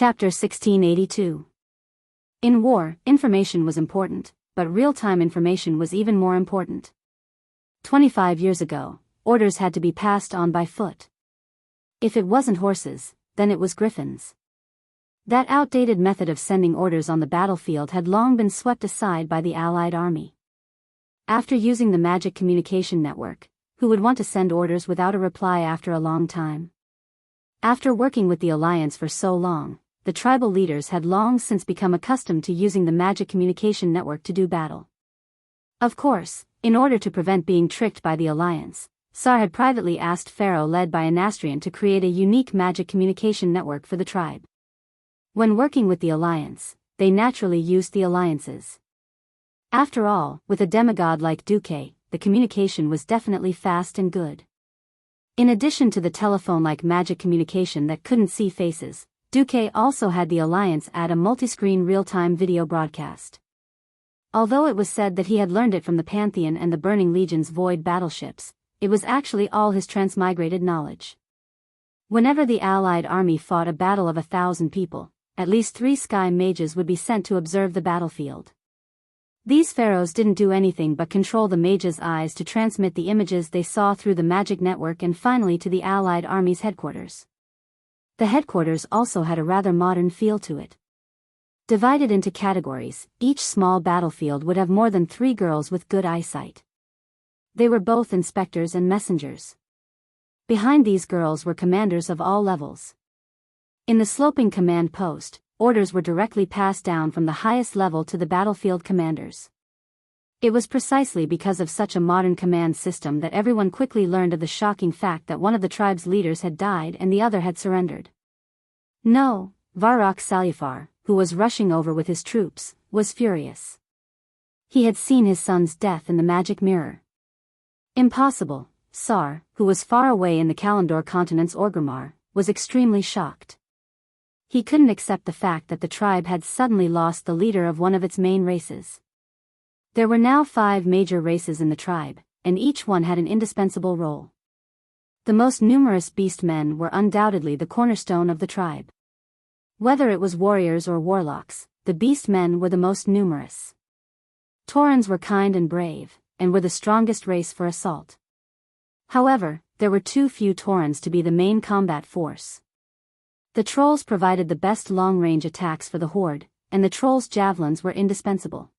Chapter 1682. In war, information was important, but real-time information was even more important. 25 years ago, orders had to be passed on by foot. If it wasn't horses, then it was griffins. That outdated method of sending orders on the battlefield had long been swept aside by the Allied army. After using the magic communication network, who would want to send orders without a reply after a long time? After working with the Alliance for so long, the tribal leaders had long since become accustomed to using the magic communication network to do battle. Of course, in order to prevent being tricked by the Alliance, Tsar had privately asked Pharaoh led by Anastrian to create a unique magic communication network for the tribe. When working with the Alliance, they naturally used the alliances. After all, with a demigod like Duque, the communication was definitely fast and good. In addition to the telephone-like magic communication that couldn't see faces, Duque also had the Alliance add a multi-screen real-time video broadcast. Although it was said that he had learned it from the Pantheon and the Burning Legion's void battleships, it was actually all his transmigrated knowledge. Whenever the Allied army fought a battle of 1,000 people, at least 3 sky mages would be sent to observe the battlefield. These pharaohs didn't do anything but control the mages' eyes to transmit the images they saw through the magic network and finally to the Allied army's headquarters. The headquarters also had a rather modern feel to it. Divided into categories, each small battlefield would have more than 3 girls with good eyesight. They were both inspectors and messengers. Behind these girls were commanders of all levels. In the sloping command post, orders were directly passed down from the highest level to the battlefield commanders. It was precisely because of such a modern command system that everyone quickly learned of the shocking fact that one of the tribe's leaders had died and the other had surrendered. No, Varrock Salufar, who was rushing over with his troops, was furious. He had seen his son's death in the magic mirror. Impossible. Tsar, who was far away in the Kalandor continent's Orgrimmar, was extremely shocked. He couldn't accept the fact that the tribe had suddenly lost the leader of one of its main races. There were now 5 major races in the tribe, and each one had an indispensable role. The most numerous beast men were undoubtedly the cornerstone of the tribe. Whether it was warriors or warlocks, the beast men were the most numerous. Taurens were kind and brave, and were the strongest race for assault. However, there were too few Taurens to be the main combat force. The trolls provided the best long-range attacks for the horde, and the trolls' javelins were indispensable.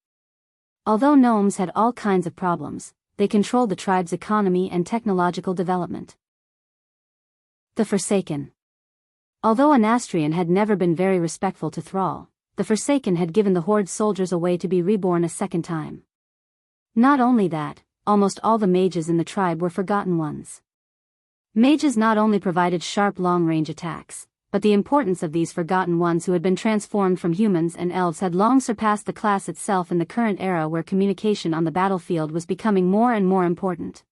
Although gnomes had all kinds of problems, they controlled the tribe's economy and technological development. The Forsaken. Although Anastrian had never been very respectful to Thrall, the Forsaken had given the horde soldiers a way to be reborn a second time. Not only that, almost all the mages in the tribe were forgotten ones. Mages not only provided sharp long-range attacks, but the importance of these forgotten ones who had been transformed from humans and elves had long surpassed the class itself in the current era where communication on the battlefield was becoming more and more important.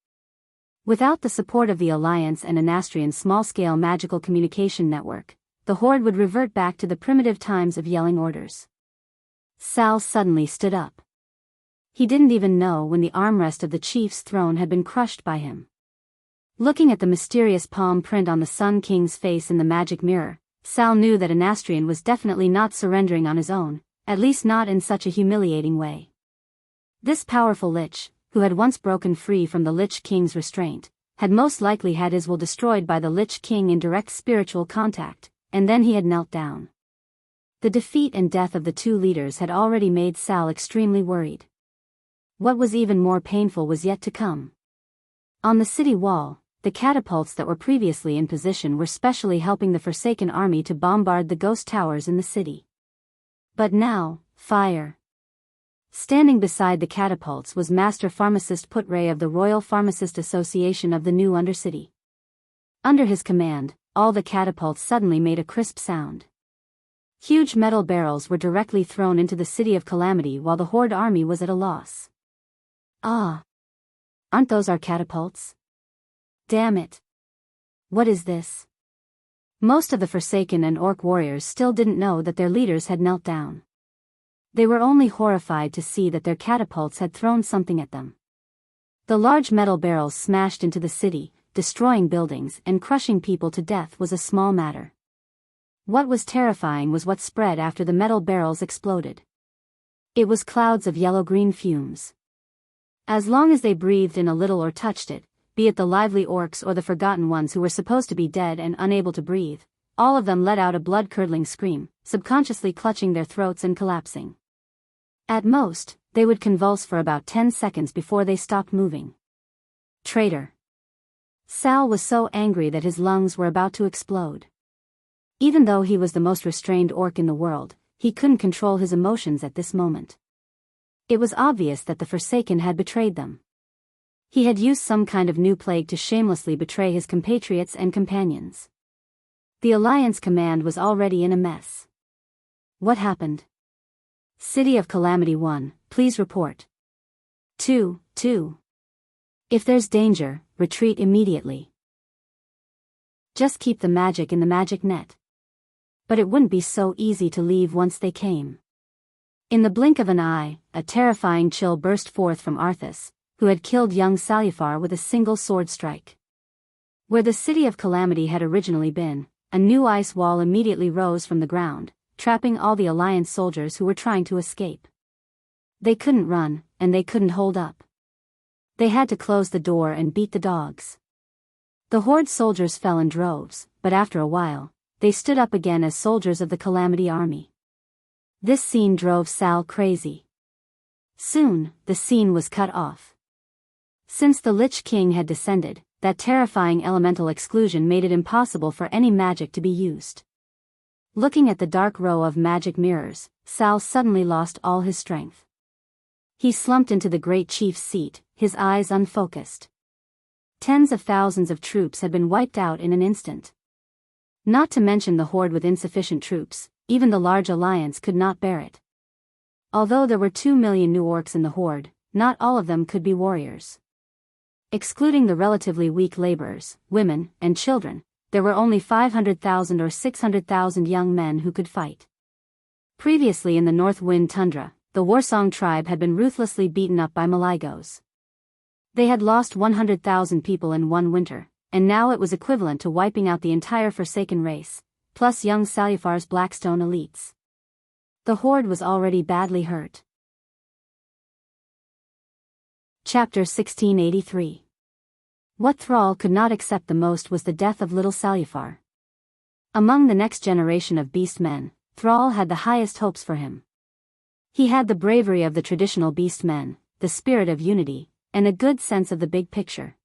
Without the support of the Alliance and Anastrian's small-scale magical communication network, the horde would revert back to the primitive times of yelling orders. Sal suddenly stood up. He didn't even know when the armrest of the chief's throne had been crushed by him. Looking at the mysterious palm print on the Sun King's face in the magic mirror, Sal knew that Anastrian was definitely not surrendering on his own, at least not in such a humiliating way. This powerful Lich, who had once broken free from the Lich King's restraint, had most likely had his will destroyed by the Lich King in direct spiritual contact, and then he had knelt down. The defeat and death of the 2 leaders had already made Sal extremely worried. What was even more painful was yet to come. On the city wall, the catapults that were previously in position were specially helping the Forsaken army to bombard the ghost towers in the city. But now, fire. Standing beside the catapults was Master Pharmacist Putray of the Royal Pharmacist Association of the New Undercity. Under his command, all the catapults suddenly made a crisp sound. Huge metal barrels were directly thrown into the City of Calamity while the Horde army was at a loss. Ah! Aren't those our catapults? Damn it! What is this? Most of the Forsaken and Orc warriors still didn't know that their leaders had knelt down. They were only horrified to see that their catapults had thrown something at them. The large metal barrels smashed into the city, destroying buildings and crushing people to death was a small matter. What was terrifying was what spread after the metal barrels exploded. It was clouds of yellow-green fumes. As long as they breathed in a little or touched it, be it the lively orcs or the forgotten ones who were supposed to be dead and unable to breathe, all of them let out a blood-curdling scream, subconsciously clutching their throats and collapsing. At most, they would convulse for about 10 seconds before they stopped moving. Traitor. Sal was so angry that his lungs were about to explode. Even though he was the most restrained orc in the world, he couldn't control his emotions at this moment. It was obvious that the Forsaken had betrayed them. He had used some kind of new plague to shamelessly betray his compatriots and companions. The Alliance command was already in a mess. What happened? City of Calamity 1, please report. 2. If there's danger, retreat immediately. Just keep the magic in the magic net. But it wouldn't be so easy to leave once they came. In the blink of an eye, a terrifying chill burst forth from Arthas, who had killed young Salufar with a single sword strike. Where the City of Calamity had originally been, a new ice wall immediately rose from the ground, trapping all the Alliance soldiers who were trying to escape. They couldn't run, and they couldn't hold up. They had to close the door and beat the dogs. The Horde soldiers fell in droves, but after a while, they stood up again as soldiers of the Calamity Army. This scene drove Sal crazy. Soon, the scene was cut off. Since the Lich King had descended, that terrifying elemental exclusion made it impossible for any magic to be used. Looking at the dark row of magic mirrors, Sal suddenly lost all his strength. He slumped into the great chief's seat, his eyes unfocused. Tens of thousands of troops had been wiped out in an instant. Not to mention the Horde with insufficient troops, even the large alliance could not bear it. Although there were 2 million new orcs in the Horde, not all of them could be warriors. Excluding the relatively weak laborers, women, and children, there were only 500,000 or 600,000 young men who could fight. Previously in the North Wind Tundra, the Warsong tribe had been ruthlessly beaten up by Malaigos. They had lost 100,000 people in one winter, and now it was equivalent to wiping out the entire Forsaken race, plus young Salufar's Blackstone elites. The Horde was already badly hurt. Chapter 1683. What Thrall could not accept the most was the death of little Salufar. Among the next generation of beast men, Thrall had the highest hopes for him. He had the bravery of the traditional beast men, the spirit of unity, and a good sense of the big picture.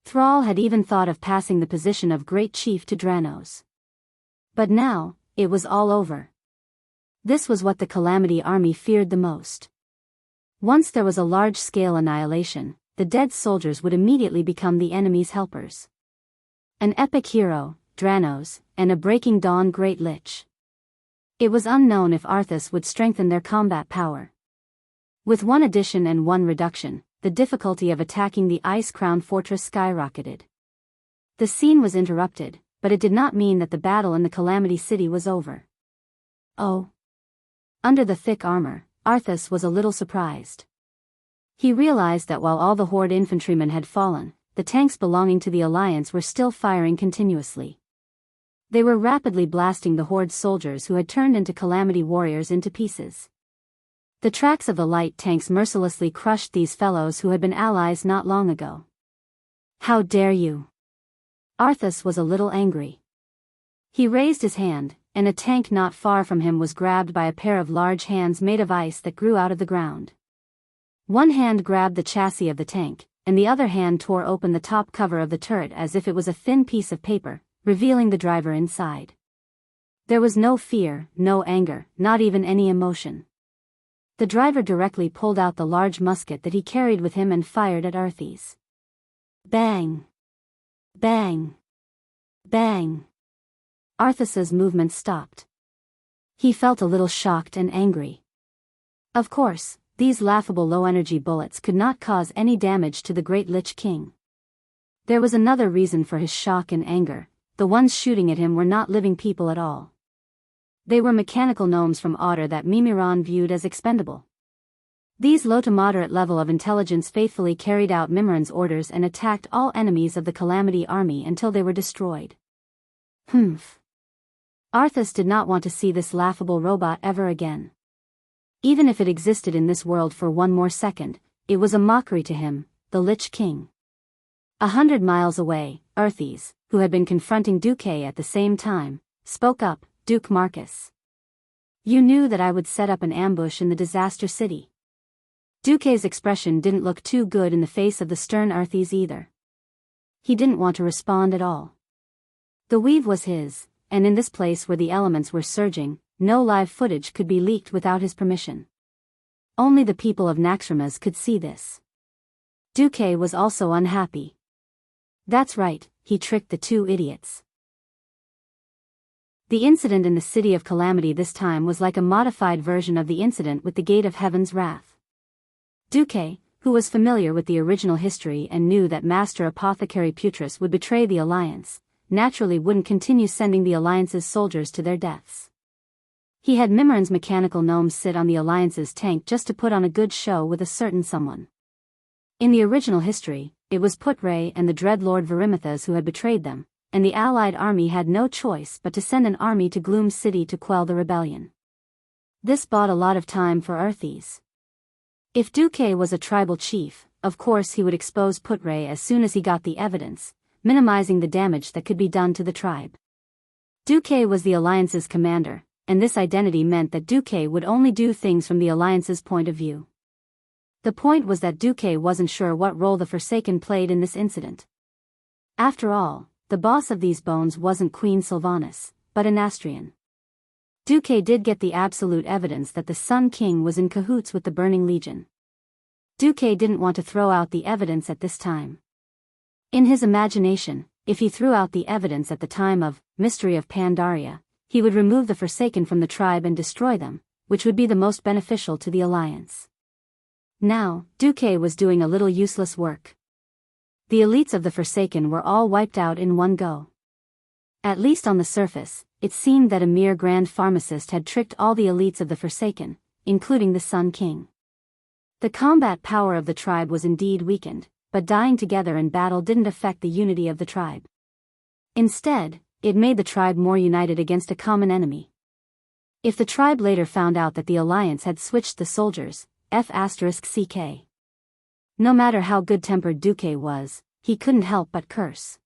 Thrall had even thought of passing the position of Great Chief to Dranos. But now, it was all over. This was what the Calamity Army feared the most. Once there was a large-scale annihilation, the dead soldiers would immediately become the enemy's helpers. An epic hero, Dranos, and a breaking dawn Great Lich. It was unknown if Arthas would strengthen their combat power. With one addition and one reduction, the difficulty of attacking the ice-crowned fortress skyrocketed. The scene was interrupted, but it did not mean that the battle in the Calamity City was over. Oh. Under the thick armor, Arthas was a little surprised. He realized that while all the Horde infantrymen had fallen, the tanks belonging to the Alliance were still firing continuously. They were rapidly blasting the Horde soldiers who had turned into Calamity warriors into pieces. The tracks of the light tanks mercilessly crushed these fellows who had been allies not long ago. How dare you! Arthas was a little angry. He raised his hand, and a tank not far from him was grabbed by a pair of large hands made of ice that grew out of the ground. One hand grabbed the chassis of the tank, and the other hand tore open the top cover of the turret as if it was a thin piece of paper, revealing the driver inside. There was no fear, no anger, not even any emotion. The driver directly pulled out the large musket that he carried with him and fired at Arthas. Bang! Bang! Bang! Arthas's movement stopped. He felt a little shocked and angry. Of course, these laughable low-energy bullets could not cause any damage to the Great Lich King. There was another reason for his shock and anger: the ones shooting at him were not living people at all. They were mechanical gnomes from Otter that Mimiron viewed as expendable. These low to moderate level of intelligence faithfully carried out Mimiron's orders and attacked all enemies of the Calamity Army until they were destroyed. Humph. Arthas did not want to see this laughable robot ever again. Even if it existed in this world for one more second, it was a mockery to him, the Lich King. 100 miles away, Arthas, who had been confronting Duque at the same time, spoke up, Duke Marcus. You knew that I would set up an ambush in the disaster city. Duque's expression didn't look too good in the face of the stern Arthas either. He didn't want to respond at all. The weave was his, and in this place where the elements were surging, no live footage could be leaked without his permission. Only the people of Naxxramas could see this. Duque was also unhappy. That's right, he tricked the two idiots. The incident in the City of Calamity this time was like a modified version of the incident with the Gate of Heaven's Wrath. Duque, who was familiar with the original history and knew that Master Apothecary Putris would betray the Alliance, naturally wouldn't continue sending the Alliance's soldiers to their deaths. He had Mimran's mechanical gnomes sit on the Alliance's tank just to put on a good show with a certain someone. In the original history, it was Putray and the Dread Lord Verimithas who had betrayed them, and the Allied army had no choice but to send an army to Gloom City to quell the rebellion. This bought a lot of time for Arthas. If Duque was a tribal chief, of course he would expose Putray as soon as he got the evidence, minimizing the damage that could be done to the tribe. Duque was the Alliance's commander, and this identity meant that Duque would only do things from the Alliance's point of view. The point was that Duque wasn't sure what role the Forsaken played in this incident. After all, the boss of these bones wasn't Queen Sylvanas, but an Astrian. Duque did get the absolute evidence that the Sun King was in cahoots with the Burning Legion. Duque didn't want to throw out the evidence at this time. In his imagination, if he threw out the evidence at the time of Mystery of Pandaria, he would remove the Forsaken from the tribe and destroy them, which would be the most beneficial to the Alliance. Now, Duque was doing a little useless work. The elites of the Forsaken were all wiped out in one go. At least on the surface, it seemed that a mere grand pharmacist had tricked all the elites of the Forsaken, including the Sun King. The combat power of the tribe was indeed weakened, but dying together in battle didn't affect the unity of the tribe. Instead, it made the tribe more united against a common enemy. If the tribe later found out that the Alliance had switched the soldiers, F***CK. No matter how good-tempered Duque was, he couldn't help but curse.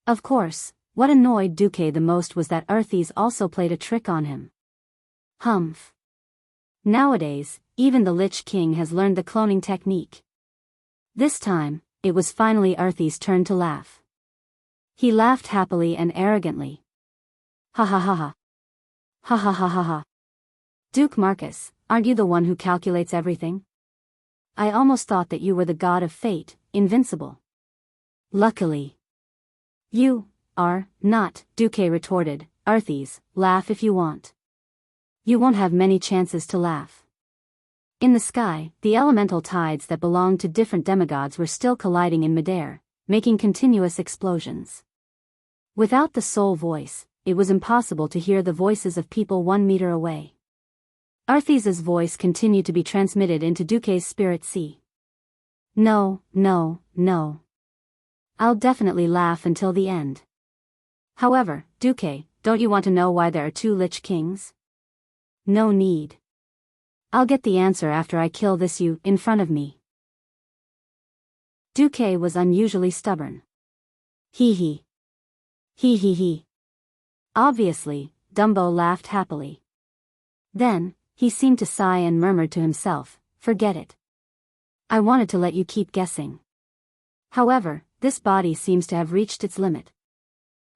Of course, what annoyed Duque the most was that Arthas also played a trick on him. Humph. Nowadays, even the Lich King has learned the cloning technique. This time, it was finally Arthas' turn to laugh. He laughed happily and arrogantly. Ha ha ha ha. Ha ha ha ha ha. Duke Marcus, aren't you the one who calculates everything? I almost thought that you were the god of fate, invincible. Luckily. You are not, Duque retorted. Arthas, laugh if you want. You won't have many chances to laugh. In the sky, the elemental tides that belonged to different demigods were still colliding in midair, making continuous explosions. Without the soul voice, it was impossible to hear the voices of people 1 meter away. Arthas' voice continued to be transmitted into Duque's spirit sea. No, no, no. I'll definitely laugh until the end. However, Duque, don't you want to know why there are 2 Lich Kings? No need. I'll get the answer after I kill this you in front of me. Duque was unusually stubborn. Hee hee. Hee hee hee. Obviously, Dumbo laughed happily. Then, he seemed to sigh and murmured to himself, forget it. I wanted to let you keep guessing. However, this body seems to have reached its limit.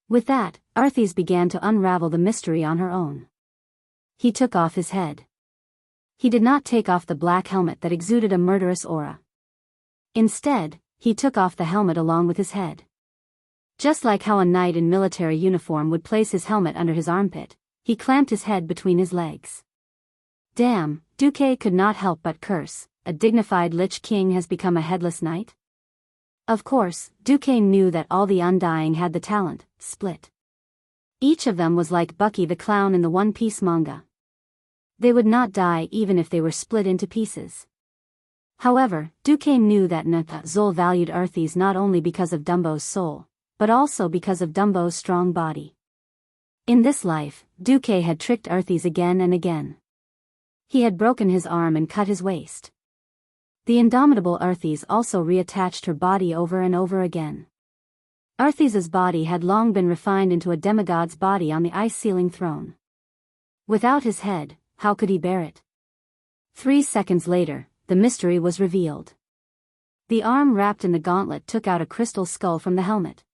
With that, Arthas began to unravel the mystery on her own. He took off his head. He did not take off the black helmet that exuded a murderous aura. Instead, he took off the helmet along with his head. Just like how a knight in military uniform would place his helmet under his armpit, he clamped his head between his legs. Damn, Duque could not help but curse, a dignified Lich King has become a headless knight? Of course, Duque knew that all the Undying had the talent, split. Each of them was like Bucky the Clown in the One Piece manga. They would not die even if they were split into pieces. However, Duque knew that Zol valued Arthas not only because of Dumbo's soul, but also because of Dumbo's strong body. In this life, Duque had tricked Arthes again and again. He had broken his arm and cut his waist. The indomitable Arthes also reattached her body over and over again. Arthes's body had long been refined into a demigod's body on the ice-ceiling throne. Without his head, how could he bear it? 3 seconds later, the mystery was revealed. The arm wrapped in the gauntlet took out a crystal skull from the helmet.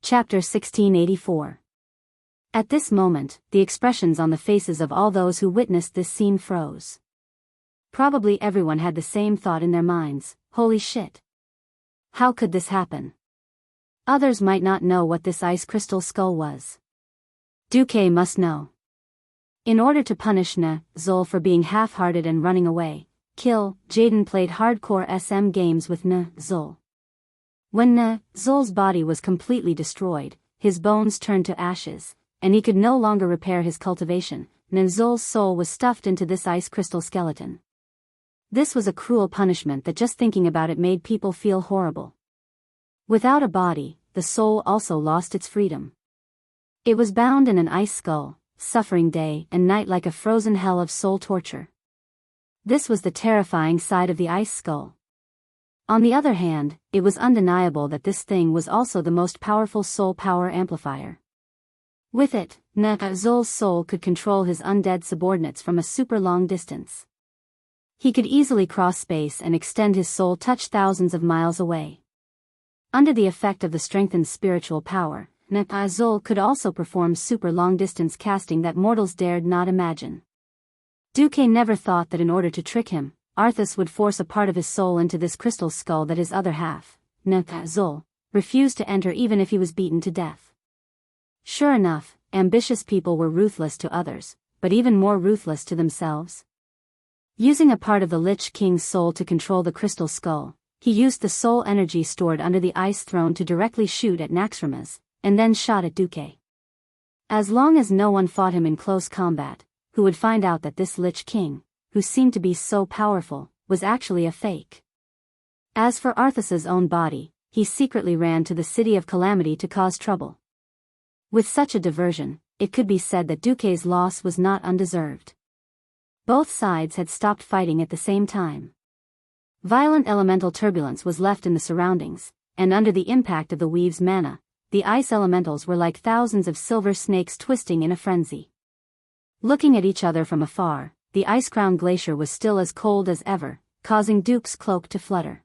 Chapter 1684. At this moment, the expressions on the faces of all those who witnessed this scene froze. Probably everyone had the same thought in their minds, holy shit. How could this happen? Others might not know what this ice crystal skull was. Duque must know. In order to punish Zol for being half-hearted and running away, Jaden played hardcore SM games with Zol. When Zol's body was completely destroyed, his bones turned to ashes, and he could no longer repair his cultivation. Zol's soul was stuffed into this ice crystal skeleton. This was a cruel punishment that just thinking about it made people feel horrible. Without a body, the soul also lost its freedom. It was bound in an ice skull, suffering day and night like a frozen hell of soul torture. This was the terrifying side of the ice skull. On the other hand, it was undeniable that this thing was also the most powerful soul power amplifier. With it, Zol's soul could control his undead subordinates from a super long distance. He could easily cross space and extend his soul touch thousands of miles away. Under the effect of the strengthened spiritual power, Zol could also perform super long-distance casting that mortals dared not imagine. Duque never thought that in order to trick him, Arthas would force a part of his soul into this crystal skull that his other half, Zol, refused to enter even if he was beaten to death. Sure enough, ambitious people were ruthless to others, but even more ruthless to themselves. Using a part of the Lich King's soul to control the crystal skull, he used the soul energy stored under the ice throne to directly shoot at Naxxramas, and then shot at Duque. As long as no one fought him in close combat, who would find out that this Lich King, who seemed to be so powerful, was actually a fake. As for Arthas's own body, he secretly ran to the City of Calamity to cause trouble. With such a diversion, it could be said that Duque's loss was not undeserved. Both sides had stopped fighting at the same time. Violent elemental turbulence was left in the surroundings, and under the impact of the weave's mana, the ice elementals were like thousands of silver snakes twisting in a frenzy. Looking at each other from afar, the ice-crowned glacier was still as cold as ever, causing Duke's cloak to flutter.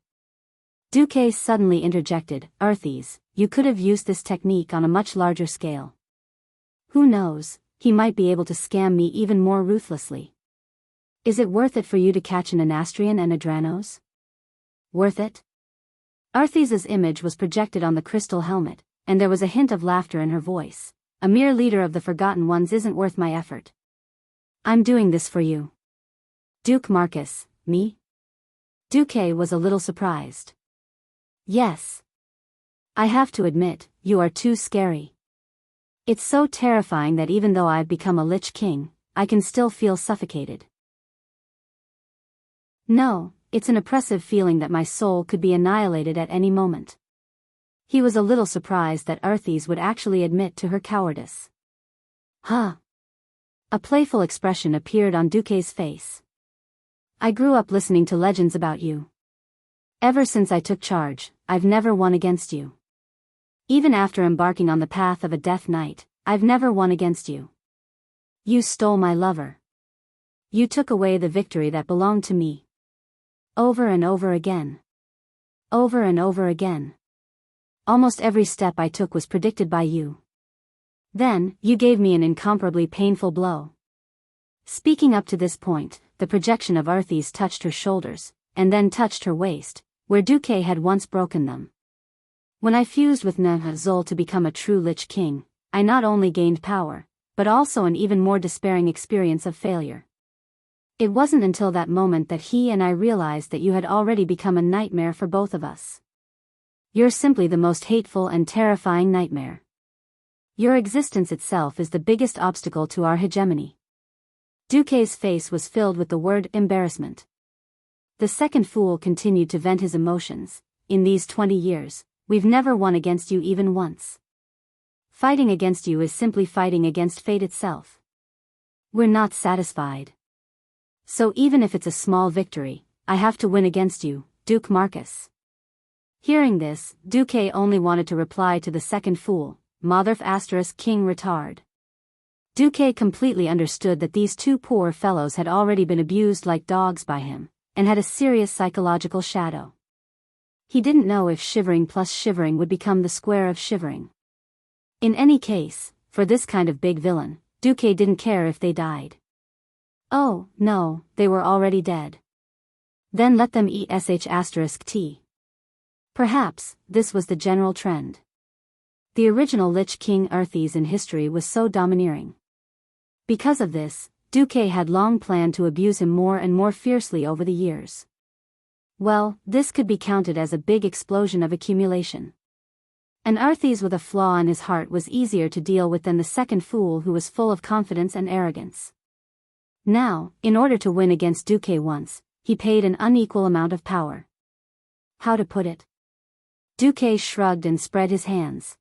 Duque suddenly interjected, Arthas, you could have used this technique on a much larger scale. Who knows, he might be able to scam me even more ruthlessly. Is it worth it for you to catch an Anastrian and a Dranos? Worth it? Arthas's image was projected on the crystal helmet, and there was a hint of laughter in her voice. A mere leader of the Forgotten Ones isn't worth my effort. I'm doing this for you. Duke Marcus, me? Duque was a little surprised. Yes. I have to admit, you are too scary. It's so terrifying that even though I've become a Lich King, I can still feel suffocated. No, it's an oppressive feeling that my soul could be annihilated at any moment. He was a little surprised that Arthas would actually admit to her cowardice. Huh. A playful expression appeared on Duque's face. I grew up listening to legends about you. Ever since I took charge, I've never won against you. Even after embarking on the path of a death knight, I've never won against you. You stole my lover. You took away the victory that belonged to me. Over and over again. Over and over again. Almost every step I took was predicted by you. Then, you gave me an incomparably painful blow. Speaking up to this point, the projection of Arthas touched her shoulders, and then touched her waist, where Duque had once broken them. When I fused with Zol to become a true Lich King, I not only gained power, but also an even more despairing experience of failure. It wasn't until that moment that he and I realized that you had already become a nightmare for both of us. You're simply the most hateful and terrifying nightmare. Your existence itself is the biggest obstacle to our hegemony. Duque's face was filled with the word embarrassment. The second fool continued to vent his emotions. In these 20 years, we've never won against you even once. Fighting against you is simply fighting against fate itself. We're not satisfied. So even if it's a small victory, I have to win against you, Duke Marcus." Hearing this, Duque only wanted to reply to the second fool, "Motherf * king retard." Duque completely understood that these two poor fellows had already been abused like dogs by him, and had a serious psychological shadow. He didn't know if shivering plus shivering would become the square of shivering. In any case, for this kind of big villain, Duque didn't care if they died. Oh, no, they were already dead. Then let them eat *t. Perhaps, this was the general trend. The original Lich King Arthes in history was so domineering. Because of this, Duque had long planned to abuse him more and more fiercely over the years. Well, this could be counted as a big explosion of accumulation. An Arthes with a flaw in his heart was easier to deal with than the second fool who was full of confidence and arrogance. Now, in order to win against Duque once, he paid an unequal amount of power. How to put it? Duque shrugged and spread his hands.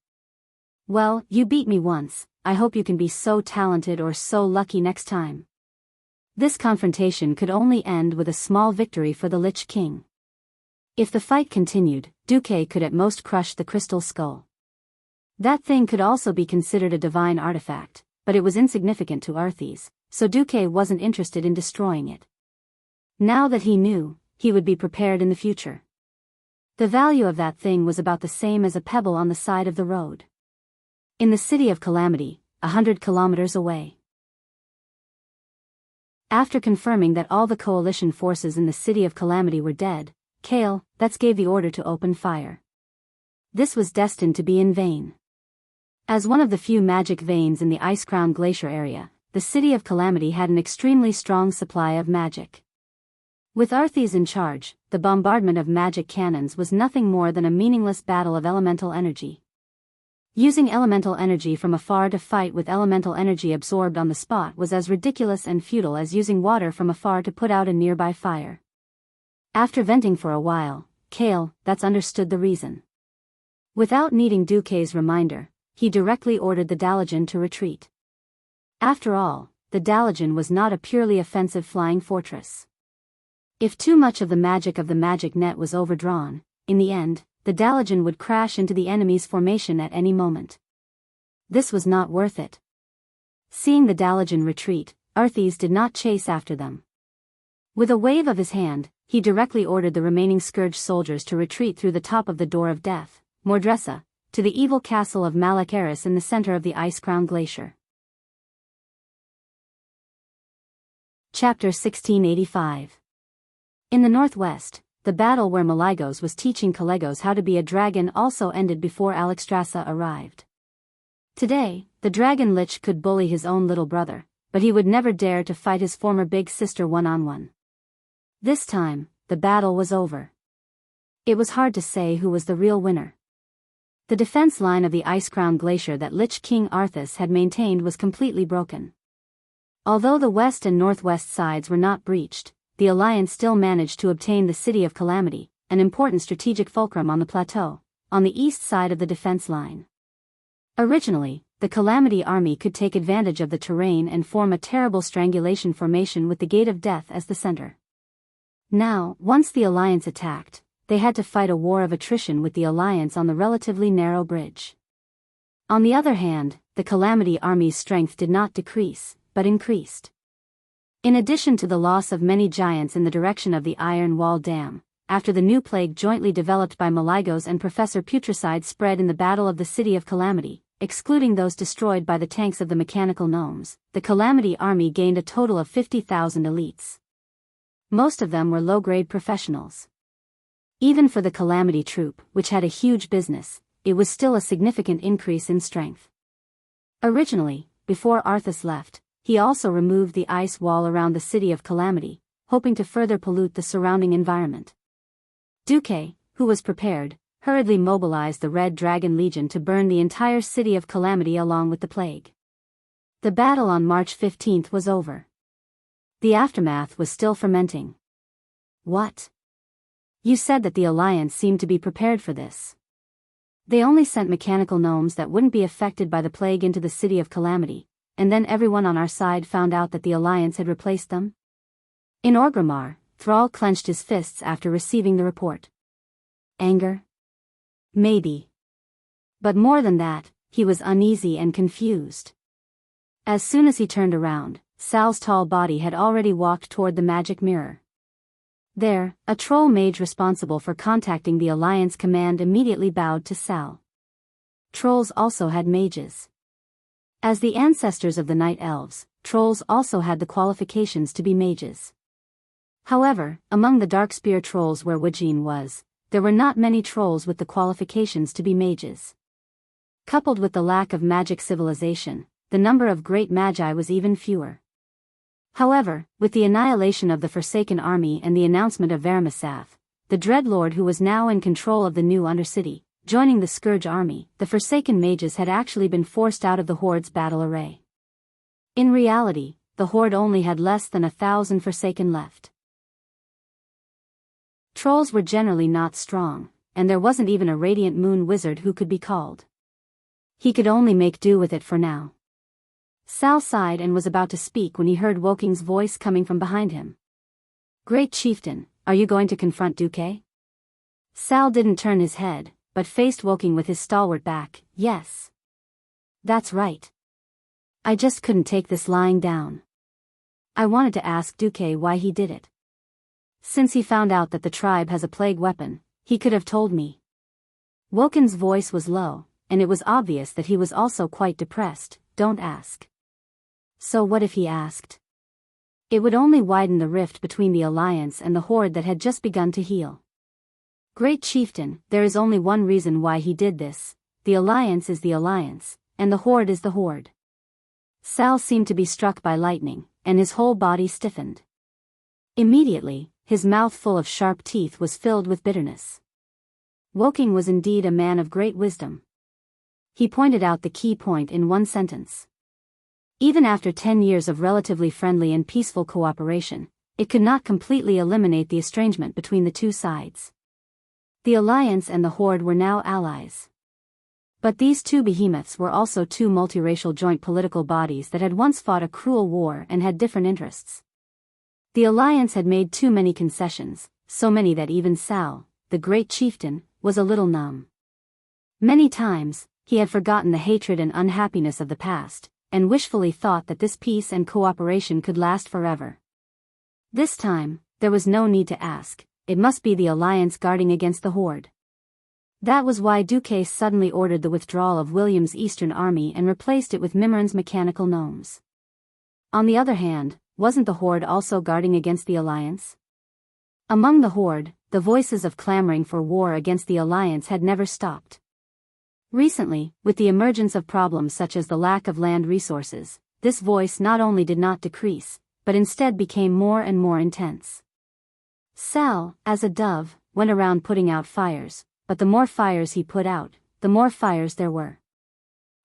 "Well, you beat me once, I hope you can be so talented or so lucky next time." This confrontation could only end with a small victory for the Lich King. If the fight continued, Duque could at most crush the crystal skull. That thing could also be considered a divine artifact, but it was insignificant to Arthes, so Duque wasn't interested in destroying it. Now that he knew, he would be prepared in the future. The value of that thing was about the same as a pebble on the side of the road. In the city of Calamity, 100 kilometers away. After confirming that all the coalition forces in the city of Calamity were dead, Kale, that's gave the order to open fire. This was destined to be in vain. As one of the few magic veins in the Ice Crown Glacier area, the city of Calamity had an extremely strong supply of magic. With Arthes in charge, the bombardment of magic cannons was nothing more than a meaningless battle of elemental energy. Using elemental energy from afar to fight with elemental energy absorbed on the spot was as ridiculous and futile as using water from afar to put out a nearby fire. After venting for a while, Kale, that's understood the reason. Without needing Duque's reminder, he directly ordered the Dalajan to retreat. After all, the Dalajan was not a purely offensive flying fortress. If too much of the magic net was overdrawn, in the end, the Dalajan would crash into the enemy's formation at any moment. This was not worth it. Seeing the Dalajan retreat, Arthes did not chase after them. With a wave of his hand, he directly ordered the remaining Scourge soldiers to retreat through the top of the Door of Death, Mordressa, to the evil castle of Malak Eris in the center of the Ice Crown Glacier. Chapter 1685. In the northwest, the battle where Malygos was teaching Calegos how to be a dragon also ended before Alexstrasza arrived. Today, the dragon Lich could bully his own little brother, but he would never dare to fight his former big sister one-on-one. This time, the battle was over. It was hard to say who was the real winner. The defense line of the Ice Crown Glacier that Lich King Arthas had maintained was completely broken. Although the west and northwest sides were not breached, the Alliance still managed to obtain the City of Calamity, an important strategic fulcrum on the plateau, on the east side of the defense line. Originally, the Calamity army could take advantage of the terrain and form a terrible strangulation formation with the Gate of Death as the center. Now, once the Alliance attacked, they had to fight a war of attrition with the Alliance on the relatively narrow bridge. On the other hand, the Calamity army's strength did not decrease, but increased. In addition to the loss of many giants in the direction of the Iron Wall Dam, after the new plague jointly developed by Malygos and Professor Putricide spread in the Battle of the City of Calamity, excluding those destroyed by the tanks of the mechanical gnomes, the Calamity army gained a total of 50,000 elites. Most of them were low-grade professionals. Even for the Calamity troop, which had a huge business, it was still a significant increase in strength. Originally, before Arthas left, he also removed the ice wall around the City of Calamity, hoping to further pollute the surrounding environment. Duque, who was prepared, hurriedly mobilized the Red Dragon Legion to burn the entire City of Calamity along with the plague. The battle on March 15th was over. The aftermath was still fermenting. What? You said that the Alliance seemed to be prepared for this. They only sent mechanical gnomes that wouldn't be affected by the plague into the city of calamity, and then everyone on our side found out that the Alliance had replaced them? In Orgrimmar, Thrall clenched his fists after receiving the report. Anger? Maybe. But more than that, he was uneasy and confused. As soon as he turned around, Sal's tall body had already walked toward the magic mirror. There, a troll mage responsible for contacting the Alliance command immediately bowed to Sal. Trolls also had mages. As the ancestors of the Night Elves, trolls also had the qualifications to be mages. However, among the Darkspear trolls where Wujin was, there were not many trolls with the qualifications to be mages. Coupled with the lack of magic civilization, the number of great magi was even fewer. However, with the annihilation of the Forsaken army and the announcement of Vermissath, the Dreadlord who was now in control of the new Undercity, joining the Scourge army, the Forsaken mages had actually been forced out of the Horde's battle array. In reality, the Horde only had less than 1,000 Forsaken left. Trolls were generally not strong, and there wasn't even a Radiant Moon wizard who could be called. He could only make do with it for now. Sal sighed and was about to speak when he heard Woking's voice coming from behind him. Great Chieftain, are you going to confront Duque? Sal didn't turn his head, but faced Woking with his stalwart back. Yes. That's right. I just couldn't take this lying down. I wanted to ask Duque why he did it. Since he found out that the tribe has a plague weapon, he could have told me. Wokin's voice was low, and it was obvious that he was also quite depressed. Don't ask. So what if he asked? It would only widen the rift between the Alliance and the Horde that had just begun to heal. Great Chieftain, there is only one reason why he did this. The Alliance is the Alliance, and the Horde is the Horde. Sal seemed to be struck by lightning, and his whole body stiffened. Immediately, his mouth full of sharp teeth was filled with bitterness. Woking was indeed a man of great wisdom. He pointed out the key point in one sentence. Even after 10 years of relatively friendly and peaceful cooperation, it could not completely eliminate the estrangement between the two sides. The Alliance and the Horde were now allies. But these two behemoths were also two multiracial joint political bodies that had once fought a cruel war and had different interests. The Alliance had made too many concessions, so many that even Sal, the Great Chieftain, was a little numb. Many times, he had forgotten the hatred and unhappiness of the past, and wishfully thought that this peace and cooperation could last forever. This time, there was no need to ask, it must be the Alliance guarding against the Horde. That was why Duque suddenly ordered the withdrawal of William's Eastern Army and replaced it with Mimran's mechanical gnomes. On the other hand, wasn't the Horde also guarding against the Alliance? Among the Horde, the voices of clamoring for war against the Alliance had never stopped. Recently, with the emergence of problems such as the lack of land resources, this voice not only did not decrease, but instead became more and more intense. Sal, as a dove, went around putting out fires, but the more fires he put out, the more fires there were.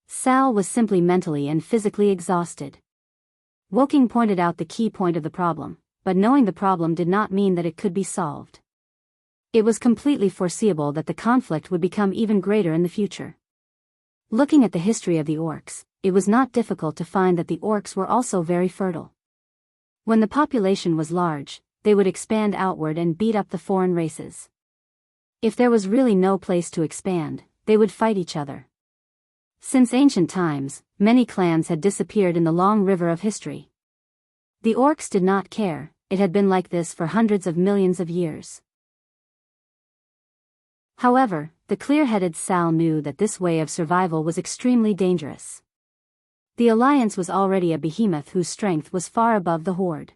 Sal was simply mentally and physically exhausted. Woking pointed out the key point of the problem, but knowing the problem did not mean that it could be solved. It was completely foreseeable that the conflict would become even greater in the future. Looking at the history of the orcs, it was not difficult to find that the orcs were also very fertile. When the population was large, they would expand outward and beat up the foreign races. If there was really no place to expand, they would fight each other. Since ancient times, many clans had disappeared in the long river of history. The orcs did not care, it had been like this for hundreds of millions of years. However, the clear-headed Sal knew that this way of survival was extremely dangerous. The Alliance was already a behemoth whose strength was far above the Horde.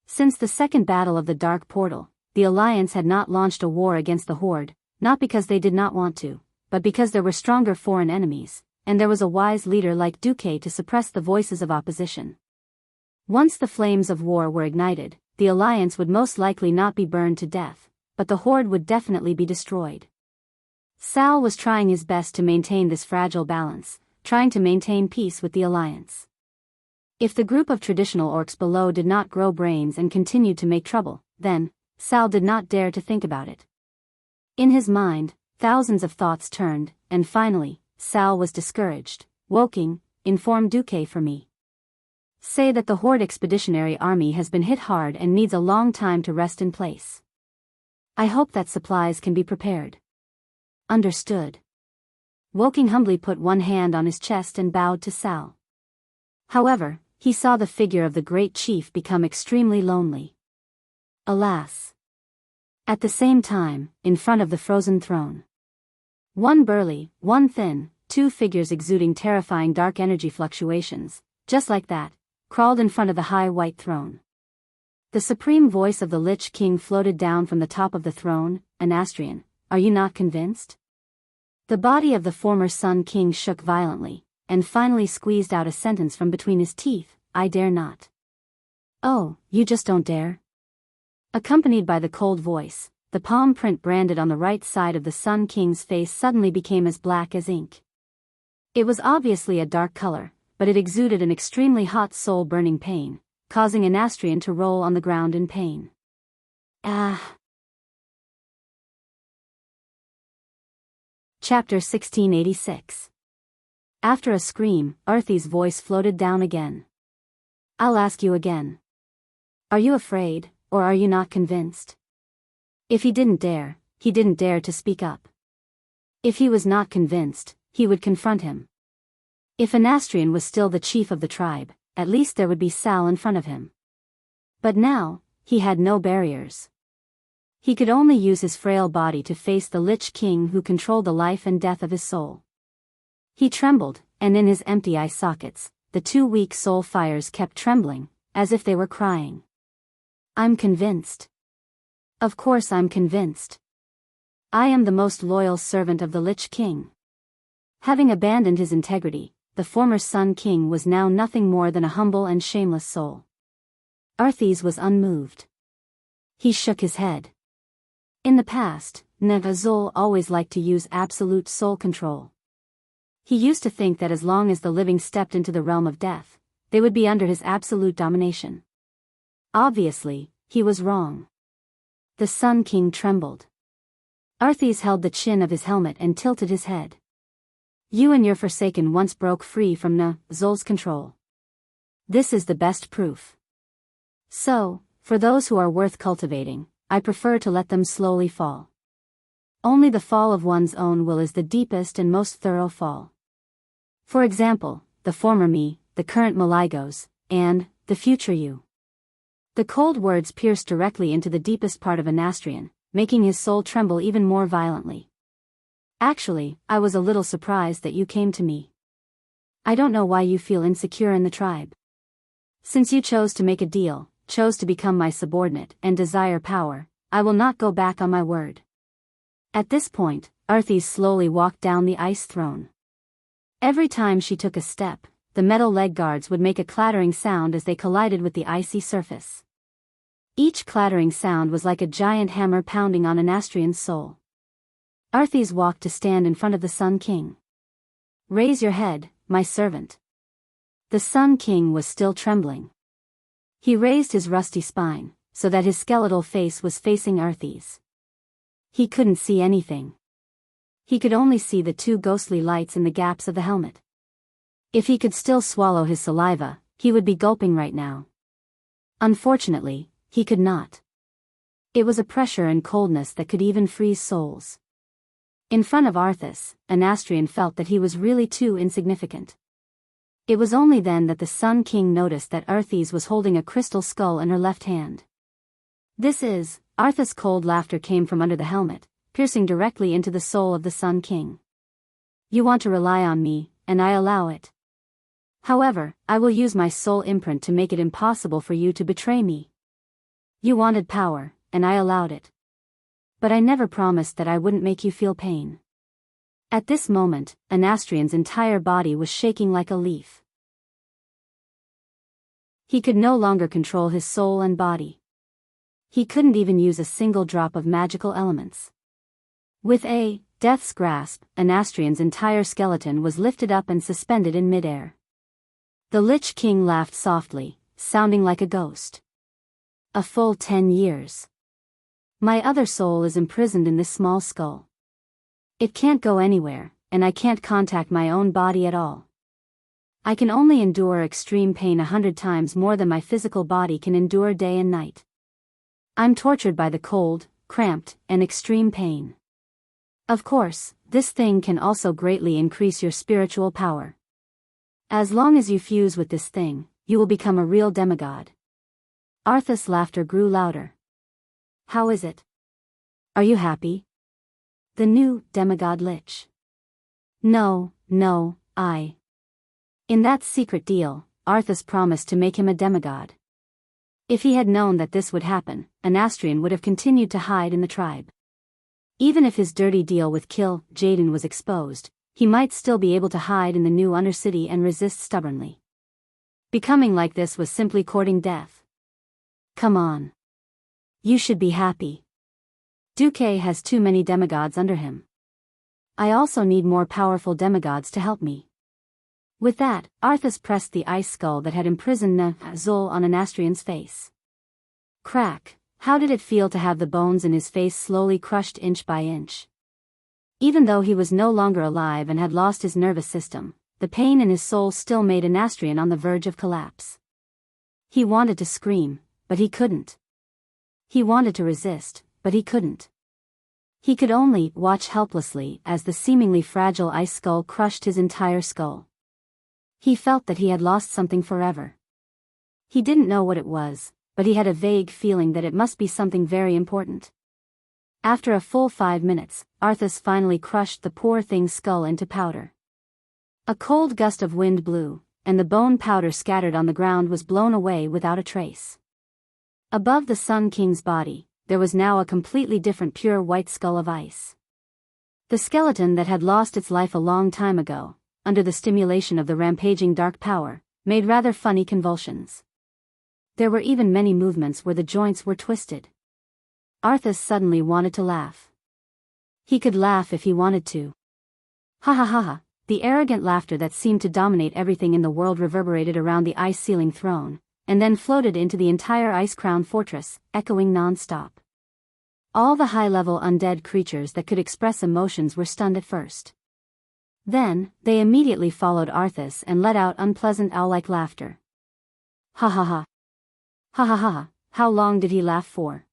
Since the Second Battle of the Dark Portal, the Alliance had not launched a war against the Horde, not because they did not want to, but because there were stronger foreign enemies, and there was a wise leader like Duque to suppress the voices of opposition. Once the flames of war were ignited, the Alliance would most likely not be burned to death, but the Horde would definitely be destroyed. Sal was trying his best to maintain this fragile balance, trying to maintain peace with the Alliance. If the group of traditional orcs below did not grow brains and continued to make trouble, then, Sal did not dare to think about it. In his mind, thousands of thoughts turned, and finally, Sal was discouraged. Woking, inform Duque for me. Say that the Horde Expeditionary Army has been hit hard and needs a long time to rest in place. I hope that supplies can be prepared. Understood. Woking humbly put one hand on his chest and bowed to Sal. However, he saw the figure of the great chief become extremely lonely. Alas. At the same time, in front of the frozen throne. One burly, one thin, two figures exuding terrifying dark energy fluctuations, just like that, crawled in front of the high white throne. The supreme voice of the Lich King floated down from the top of the throne. Anastrian, are you not convinced? The body of the former Sun King shook violently, and finally squeezed out a sentence from between his teeth, I dare not. Oh, you just don't dare? Accompanied by the cold voice, the palm print branded on the right side of the Sun King's face suddenly became as black as ink. It was obviously a dark color, but it exuded an extremely hot soul-burning pain, causing Anastrian to roll on the ground in pain. Ah! Chapter 1686. After a scream, Arthy's voice floated down again. I'll ask you again. Are you afraid, or are you not convinced? If he didn't dare to speak up. If he was not convinced, he would confront him. If Anastrian was still the chief of the tribe, at least there would be Sal in front of him. But now, he had no barriers. He could only use his frail body to face the Lich King who controlled the life and death of his soul. He trembled, and in his empty eye sockets, the two weak soul fires kept trembling, as if they were crying. I'm convinced. Of course I'm convinced. I am the most loyal servant of the Lich King. Having abandoned his integrity, the former Sun King was now nothing more than a humble and shameless soul. Arthy's was unmoved. He shook his head. In the past, Azul always liked to use absolute soul control. He used to think that as long as the living stepped into the realm of death, they would be under his absolute domination. Obviously, he was wrong. The Sun King trembled. Arthy's held the chin of his helmet and tilted his head. You and your Forsaken once broke free from Azul's control. This is the best proof. So, for those who are worth cultivating, I prefer to let them slowly fall. Only the fall of one's own will is the deepest and most thorough fall. For example, the former me, the current Maligos, and the future you. The cold words pierced directly into the deepest part of Anastrian, making his soul tremble even more violently. Actually, I was a little surprised that you came to me. I don't know why you feel insecure in the tribe. Since you chose to make a deal, chose to become my subordinate and desire power, I will not go back on my word. At this point, Arthy slowly walked down the ice throne. Every time she took a step, the metal leg guards would make a clattering sound as they collided with the icy surface. Each clattering sound was like a giant hammer pounding on Anastrian's soul. Arthy's walked to stand in front of the Sun King. Raise your head, my servant. The Sun King was still trembling. He raised his rusty spine, so that his skeletal face was facing Arthy's. He couldn't see anything. He could only see the two ghostly lights in the gaps of the helmet. If he could still swallow his saliva, he would be gulping right now. Unfortunately, he could not. It was a pressure and coldness that could even freeze souls. In front of Arthas, Anastrian felt that he was really too insignificant. It was only then that the Sun King noticed that Arthy's was holding a crystal skull in her left hand. Arthas' cold laughter came from under the helmet, piercing directly into the soul of the Sun King. You want to rely on me, and I allow it. However, I will use my soul imprint to make it impossible for you to betray me. You wanted power, and I allowed it. But I never promised that I wouldn't make you feel pain. At this moment, Anastrian's entire body was shaking like a leaf. He could no longer control his soul and body. He couldn't even use a single drop of magical elements. With a death's grasp, Anastrian's entire skeleton was lifted up and suspended in midair. The Lich King laughed softly, sounding like a ghost. A full 10 years. My other soul is imprisoned in this small skull. It can't go anywhere, and I can't contact my own body at all. I can only endure extreme pain 100 times more than my physical body can endure day and night. I'm tortured by the cold, cramped, and extreme pain. Of course, this thing can also greatly increase your spiritual power. As long as you fuse with this thing, you will become a real demigod. Arthas' laughter grew louder. How is it? Are you happy? The new demigod lich. No, In that secret deal, Arthas promised to make him a demigod. If he had known that this would happen, Anastrian would have continued to hide in the tribe. Even if his dirty deal with Kill Jaden was exposed, he might still be able to hide in the new Undercity and resist stubbornly. Becoming like this was simply courting death. Come on. You should be happy. Duque has too many demigods under him. I also need more powerful demigods to help me. With that, Arthas pressed the ice skull that had imprisoned Zul on Anastrian's face. Crack. How did it feel to have the bones in his face slowly crushed inch by inch? Even though he was no longer alive and had lost his nervous system, the pain in his soul still made Anastrian on the verge of collapse. He wanted to scream, but he couldn't. He wanted to resist, but he couldn't. He could only watch helplessly as the seemingly fragile ice skull crushed his entire skull. He felt that he had lost something forever. He didn't know what it was, but he had a vague feeling that it must be something very important. After a full 5 minutes, Arthas finally crushed the poor thing's skull into powder. A cold gust of wind blew, and the bone powder scattered on the ground was blown away without a trace. Above the Sun King's body, there was now a completely different pure white skull of ice. The skeleton that had lost its life a long time ago, under the stimulation of the rampaging dark power, made rather funny convulsions. There were even many movements where the joints were twisted. Arthas suddenly wanted to laugh. He could laugh if he wanted to. Ha ha ha ha, the arrogant laughter that seemed to dominate everything in the world reverberated around the ice-ceiling throne, and then floated into the entire ice-crowned fortress, echoing non-stop. All the high-level undead creatures that could express emotions were stunned at first. Then, they immediately followed Arthas and let out unpleasant owl-like laughter. Ha ha ha. Ha ha ha, how long did he laugh for?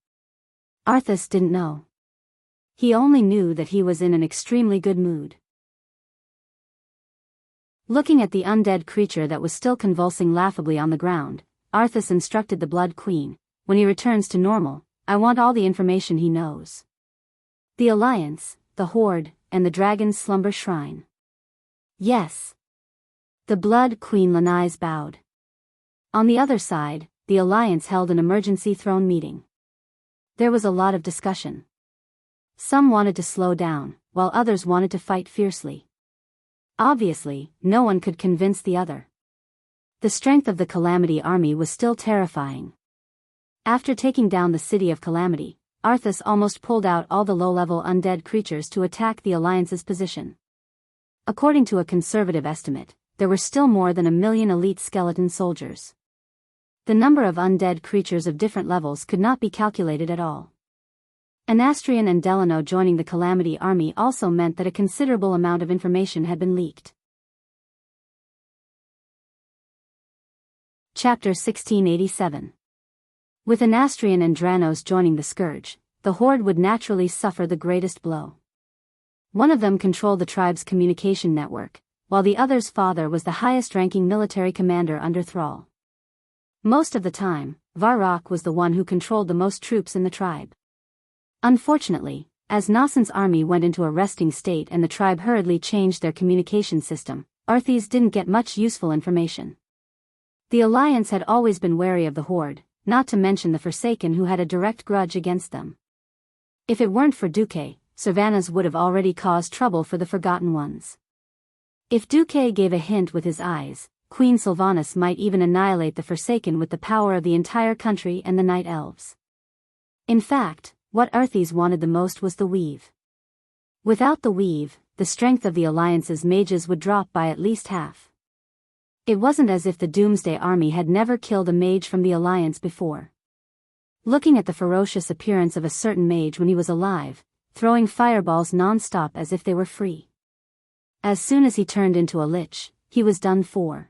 Arthas didn't know. He only knew that he was in an extremely good mood. Looking at the undead creature that was still convulsing laughably on the ground, Arthas instructed the Blood Queen, when he returns to normal, I want all the information he knows. The Alliance, the Horde, and the Dragon's Slumber Shrine. Yes. The Blood Queen Lanais bowed. On the other side, the Alliance held an emergency throne meeting. There was a lot of discussion. Some wanted to slow down, while others wanted to fight fiercely. Obviously, no one could convince the other. The strength of the Calamity army was still terrifying. After taking down the city of Calamity, Arthas almost pulled out all the low-level undead creatures to attack the Alliance's position. According to a conservative estimate, there were still more than 1 million elite skeleton soldiers. The number of undead creatures of different levels could not be calculated at all. Anastrian and Delano joining the Calamity army also meant that a considerable amount of information had been leaked. Chapter 1687. With Anastrian and Dranos joining the Scourge, the Horde would naturally suffer the greatest blow. One of them controlled the tribe's communication network, while the other's father was the highest-ranking military commander under Thrall. Most of the time, Varrock was the one who controlled the most troops in the tribe. Unfortunately, as Nassan's army went into a resting state and the tribe hurriedly changed their communication system, Arthas didn't get much useful information. The Alliance had always been wary of the Horde, not to mention the Forsaken who had a direct grudge against them. If it weren't for Duque, Sylvanas would have already caused trouble for the Forgotten Ones. If Duque gave a hint with his eyes, Queen Sylvanas might even annihilate the Forsaken with the power of the entire country and the Night Elves. In fact, what Arthas wanted the most was the Weave. Without the Weave, the strength of the Alliance's mages would drop by at least half. It wasn't as if the Doomsday Army had never killed a mage from the Alliance before. Looking at the ferocious appearance of a certain mage when he was alive, throwing fireballs non-stop as if they were free. As soon as he turned into a lich, he was done for.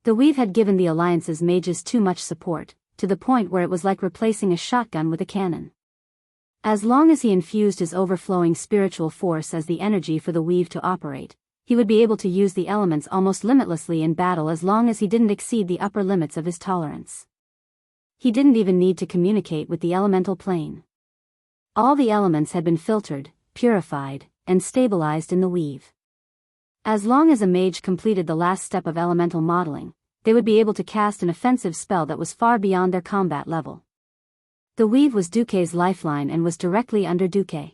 The weave had given the Alliance's mages too much support, to the point where it was like replacing a shotgun with a cannon. As long as he infused his overflowing spiritual force as the energy for the weave to operate, he would be able to use the elements almost limitlessly in battle as long as he didn't exceed the upper limits of his tolerance. He didn't even need to communicate with the elemental plane. All the elements had been filtered, purified, and stabilized in the weave. As long as a mage completed the last step of elemental modeling, they would be able to cast an offensive spell that was far beyond their combat level. The weave was Duque's lifeline and was directly under Duque.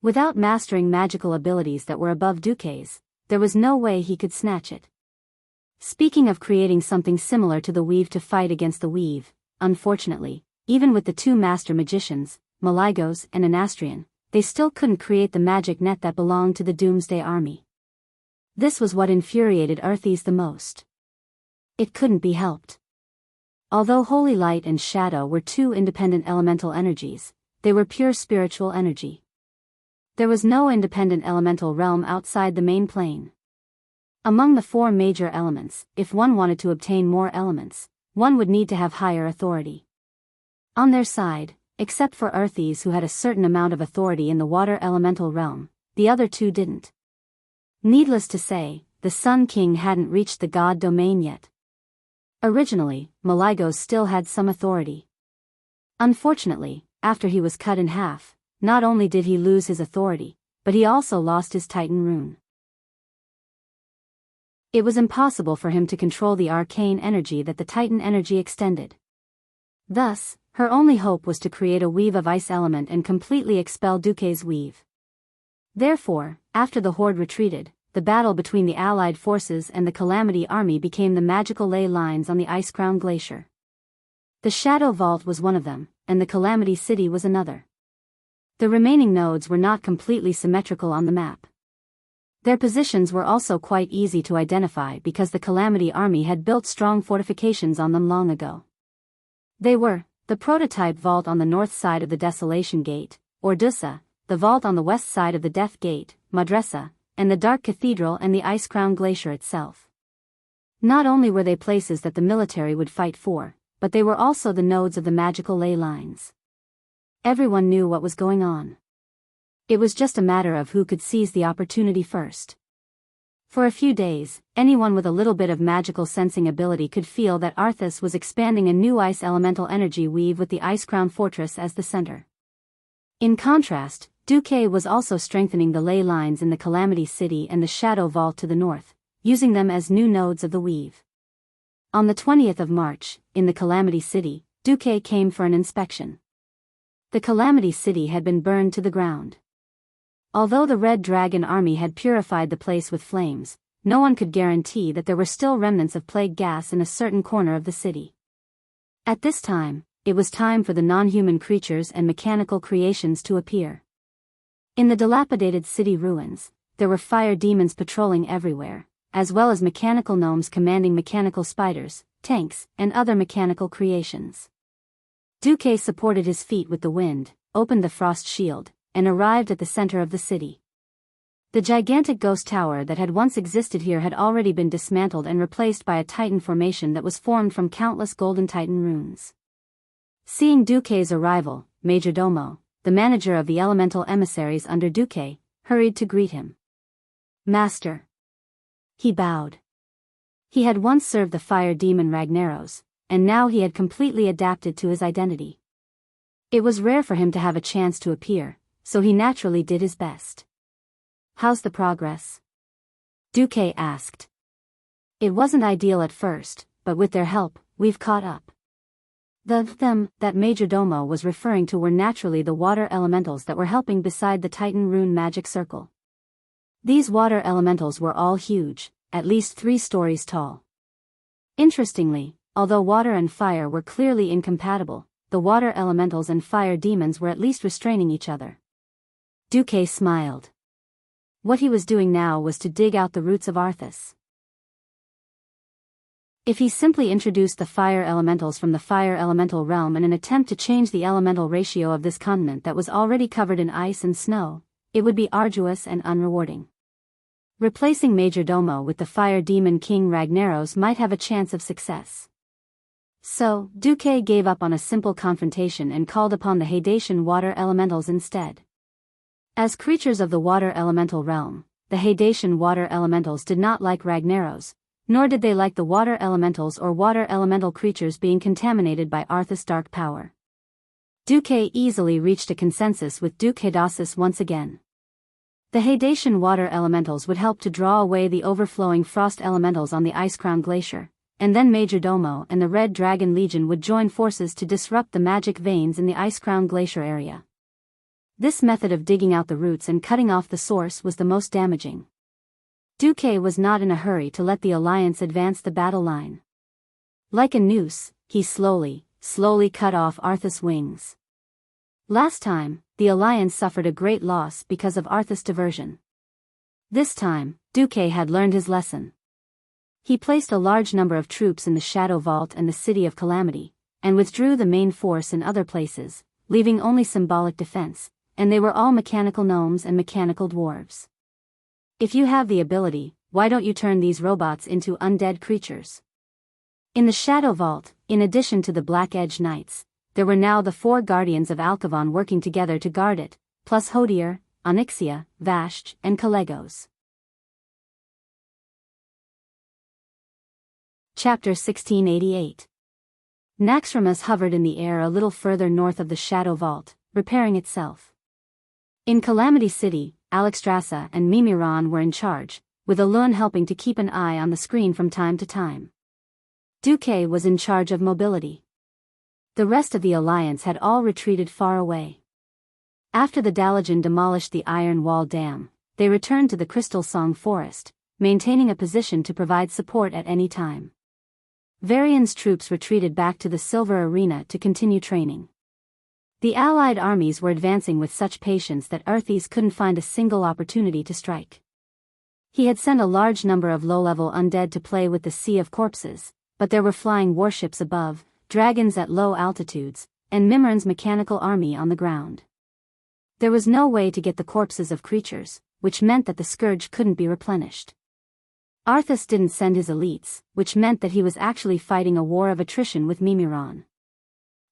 Without mastering magical abilities that were above Duque's, there was no way he could snatch it. Speaking of creating something similar to the weave to fight against the weave, unfortunately, even with the two master magicians, Maligos and Anastrian, they still couldn't create the magic net that belonged to the Doomsday Army. This was what infuriated Arthas the most. It couldn't be helped. Although Holy Light and Shadow were two independent elemental energies, they were pure spiritual energy. There was no independent elemental realm outside the main plane. Among the four major elements, if one wanted to obtain more elements, one would need to have higher authority. On their side, except for Arthas who had a certain amount of authority in the water elemental realm, the other two didn't. Needless to say, the Sun King hadn't reached the god domain yet. Originally, Maligos still had some authority. Unfortunately, after he was cut in half, not only did he lose his authority, but he also lost his Titan rune. It was impossible for him to control the arcane energy that the Titan energy extended. Thus, her only hope was to create a weave of ice element and completely expel Duque's weave. Therefore, after the Horde retreated, the battle between the Allied forces and the Calamity Army became the magical ley lines on the ice-crowned glacier. The Shadow Vault was one of them, and the Calamity City was another. The remaining nodes were not completely symmetrical on the map. Their positions were also quite easy to identify because the Calamity Army had built strong fortifications on them long ago. They were, the prototype vault on the north side of the Desolation Gate, or Dusa, the vault on the west side of the Death Gate, Madresa, and the Dark Cathedral and the ice-crowned glacier itself. Not only were they places that the military would fight for, but they were also the nodes of the magical ley lines. Everyone knew what was going on. It was just a matter of who could seize the opportunity first. For a few days, anyone with a little bit of magical sensing ability could feel that Arthas was expanding a new ice elemental energy weave with the ice-crowned fortress as the center. In contrast, Duque was also strengthening the ley lines in the Calamity City and the Shadow Vault to the north, using them as new nodes of the weave. On the 20th of March, in the Calamity City, Duque came for an inspection. The Calamity City had been burned to the ground. Although the Red Dragon Army had purified the place with flames, no one could guarantee that there were still remnants of plague gas in a certain corner of the city. At this time, it was time for the non-human creatures and mechanical creations to appear. In the dilapidated city ruins, there were fire demons patrolling everywhere, as well as mechanical gnomes commanding mechanical spiders, tanks, and other mechanical creations. Duque supported his feet with the wind, opened the frost shield, and arrived at the center of the city. The gigantic ghost tower that had once existed here had already been dismantled and replaced by a Titan formation that was formed from countless golden Titan runes. Seeing Duque's arrival, Majordomo, the manager of the elemental emissaries under Duque, hurried to greet him. Master. He bowed. He had once served the fire demon Ragnaros, and now he had completely adapted to his identity. It was rare for him to have a chance to appear, so he naturally did his best. How's the progress? Duque asked. It wasn't ideal at first, but with their help, we've caught up. Them that Majordomo was referring to were naturally the water elementals that were helping beside the Titan rune magic circle. These water elementals were all huge, at least 3 stories tall. Interestingly, although water and fire were clearly incompatible, the water elementals and fire demons were at least restraining each other. Duque smiled. What he was doing now was to dig out the roots of Arthas. If he simply introduced the fire elementals from the fire elemental realm in an attempt to change the elemental ratio of this continent that was already covered in ice and snow, it would be arduous and unrewarding. Replacing Major Domo with the fire demon King Ragnaros might have a chance of success. So, Duque gave up on a simple confrontation and called upon the Haitian water elementals instead. As creatures of the water elemental realm, the Haitian water elementals did not like Ragnaros, nor did they like the water elementals or water elemental creatures being contaminated by Arthas' dark power. Duque easily reached a consensus with Duke Hadasis once again. The Haitian water elementals would help to draw away the overflowing frost elementals on the ice-crowned glacier, and then Major Domo and the Red Dragon Legion would join forces to disrupt the magic veins in the ice-crowned glacier area. This method of digging out the roots and cutting off the source was the most damaging. Duque was not in a hurry to let the alliance advance the battle line. Like a noose, he slowly cut off Arthas' wings. Last time, the alliance suffered a great loss because of Arthas' diversion. This time, Duque had learned his lesson. He placed a large number of troops in the Shadow Vault and the City of Calamity, and withdrew the main force in other places, leaving only symbolic defense, and they were all mechanical gnomes and mechanical dwarves. If you have the ability, why don't you turn these robots into undead creatures? In the Shadow Vault, in addition to the Black Edge Knights, there were now the 4 guardians of Alcavan working together to guard it, plus Hodier, Onyxia, Vasht, and Kalegos. Chapter 1688. Naxxramas hovered in the air a little further north of the Shadow Vault, repairing itself. In Calamity City, Alexstrasza and Mimiron were in charge, with Alun helping to keep an eye on the screen from time to time. Duque was in charge of mobility. The rest of the alliance had all retreated far away. After the Dalajan demolished the Iron Wall Dam, they returned to the Crystal Song Forest, maintaining a position to provide support at any time. Varian's troops retreated back to the Silver Arena to continue training. The allied armies were advancing with such patience that Arthas couldn't find a single opportunity to strike. He had sent a large number of low-level undead to play with the Sea of Corpses, but there were flying warships above, dragons at low altitudes, and Mimran's mechanical army on the ground. There was no way to get the corpses of creatures, which meant that the scourge couldn't be replenished. Arthas didn't send his elites, which meant that he was actually fighting a war of attrition with Mimiron.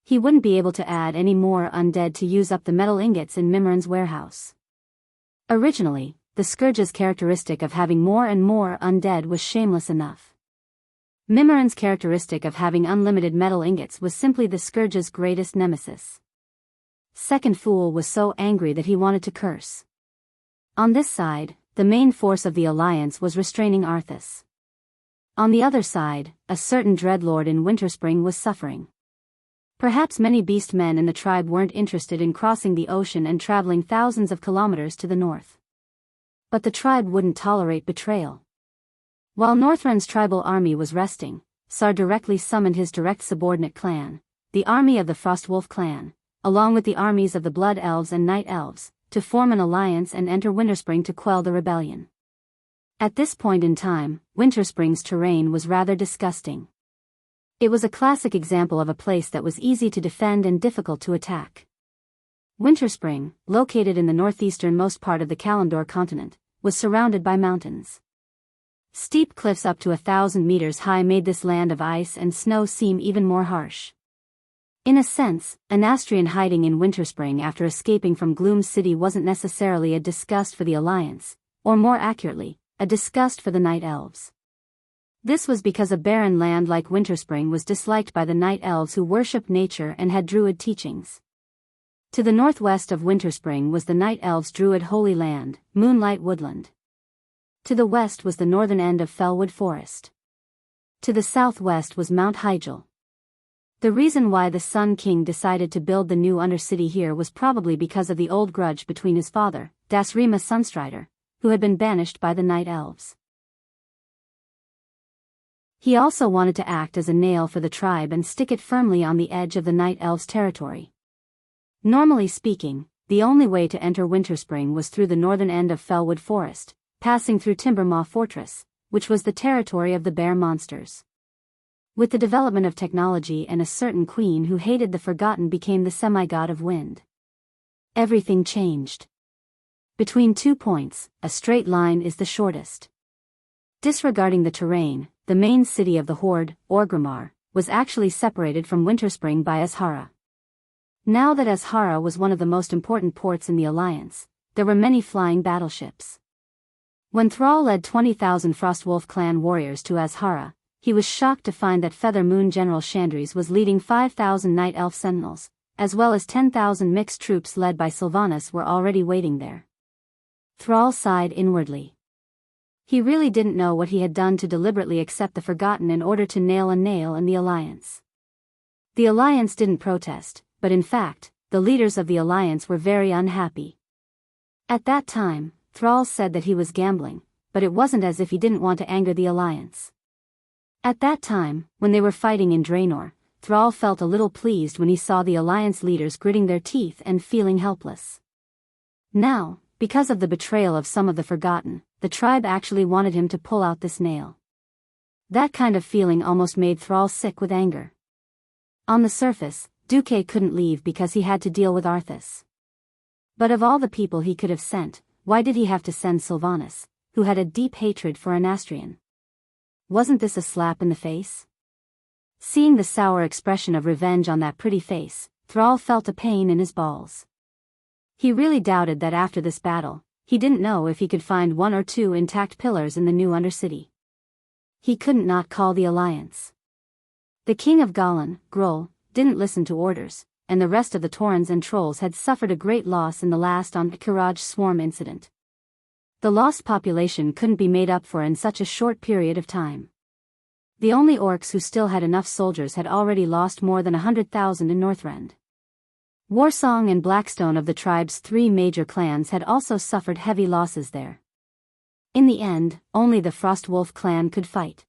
He wouldn't be able to add any more undead to use up the metal ingots in Mimran's warehouse. Originally, the scourge's characteristic of having more and more undead was shameless enough. Mimiron's characteristic of having unlimited metal ingots was simply the scourge's greatest nemesis. Second Fool was so angry that he wanted to curse. On this side, the main force of the alliance was restraining Arthas. On the other side, a certain dreadlord in Winterspring was suffering. Perhaps many beast men in the tribe weren't interested in crossing the ocean and traveling thousands of kilometers to the north. But the tribe wouldn't tolerate betrayal. While Northrun's tribal army was resting, Sar directly summoned his direct subordinate clan, the army of the Frostwolf clan, along with the armies of the Blood Elves and Night Elves, to form an alliance and enter Winterspring to quell the rebellion. At this point in time, Winterspring's terrain was rather disgusting. It was a classic example of a place that was easy to defend and difficult to attack. Winterspring, located in the northeasternmost part of the Kalimdor continent, was surrounded by mountains. Steep cliffs up to 1,000 meters high made this land of ice and snow seem even more harsh. In a sense, an Astrian hiding in Winterspring after escaping from Gloom City wasn't necessarily a disgust for the Alliance, or more accurately, a disgust for the Night Elves. This was because a barren land like Winterspring was disliked by the Night Elves who worshipped nature and had Druid teachings. To the northwest of Winterspring was the Night Elves' Druid Holy Land, Moonlight Woodland. To the west was the northern end of Fellwood Forest. To the southwest was Mount Hyjal. The reason why the Sun King decided to build the new Undercity here was probably because of the old grudge between his father, Dasrima Sunstrider, who had been banished by the Night Elves. He also wanted to act as a nail for the tribe and stick it firmly on the edge of the Night Elves' territory. Normally speaking, the only way to enter Winterspring was through the northern end of Fellwood Forest, passing through Timbermaw Fortress, which was the territory of the bear monsters. With the development of technology and a certain queen who hated the forgotten became the semi-god of wind. Everything changed. Between 2 points, a straight line is the shortest. Disregarding the terrain, the main city of the horde, Orgrimmar, was actually separated from Winterspring by Azhara. Now that Azhara was one of the most important ports in the alliance, there were many flying battleships. When Thrall led 20,000 Frostwolf clan warriors to Azhara, he was shocked to find that Feather Moon General Chandris was leading 5,000 Night Elf Sentinels, as well as 10,000 mixed troops led by Sylvanas were already waiting there. Thrall sighed inwardly. He really didn't know what he had done to deliberately accept the Forgotten in order to nail a nail in the alliance. The alliance didn't protest, but in fact, the leaders of the alliance were very unhappy. At that time, Thrall said that he was gambling, but it wasn't as if he didn't want to anger the alliance. At that time, when they were fighting in Draenor, Thrall felt a little pleased when he saw the alliance leaders gritting their teeth and feeling helpless. Now, because of the betrayal of some of the Forgotten, the tribe actually wanted him to pull out this nail. That kind of feeling almost made Thrall sick with anger. On the surface, Duque couldn't leave because he had to deal with Arthas. But of all the people he could have sent, why did he have to send Sylvanas, who had a deep hatred for Anastrian? Wasn't this a slap in the face? Seeing the sour expression of revenge on that pretty face, Thrall felt a pain in his balls. He really doubted that after this battle, he didn't know if he could find 1 or 2 intact pillars in the new Undercity. He couldn't not call the alliance. The king of Galan, Groll, didn't listen to orders, and the rest of the Taurens and Trolls had suffered a great loss in the last Kiraj swarm incident. The lost population couldn't be made up for in such a short period of time. The only orcs who still had enough soldiers had already lost more than 100,000 in Northrend. Warsong and Blackstone of the tribe's 3 major clans had also suffered heavy losses there. In the end, only the Frostwolf clan could fight.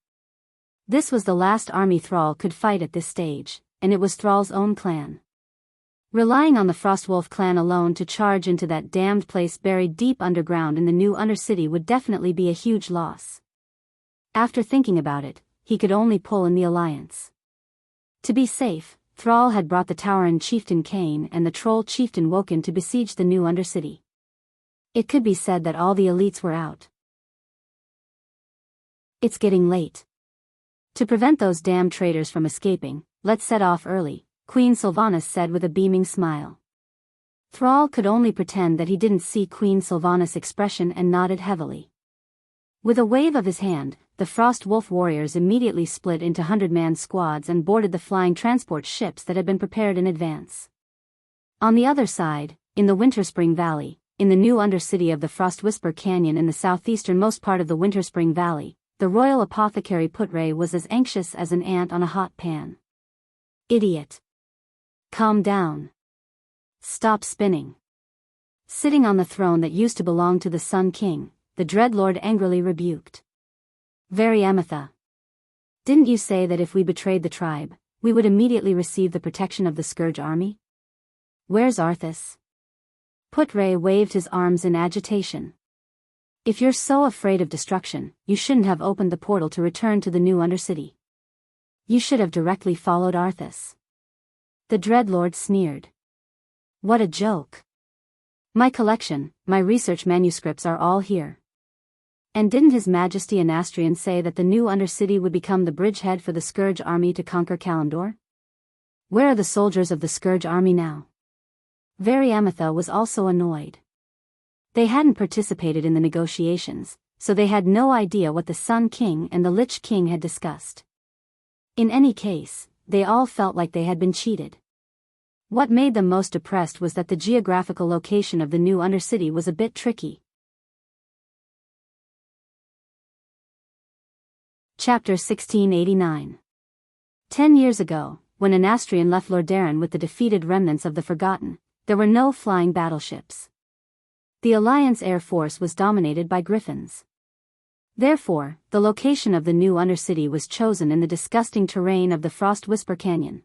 This was the last army Thrall could fight at this stage, and it was Thrall's own clan. Relying on the Frostwolf clan alone to charge into that damned place buried deep underground in the new Undercity would definitely be a huge loss. After thinking about it, he could only pull in the alliance. To be safe, Thrall had brought the Tauren chieftain Cain and the Troll chieftain Woken to besiege the new Undercity. It could be said that all the elites were out. It's getting late. To prevent those damn traitors from escaping, let's set off early, Queen Sylvanas said with a beaming smile. Thrall could only pretend that he didn't see Queen Sylvanas' expression and nodded heavily. With a wave of his hand, the Frost Wolf warriors immediately split into 100-man squads and boarded the flying transport ships that had been prepared in advance. On the other side, in the Winterspring Valley, in the new Undercity of the Frostwhisper Canyon in the southeasternmost part of the Winterspring Valley, the royal apothecary Putre was as anxious as an ant on a hot pan. Idiot. Calm down. Stop spinning. Sitting on the throne that used to belong to the Sun King, the Dreadlord angrily rebuked. Variamatha. Didn't you say that if we betrayed the tribe, we would immediately receive the protection of the Scourge army? Where's Arthas? Putre waved his arms in agitation. If you're so afraid of destruction, you shouldn't have opened the portal to return to the new Undercity. You should have directly followed Arthas. The Dreadlord sneered. What a joke. My collection, my research manuscripts are all here. And didn't His Majesty Anastrian say that the new Undercity would become the bridgehead for the Scourge army to conquer Kalimdor? Where are the soldiers of the Scourge army now? Variamatha was also annoyed. They hadn't participated in the negotiations, so they had no idea what the Sun King and the Lich King had discussed. In any case, they all felt like they had been cheated. What made them most depressed was that the geographical location of the new Undercity was a bit tricky. Chapter 1689. 10 years ago, when Anastrian left Lordaeron with the defeated remnants of the Forgotten, there were no flying battleships. The Alliance Air Force was dominated by griffins. Therefore, the location of the new Undercity was chosen in the disgusting terrain of the Frostwhisper Canyon.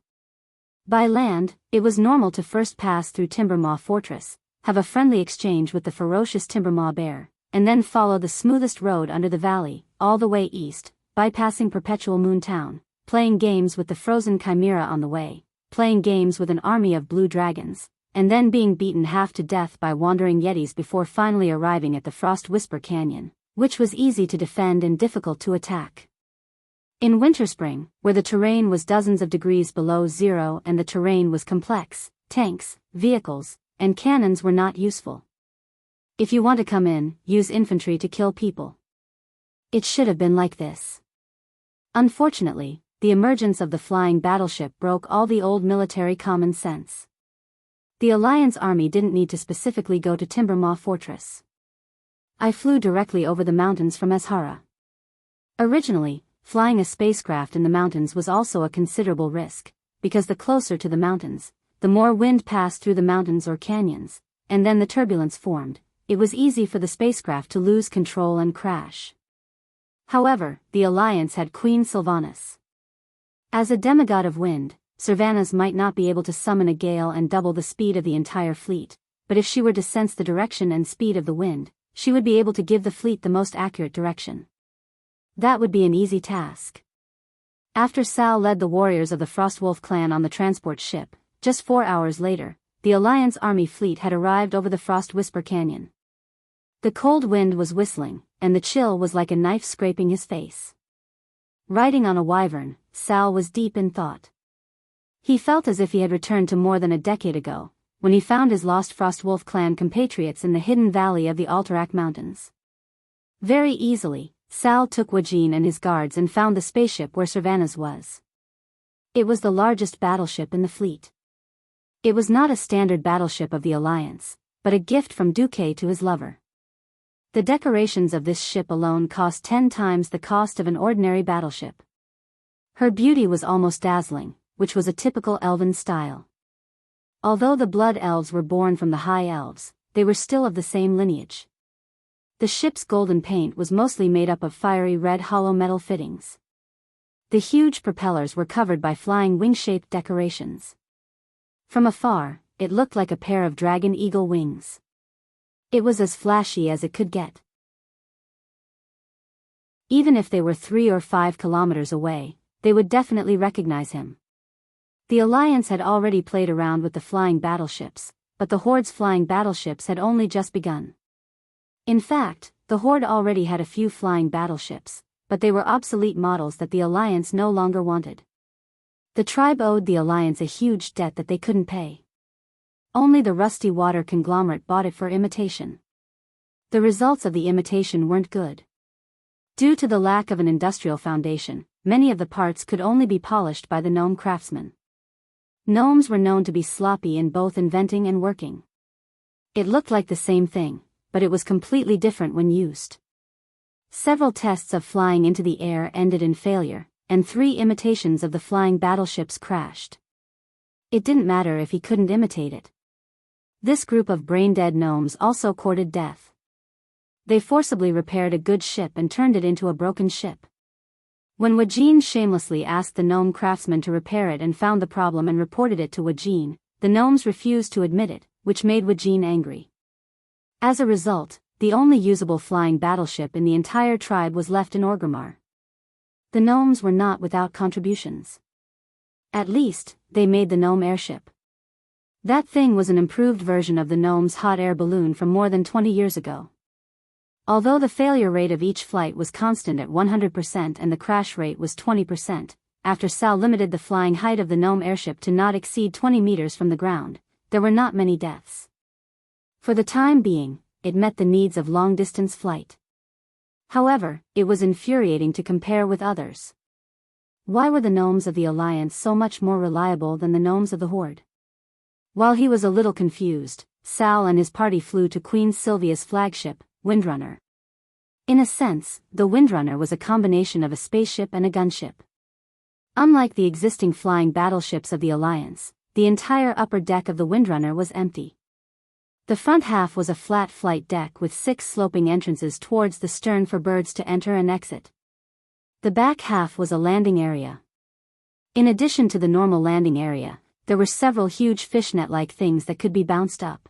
By land, it was normal to first pass through Timbermaw Fortress, have a friendly exchange with the ferocious Timbermaw Bear, and then follow the smoothest road under the valley, all the way east, bypassing Perpetual Moon Town, playing games with the frozen chimera on the way, playing games with an army of blue dragons, and then being beaten half to death by wandering yetis before finally arriving at the Frost Whisper Canyon, which was easy to defend and difficult to attack. In Winterspring, where the terrain was dozens of degrees below zero and the terrain was complex, tanks, vehicles, and cannons were not useful. If you want to come in, use infantry to kill people. It should have been like this. Unfortunately, the emergence of the flying battleship broke all the old military common sense. The Alliance army didn't need to specifically go to Timbermaw Fortress. I flew directly over the mountains from Azhara. Originally, flying a spacecraft in the mountains was also a considerable risk, because the closer to the mountains, the more wind passed through the mountains or canyons, and then the turbulence formed. It was easy for the spacecraft to lose control and crash. However, the Alliance had Queen Sylvanas. As a demigod of wind, Sylvanas might not be able to summon a gale and double the speed of the entire fleet, but if she were to sense the direction and speed of the wind, she would be able to give the fleet the most accurate direction. That would be an easy task. After Sal led the warriors of the Frostwolf clan on the transport ship, just 4 hours later, the Alliance army fleet had arrived over the Frost Whisper Canyon. The cold wind was whistling, and the chill was like a knife scraping his face. Riding on a wyvern, Sal was deep in thought. He felt as if he had returned to more than a decade ago, when he found his lost Frostwolf clan compatriots in the hidden valley of the Alterac Mountains. Very easily, Sal took Wajin and his guards and found the spaceship where Sylvanas was. It was the largest battleship in the fleet. It was not a standard battleship of the Alliance, but a gift from Duque to his lover. The decorations of this ship alone cost 10 times the cost of an ordinary battleship. Her beauty was almost dazzling, which was a typical elven style. Although the Blood Elves were born from the High Elves, they were still of the same lineage. The ship's golden paint was mostly made up of fiery red hollow metal fittings. The huge propellers were covered by flying wing-shaped decorations. From afar, it looked like a pair of dragon eagle wings. It was as flashy as it could get. Even if they were 3 or 5 kilometers away, they would definitely recognize him. The Alliance had already played around with the flying battleships, but the Horde's flying battleships had only just begun. In fact, the Horde already had a few flying battleships, but they were obsolete models that the Alliance no longer wanted. The tribe owed the Alliance a huge debt that they couldn't pay. Only the rusty water conglomerate bought it for imitation. The results of the imitation weren't good. Due to the lack of an industrial foundation, many of the parts could only be polished by the gnome craftsmen. Gnomes were known to be sloppy in both inventing and working. It looked like the same thing, but it was completely different when used. Several tests of flying into the air ended in failure, and 3 imitations of the flying battleships crashed. It didn't matter if he couldn't imitate it. This group of brain-dead gnomes also courted death. They forcibly repaired a good ship and turned it into a broken ship. When Wajin shamelessly asked the gnome craftsman to repair it and found the problem and reported it to Wajin, the gnomes refused to admit it, which made Wajin angry. As a result, the only usable flying battleship in the entire tribe was left in Orgrimmar. The gnomes were not without contributions. At least, they made the gnome airship. That thing was an improved version of the gnome's hot air balloon from more than 20 years ago. Although the failure rate of each flight was constant at 100% and the crash rate was 20%, after Sal limited the flying height of the gnome airship to not exceed 20 meters from the ground, there were not many deaths. For the time being, it met the needs of long-distance flight. However, it was infuriating to compare with others. Why were the gnomes of the Alliance so much more reliable than the gnomes of the Horde? While he was a little confused, Sal and his party flew to Queen Sylvia's flagship, Windrunner. In a sense, the Windrunner was a combination of a spaceship and a gunship. Unlike the existing flying battleships of the Alliance, the entire upper deck of the Windrunner was empty. The front half was a flat flight deck with 6 sloping entrances towards the stern for birds to enter and exit. The back half was a landing area. In addition to the normal landing area, there were several huge fishnet-like things that could be bounced up.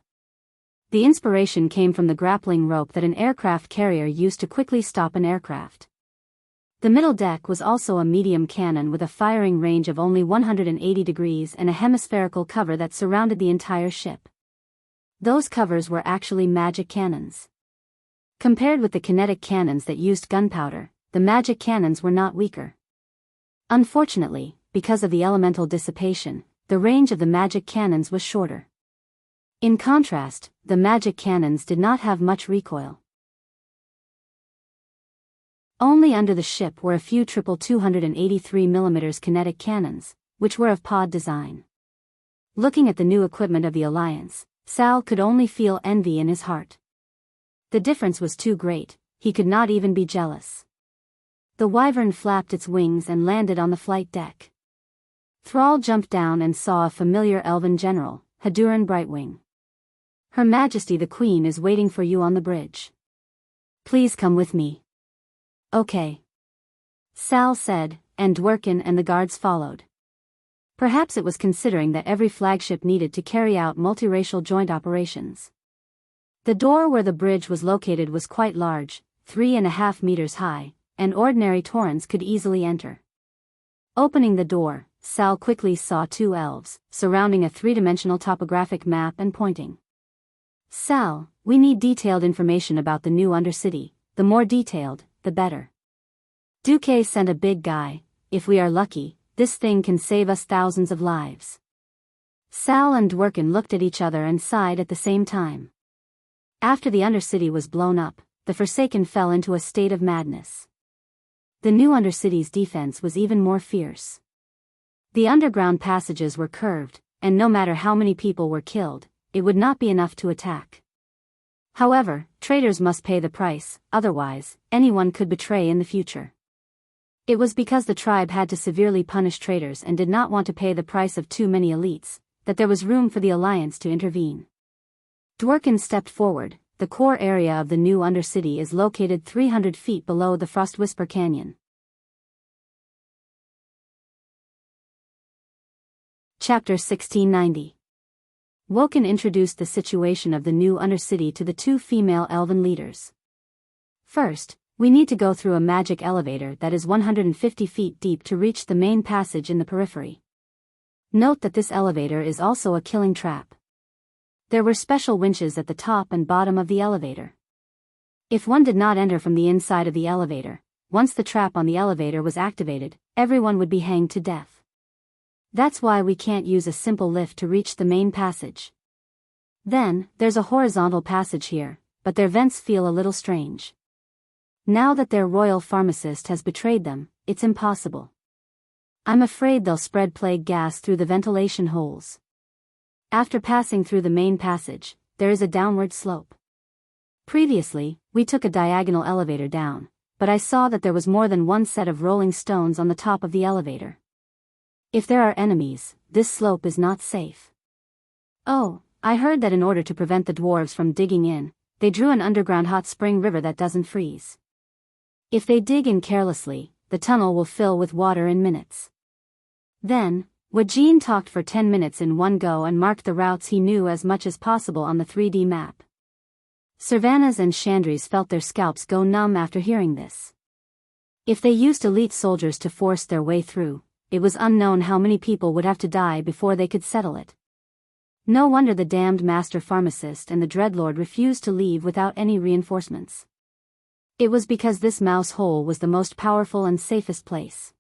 The inspiration came from the grappling rope that an aircraft carrier used to quickly stop an aircraft. The middle deck was also a medium cannon with a firing range of only 180 degrees and a hemispherical cover that surrounded the entire ship. Those covers were actually magic cannons. Compared with the kinetic cannons that used gunpowder, the magic cannons were not weaker. Unfortunately, because of the elemental dissipation, the range of the magic cannons was shorter. In contrast, the magic cannons did not have much recoil. Only under the ship were a few triple 283mm kinetic cannons, which were of pod design. Looking at the new equipment of the Alliance, Sal could only feel envy in his heart. The difference was too great, he could not even be jealous. The wyvern flapped its wings and landed on the flight deck. Thrall jumped down and saw a familiar elven general, Haduran Brightwing. Her Majesty the Queen is waiting for you on the bridge. Please come with me. Okay. Sal said, and Dworkin and the guards followed. Perhaps it was considering that every flagship needed to carry out multiracial joint operations. The door where the bridge was located was quite large, 3.5 meters high, and ordinary Taurens could easily enter. Opening the door, Sal quickly saw two elves, surrounding a three-dimensional topographic map and pointing. Sal, we need detailed information about the new Undercity, the more detailed, the better. Duque sent a big guy, if we are lucky, this thing can save us thousands of lives. Sal and Dworkin looked at each other and sighed at the same time. After the Undercity was blown up, the Forsaken fell into a state of madness. The new Undercity's defense was even more fierce. The underground passages were curved, and no matter how many people were killed, it would not be enough to attack. However, traitors must pay the price, otherwise, anyone could betray in the future. It was because the tribe had to severely punish traitors and did not want to pay the price of too many elites, that there was room for the Alliance to intervene. Dworkin stepped forward. The core area of the new Undercity is located 300 feet below the Frostwhisper Canyon. Chapter 1690. Woken introduced the situation of the new Undercity to the two female elven leaders. First, we need to go through a magic elevator that is 150 feet deep to reach the main passage in the periphery. Note that this elevator is also a killing trap. There were special winches at the top and bottom of the elevator. If one did not enter from the inside of the elevator, once the trap on the elevator was activated, everyone would be hanged to death. That's why we can't use a simple lift to reach the main passage. Then, there's a horizontal passage here, but their vents feel a little strange. Now that their royal pharmacist has betrayed them, it's impossible. I'm afraid they'll spread plague gas through the ventilation holes. After passing through the main passage, there is a downward slope. Previously, we took a diagonal elevator down, but I saw that there was more than one set of rolling stones on the top of the elevator. If there are enemies, this slope is not safe. Oh, I heard that in order to prevent the dwarves from digging in, they drew an underground hot spring river that doesn't freeze. If they dig in carelessly, the tunnel will fill with water in minutes. Then, Wajin talked for 10 minutes in one go and marked the routes he knew as much as possible on the 3D map. Servanas and Chandris felt their scalps go numb after hearing this. If they used elite soldiers to force their way through, it was unknown how many people would have to die before they could settle it. No wonder the damned master pharmacist and the dreadlord refused to leave without any reinforcements. It was because this mouse hole was the most powerful and safest place.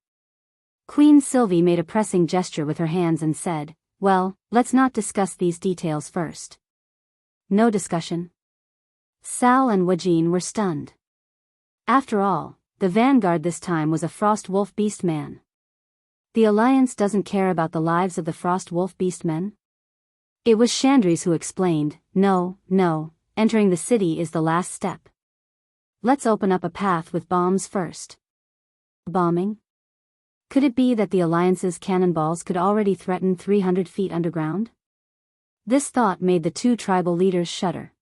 Queen Sylvie made a pressing gesture with her hands and said, "Well, let's not discuss these details first." No discussion. Sal and Wajin were stunned. After all, the vanguard this time was a frost wolf beastman. The Alliance doesn't care about the lives of the frost wolf beastmen? It was Chandris who explained, no, entering the city is the last step. Let's open up a path with bombs first. Bombing? Could it be that the Alliance's cannonballs could already threaten 300 feet underground? This thought made the two tribal leaders shudder.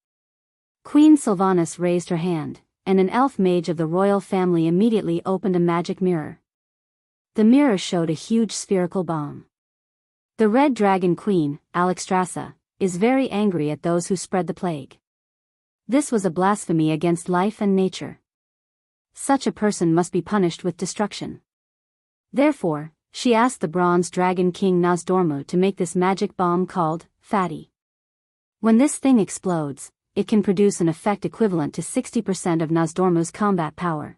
Queen Sylvanas raised her hand, and an elf mage of the royal family immediately opened a magic mirror. The mirror showed a huge spherical bomb. The Red Dragon Queen, Alexstrasza, is very angry at those who spread the plague. This was a blasphemy against life and nature. such a person must be punished with destruction. Therefore, she asked the Bronze Dragon King Nosdormu to make this magic bomb called Fatty. When this thing explodes, it can produce an effect equivalent to 60% of Nosdormu's combat power.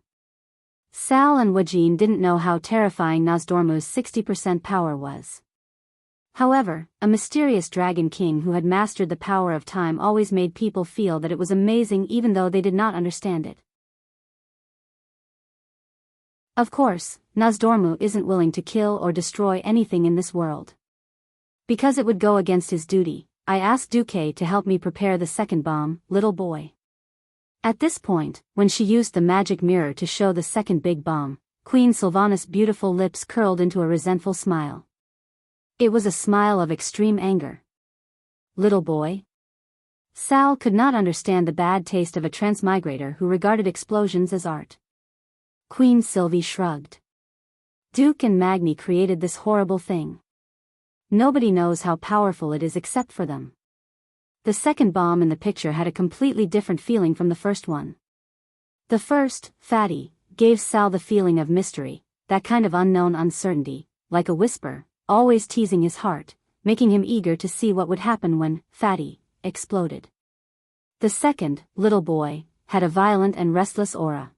Sal and Wajin didn't know how terrifying Nosdormu's 60% power was. However, a mysterious dragon king who had mastered the power of time always made people feel that it was amazing even though they did not understand it. Of course, Nosdormu isn't willing to kill or destroy anything in this world. Because it would go against his duty, I asked Duque to help me prepare the second bomb, little boy. At this point, when she used the magic mirror to show the second big bomb, Queen Sylvanas' beautiful lips curled into a resentful smile. It was a smile of extreme anger. Little boy? Sal could not understand the bad taste of a transmigrator who regarded explosions as art. Queen Sylvie shrugged. Duke and Magni created this horrible thing. Nobody knows how powerful it is except for them. The second bomb in the picture had a completely different feeling from the first one. The first, Fatty, gave Sal the feeling of mystery, that kind of unknown uncertainty, like a whisper, always teasing his heart, making him eager to see what would happen when Fatty exploded. The second, little boy, had a violent and restless aura.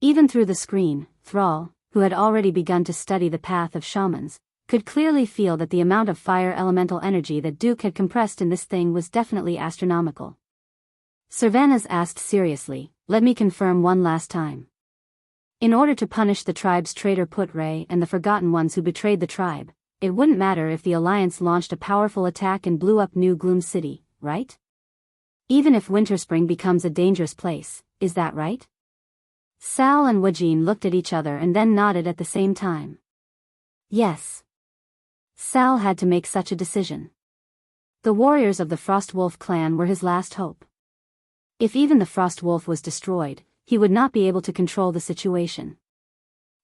Even through the screen, Thrall, who had already begun to study the path of shamans, could clearly feel that the amount of fire elemental energy that Duke had compressed in this thing was definitely astronomical. Sylvanas asked seriously, "Let me confirm one last time. In order to punish the tribe's traitor Put-Ray and the Forgotten Ones who betrayed the tribe, it wouldn't matter if the Alliance launched a powerful attack and blew up New Gloom City, right? Even if Winterspring becomes a dangerous place, is that right?" Sal and Wajin looked at each other and then nodded at the same time. Yes. Sal had to make such a decision. The warriors of the Frostwolf clan were his last hope. If even the Frostwolf was destroyed, he would not be able to control the situation.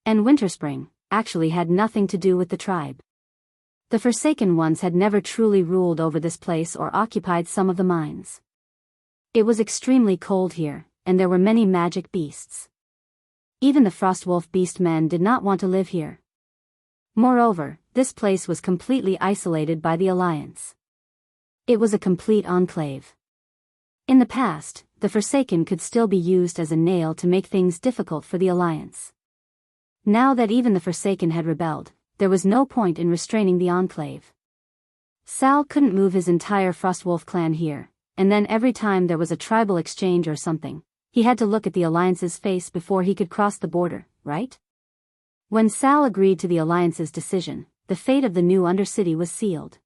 And Winterspring, actually had nothing to do with the tribe. The Forsaken Ones had never truly ruled over this place or occupied some of the mines. It was extremely cold here, and there were many magic beasts. Even the Frostwolf beast men did not want to live here. Moreover, this place was completely isolated by the Alliance. It was a complete enclave. In the past, the Forsaken could still be used as a nail to make things difficult for the Alliance. Now that even the Forsaken had rebelled, there was no point in restraining the enclave. Sal couldn't move his entire Frostwolf clan here, and then every time there was a tribal exchange or something, he had to look at the Alliance's face before he could cross the border, right? When Sal agreed to the Alliance's decision, the fate of the new Undercity was sealed.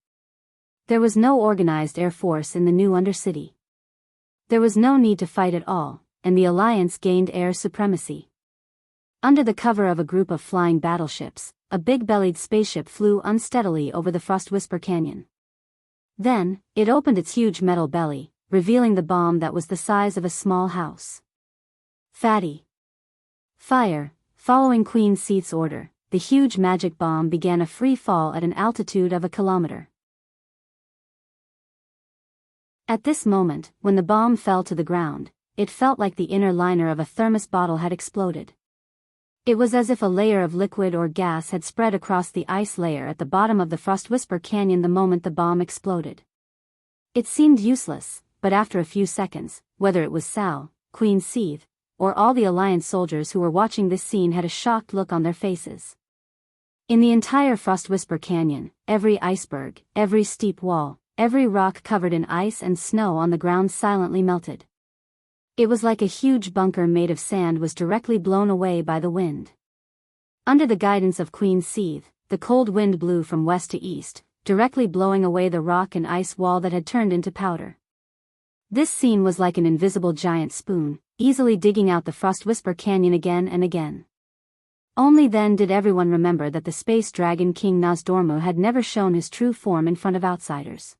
There was no organized air force in the new Undercity. There was no need to fight at all, and the Alliance gained air supremacy. Under the cover of a group of flying battleships, a big-bellied spaceship flew unsteadily over the Frostwhisper Canyon. Then, it opened its huge metal belly, revealing the bomb that was the size of a small house. Fatty. Fire. Following Queen Seath's order, the huge magic bomb began a free fall at an altitude of 1 kilometer. At this moment, when the bomb fell to the ground, it felt like the inner liner of a thermos bottle had exploded. It was as if a layer of liquid or gas had spread across the ice layer at the bottom of the Frostwhisper Canyon the moment the bomb exploded. It seemed useless, but after a few seconds, whether it was Sal, Queen Seath, or all the Alliance soldiers who were watching this scene had a shocked look on their faces. In the entire Frostwhisper Canyon, every iceberg, every steep wall, every rock covered in ice and snow on the ground silently melted. It was like a huge bunker made of sand was directly blown away by the wind. Under the guidance of Queen Seath, the cold wind blew from west to east, directly blowing away the rock and ice wall that had turned into powder. This scene was like an invisible giant spoon, easily digging out the Frostwhisper Canyon again and again. Only then did everyone remember that the space dragon King Nosdormu had never shown his true form in front of outsiders.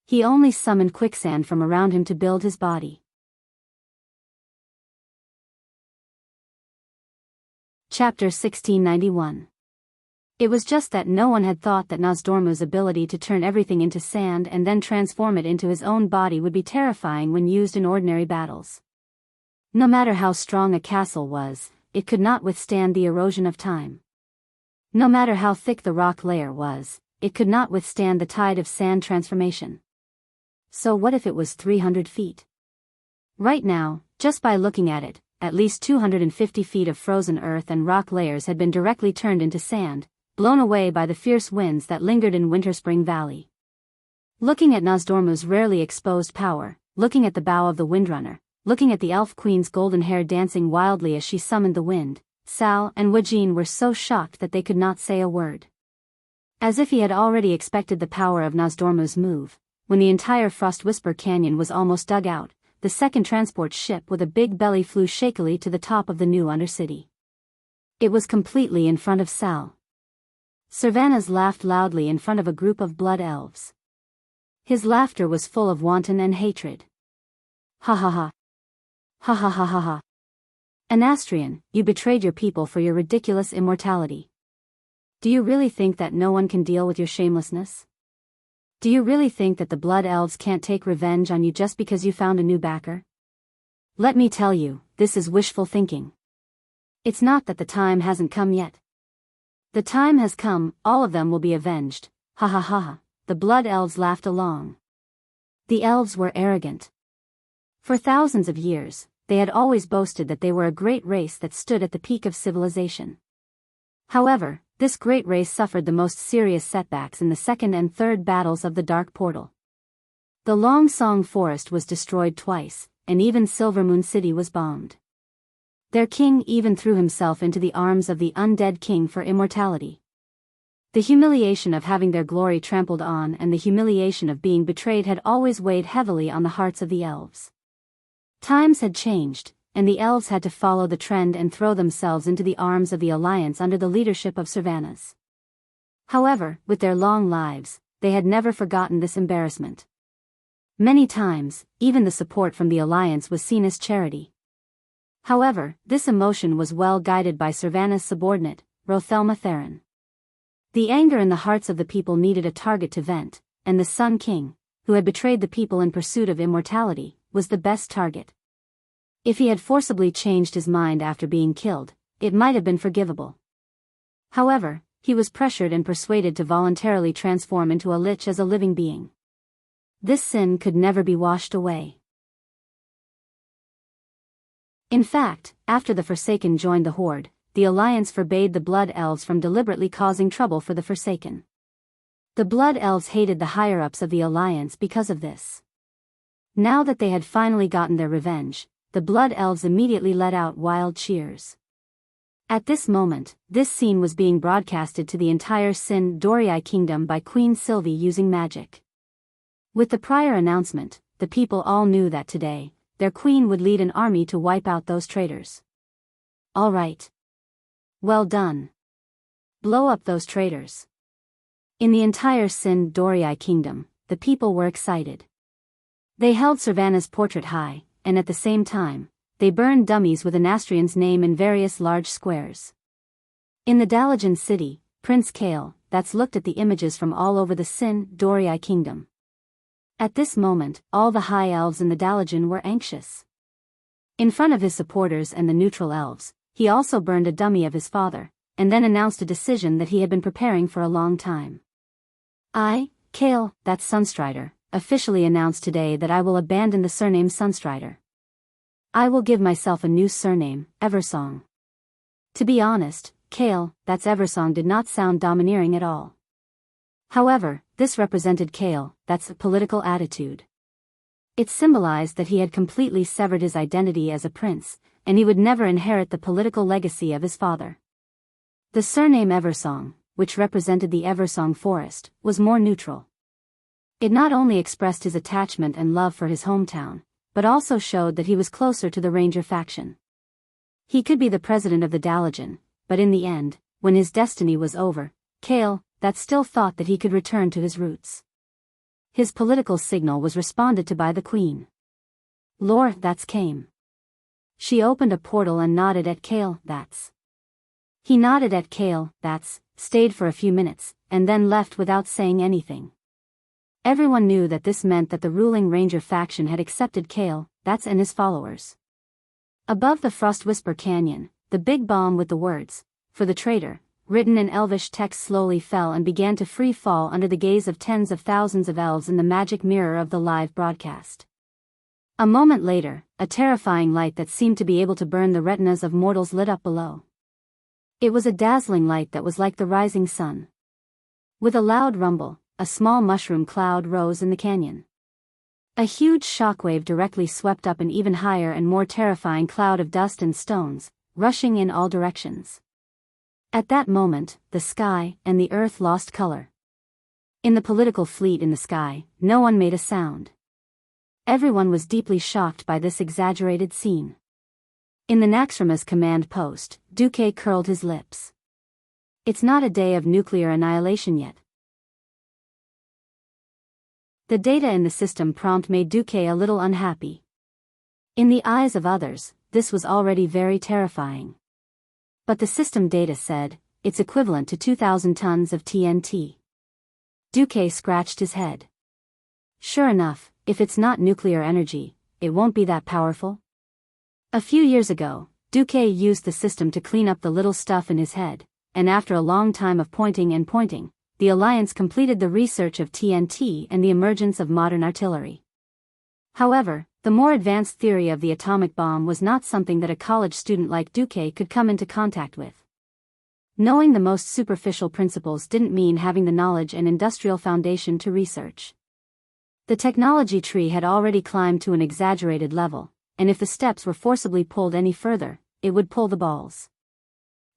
He only summoned quicksand from around him to build his body. Chapter 1691. It was just that no one had thought that Nosdormu's ability to turn everything into sand and then transform it into his own body would be terrifying when used in ordinary battles. No matter how strong a castle was, it could not withstand the erosion of time. No matter how thick the rock layer was, it could not withstand the tide of sand transformation. So what if it was 300 feet? Right now, just by looking at it, at least 250 feet of frozen earth and rock layers had been directly turned into sand, blown away by the fierce winds that lingered in Winterspring Valley. Looking at Nozdormu's rarely exposed power, looking at the bow of the Windrunner, looking at the Elf Queen's golden hair dancing wildly as she summoned the wind, Sal and Wajin were so shocked that they could not say a word. As if he had already expected the power of Nozdormu's move, when the entire Frostwhisper Canyon was almost dug out, the second transport ship with a big belly flew shakily to the top of the new Undercity. It was completely in front of Sal. Cervanus laughed loudly in front of a group of blood elves. His laughter was full of wanton and hatred. Ha ha ha. Ha ha ha ha ha. Anastrian, you betrayed your people for your ridiculous immortality. Do you really think that no one can deal with your shamelessness? Do you really think that the blood elves can't take revenge on you just because you found a new backer? Let me tell you, this is wishful thinking. It's not that the time hasn't come yet. The time has come, all of them will be avenged. Ha ha ha ha. The blood elves laughed along. The elves were arrogant. For thousands of years, they had always boasted that they were a great race that stood at the peak of civilization. However, this great race suffered the most serious setbacks in the second and third battles of the Dark Portal. The Long Song Forest was destroyed twice, and even Silvermoon City was bombed. Their king even threw himself into the arms of the undead king for immortality. The humiliation of having their glory trampled on and the humiliation of being betrayed had always weighed heavily on the hearts of the elves. Times had changed, and the elves had to follow the trend and throw themselves into the arms of the Alliance under the leadership of Cervanus. However, with their long lives, they had never forgotten this embarrassment. Many times, even the support from the Alliance was seen as charity. However, this emotion was well guided by Cervanus' subordinate, Rothelma Theron. The anger in the hearts of the people needed a target to vent, and the Sun King, who had betrayed the people in pursuit of immortality, was the best target. If he had forcibly changed his mind after being killed, it might have been forgivable. However, he was pressured and persuaded to voluntarily transform into a lich as a living being. This sin could never be washed away. In fact, after the Forsaken joined the Horde, the Alliance forbade the Blood Elves from deliberately causing trouble for the Forsaken. The Blood Elves hated the higher-ups of the Alliance because of this. Now that they had finally gotten their revenge, the Blood Elves immediately let out wild cheers. At this moment, this scene was being broadcasted to the entire Sin Dorii kingdom by Queen Sylvie using magic. With the prior announcement, the people all knew that today, their queen would lead an army to wipe out those traitors. All right. Well done. Blow up those traitors. In the entire Sin Dorii kingdom, the people were excited. They held Cervanus' portrait high, and at the same time, they burned dummies with Anastrian's name in various large squares. In the Dalajan city, Prince Kale, that's looked at the images from all over the Sin Dorii kingdom. At this moment, all the high elves in the Dalajan were anxious. In front of his supporters and the neutral elves, he also burned a dummy of his father, and then announced a decision that he had been preparing for a long time. I, Kale, that's Sunstrider, officially announced today that I will abandon the surname Sunstrider. I will give myself a new surname, Eversong. To be honest, Kale, that's Eversong did not sound domineering at all. However, this represented Kale, that's a political attitude. It symbolized that he had completely severed his identity as a prince, and he would never inherit the political legacy of his father. The surname Eversong, which represented the Eversong Forest, was more neutral. It not only expressed his attachment and love for his hometown, but also showed that he was closer to the Ranger faction. He could be the president of the Dalajan, but in the end, when his destiny was over, Kale, that still thought that he could return to his roots. His political signal was responded to by the queen. Lore, that's came. She opened a portal and nodded at Kale, that's. He nodded at Kale, that's, stayed for a few minutes, and then left without saying anything. Everyone knew that this meant that the ruling Ranger faction had accepted Kale, that's and his followers. Above the Frost Whisper Canyon, the big bomb with the words, "For the traitor," written in Elvish text slowly fell and began to free fall under the gaze of tens of thousands of elves in the magic mirror of the live broadcast. A moment later, a terrifying light that seemed to be able to burn the retinas of mortals lit up below. It was a dazzling light that was like the rising sun. With a loud rumble, a small mushroom cloud rose in the canyon. A huge shockwave directly swept up an even higher and more terrifying cloud of dust and stones, rushing in all directions. At that moment, the sky and the earth lost color. In the political fleet in the sky, no one made a sound. Everyone was deeply shocked by this exaggerated scene. In the Naxxrama's command post, Duque curled his lips. It's not a day of nuclear annihilation yet. The data in the system prompt made Duque a little unhappy. In the eyes of others, this was already very terrifying. But the system data said, it's equivalent to 2,000 tons of TNT. Duque scratched his head. Sure enough, if it's not nuclear energy, it won't be that powerful. A few years ago, Duque used the system to clean up the little stuff in his head, and after a long time of pointing and pointing, the Alliance completed the research of TNT and the emergence of modern artillery. However, the more advanced theory of the atomic bomb was not something that a college student like Duque could come into contact with. Knowing the most superficial principles didn't mean having the knowledge and industrial foundation to research. The technology tree had already climbed to an exaggerated level, and if the steps were forcibly pulled any further, it would pull the balls.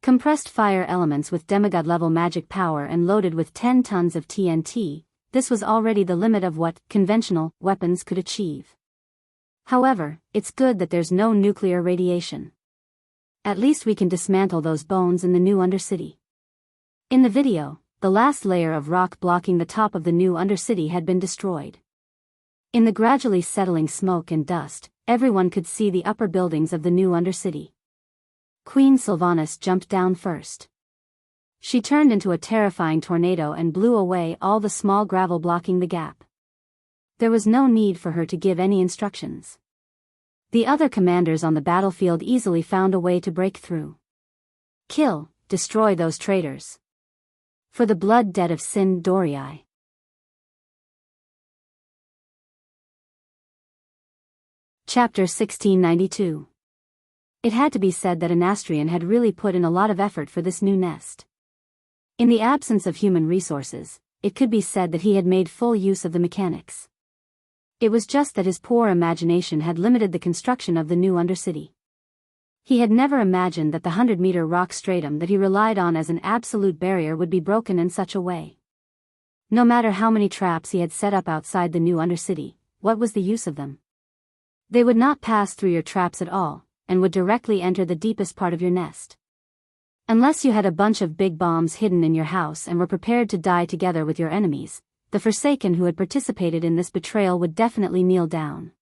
Compressed fire elements with demigod-level magic power and loaded with 10 tons of TNT, this was already the limit of what conventional weapons could achieve. However, it's good that there's no nuclear radiation. At least we can dismantle those bones in the new Undercity. In the video, the last layer of rock blocking the top of the new Undercity had been destroyed. In the gradually settling smoke and dust, everyone could see the upper buildings of the new Undercity. Queen Sylvanas jumped down first. She turned into a terrifying tornado and blew away all the small gravel blocking the gap. There was no need for her to give any instructions. The other commanders on the battlefield easily found a way to break through. Kill, destroy those traitors. For the blood debt of Sin Dorii. Chapter 1692. It had to be said that Anastrian had really put in a lot of effort for this new nest. In the absence of human resources, it could be said that he had made full use of the mechanics. It was just that his poor imagination had limited the construction of the new Undercity. He had never imagined that the 100-meter rock stratum that he relied on as an absolute barrier would be broken in such a way. No matter how many traps he had set up outside the new Undercity, what was the use of them? They would not pass through your traps at all, and would directly enter the deepest part of your nest. Unless you had a bunch of big bombs hidden in your house and were prepared to die together with your enemies, the Forsaken who had participated in this betrayal would definitely kneel down.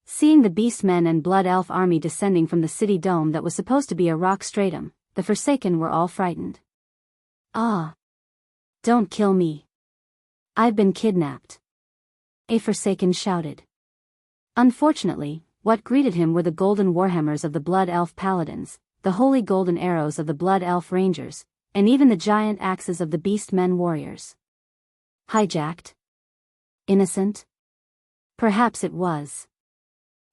Seeing the Beastmen and Blood Elf army descending from the city dome that was supposed to be a rock stratum, the Forsaken were all frightened. Ah! Don't kill me. I've been kidnapped. A Forsaken shouted. Unfortunately, what greeted him were the golden warhammers of the Blood Elf paladins, the holy golden arrows of the Blood Elf rangers, and even the giant axes of the Beastmen warriors. Hijacked? Innocent? Perhaps it was.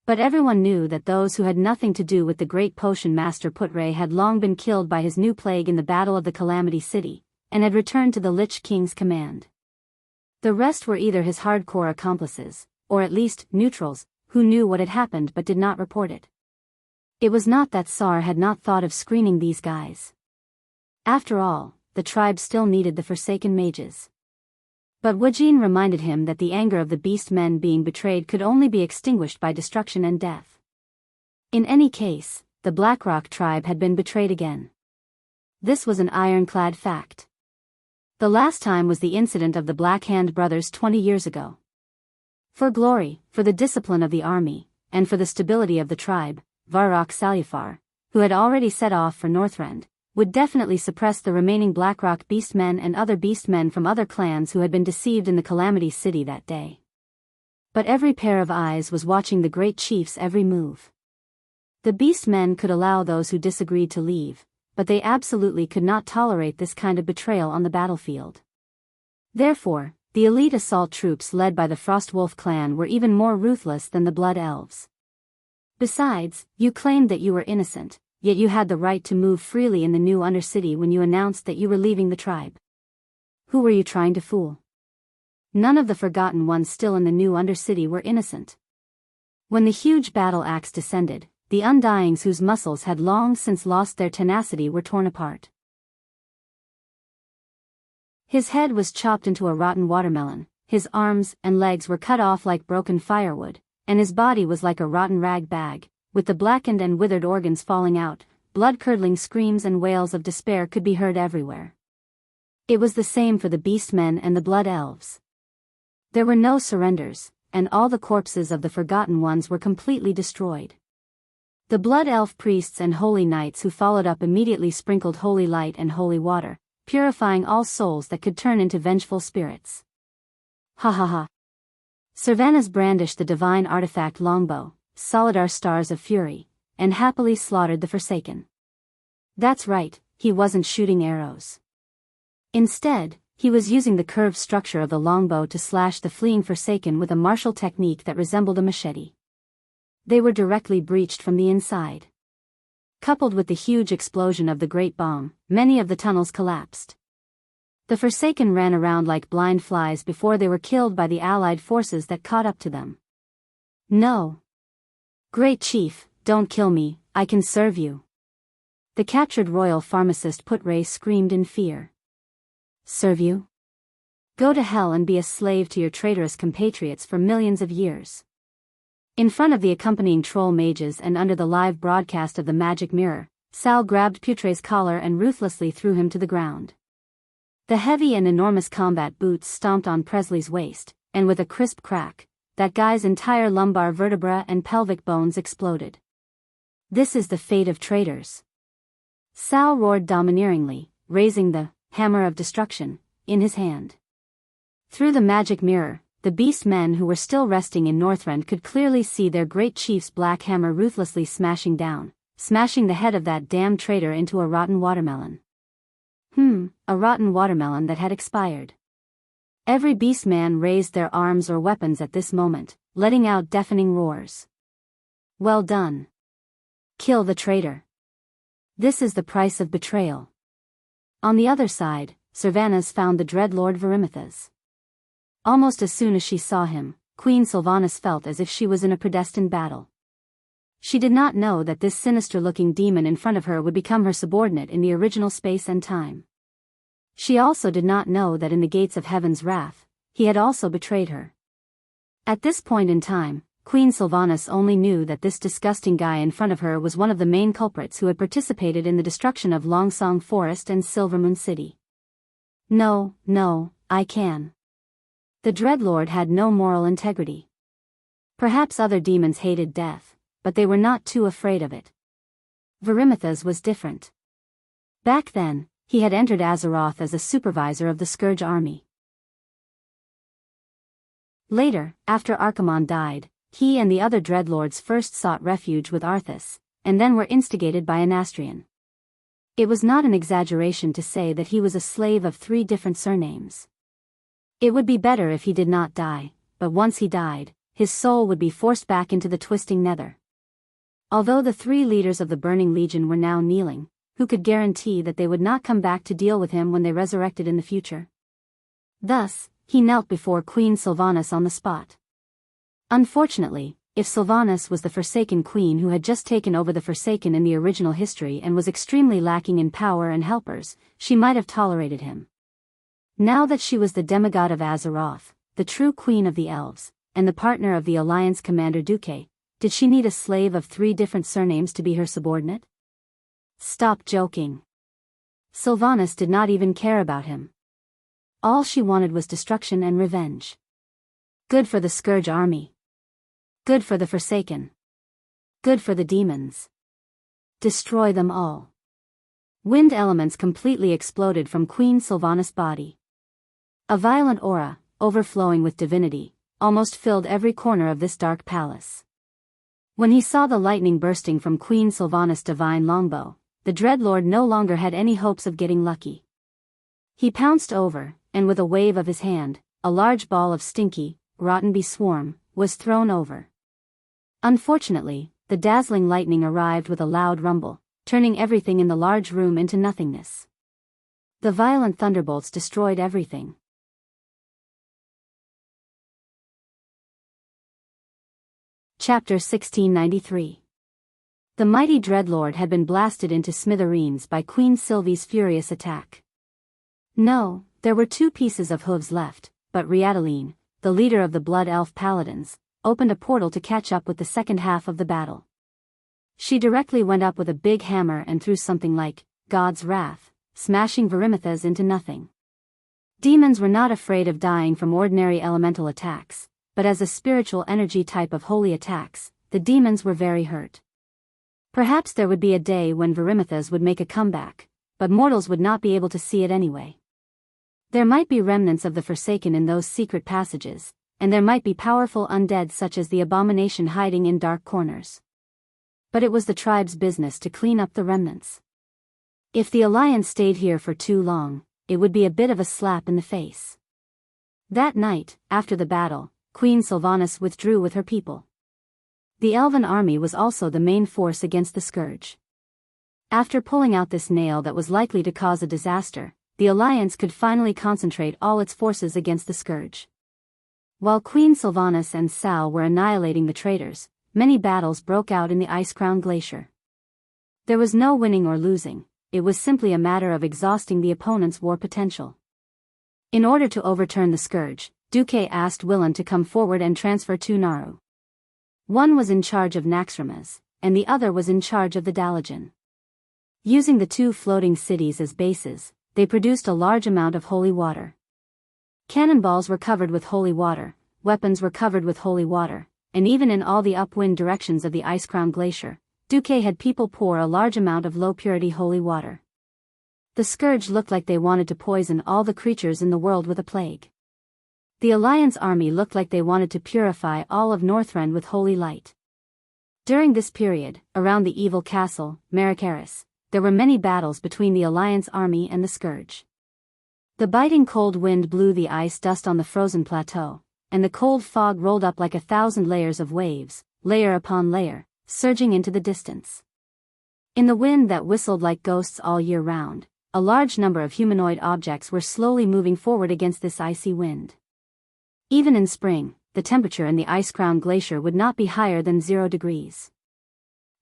But everyone knew that those who had nothing to do with the great potion master Putray had long been killed by his new plague in the Battle of the Calamity City, and had returned to the Lich King's command. The rest were either his hardcore accomplices, or at least neutrals, who knew what had happened but did not report it. It was not that Tsar had not thought of screening these guys. After all, the tribe still needed the Forsaken mages. But Wujin reminded him that the anger of the beast men being betrayed could only be extinguished by destruction and death. In any case, the Blackrock tribe had been betrayed again. This was an ironclad fact. The last time was the incident of the Black Hand brothers 20 years ago. For glory, for the discipline of the army, and for the stability of the tribe, Varrock Salufar, who had already set off for Northrend, would definitely suppress the remaining Blackrock beastmen and other beastmen from other clans who had been deceived in the Calamity City that day. But every pair of eyes was watching the great chief's every move. The beast men could allow those who disagreed to leave, but they absolutely could not tolerate this kind of betrayal on the battlefield. Therefore, the elite assault troops led by the Frostwolf clan were even more ruthless than the Blood Elves. Besides, you claimed that you were innocent, yet you had the right to move freely in the new Undercity when you announced that you were leaving the tribe. Who were you trying to fool? None of the Forgotten Ones still in the new Undercity were innocent. When the huge battle axe descended, the Undyings whose muscles had long since lost their tenacity were torn apart. His head was chopped into a rotten watermelon, his arms and legs were cut off like broken firewood, and his body was like a rotten rag bag, with the blackened and withered organs falling out. Blood-curdling screams and wails of despair could be heard everywhere. It was the same for the beast men and the Blood Elves. There were no surrenders, and all the corpses of the Forgotten Ones were completely destroyed. The Blood Elf priests and holy knights who followed up immediately sprinkled holy light and holy water, purifying all souls that could turn into vengeful spirits. Ha ha ha. Sylvanas brandished the divine artifact longbow, Solidar Stars of Fury, and happily slaughtered the Forsaken. That's right, he wasn't shooting arrows. Instead, he was using the curved structure of the longbow to slash the fleeing Forsaken with a martial technique that resembled a machete. They were directly breached from the inside. Coupled with the huge explosion of the great bomb, many of the tunnels collapsed. The Forsaken ran around like blind flies before they were killed by the allied forces that caught up to them. No. Great Chief, don't kill me, I can serve you. The captured royal pharmacist Putray screamed in fear. Serve you? Go to hell and be a slave to your traitorous compatriots for millions of years. In front of the accompanying troll mages and under the live broadcast of the magic mirror, Sal grabbed Putray's collar and ruthlessly threw him to the ground. The heavy and enormous combat boots stomped on Presley's waist, and with a crisp crack, that guy's entire lumbar vertebra and pelvic bones exploded. This is the fate of traitors. Sal roared domineeringly, raising the hammer of destruction in his hand. Through the magic mirror, the beast men who were still resting in Northrend could clearly see their great chief's black hammer ruthlessly smashing the head of that damned traitor into a rotten watermelon. A rotten watermelon that had expired. Every beast man raised their arms or weapons at this moment, letting out deafening roars. Well done. Kill the traitor. This is the price of betrayal. On the other side, Sylvanas found the dread Lord Verimithas. Almost as soon as she saw him, Queen Sylvanas felt as if she was in a predestined battle. She did not know that this sinister-looking demon in front of her would become her subordinate in the original space and time. She also did not know that in the gates of heaven's wrath, he had also betrayed her. At this point in time, Queen Sylvanas only knew that this disgusting guy in front of her was one of the main culprits who had participated in the destruction of Longsong Forest and Silvermoon City. No, I can. The Dreadlord had no moral integrity. Perhaps other demons hated death, but they were not too afraid of it. Verimithas was different. Back then, he had entered Azeroth as a supervisor of the Scourge army. Later, after Archimonde died, he and the other Dreadlords first sought refuge with Arthas, and then were instigated by Anastrian. It was not an exaggeration to say that he was a slave of 3 different surnames. It would be better if he did not die, but once he died, his soul would be forced back into the twisting nether. Although the 3 leaders of the Burning Legion were now kneeling, who could guarantee that they would not come back to deal with him when they resurrected in the future? Thus, he knelt before Queen Sylvanas on the spot. Unfortunately, if Sylvanas was the Forsaken Queen who had just taken over the Forsaken in the original history and was extremely lacking in power and helpers, she might have tolerated him. Now that she was the demigod of Azeroth, the true queen of the elves, and the partner of the Alliance Commander Duque, did she need a slave of 3 different surnames to be her subordinate? Stop joking. Sylvanas did not even care about him. All she wanted was destruction and revenge. Good for the Scourge army. Good for the Forsaken. Good for the demons. Destroy them all. Wind elements completely exploded from Queen Sylvanas' body. A violent aura, overflowing with divinity, almost filled every corner of this dark palace. When he saw the lightning bursting from Queen Sylvanas' divine longbow, the Dreadlord no longer had any hopes of getting lucky. He pounced over, and with a wave of his hand, a large ball of stinky, rotten bee swarm was thrown over. Unfortunately, the dazzling lightning arrived with a loud rumble, turning everything in the large room into nothingness. The violent thunderbolts destroyed everything. Chapter 1693. The mighty Dreadlord had been blasted into smithereens by Queen Sylvie's furious attack. No, there were 2 pieces of hooves left, but Riadaline, the leader of the Blood Elf Paladins, opened a portal to catch up with the second half of the battle. She directly went up with a big hammer and threw something like God's wrath, smashing Verimithas into nothing. Demons were not afraid of dying from ordinary elemental attacks, but as a spiritual energy type of holy attacks, the demons were very hurt. Perhaps there would be a day when Verimithas would make a comeback, but mortals would not be able to see it anyway. There might be remnants of the Forsaken in those secret passages, and there might be powerful undead such as the Abomination hiding in dark corners. But it was the tribe's business to clean up the remnants. If the Alliance stayed here for too long, it would be a bit of a slap in the face. That night, after the battle, Queen Sylvanas withdrew with her people. The elven army was also the main force against the Scourge. After pulling out this nail that was likely to cause a disaster, the Alliance could finally concentrate all its forces against the Scourge. While Queen Sylvanas and Sal were annihilating the traitors, many battles broke out in the Ice-Crown Glacier. There was no winning or losing, it was simply a matter of exhausting the opponent's war potential. In order to overturn the Scourge, Duque asked Willan to come forward and transfer 2 Naru. One was in charge of Naxxramas, and the other was in charge of the Dalajan. Using the 2 floating cities as bases, they produced a large amount of holy water. Cannonballs were covered with holy water, weapons were covered with holy water, and even in all the upwind directions of the Ice-Crown Glacier, Duque had people pour a large amount of low-purity holy water. The Scourge looked like they wanted to poison all the creatures in the world with a plague. The Alliance army looked like they wanted to purify all of Northrend with holy light. During this period, around the evil castle, Marikaris, there were many battles between the Alliance army and the Scourge. The biting cold wind blew the ice dust on the frozen plateau, and the cold fog rolled up like 1,000 layers of waves, layer upon layer, surging into the distance. In the wind that whistled like ghosts all year round, a large number of humanoid objects were slowly moving forward against this icy wind. Even in spring, the temperature in the Ice-Crown Glacier would not be higher than 0 degrees.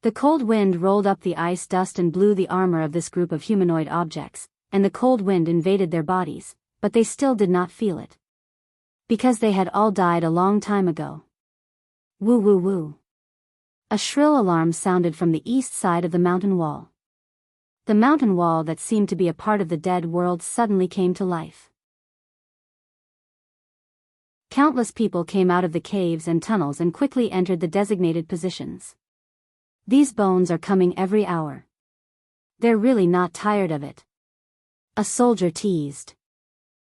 The cold wind rolled up the ice dust and blew the armor of this group of humanoid objects, and the cold wind invaded their bodies, but they still did not feel it. Because they had all died a long time ago. Woo woo woo. A shrill alarm sounded from the east side of the mountain wall. The mountain wall that seemed to be a part of the dead world suddenly came to life. Countless people came out of the caves and tunnels and quickly entered the designated positions. These bones are coming every hour. They're really not tired of it. A soldier teased.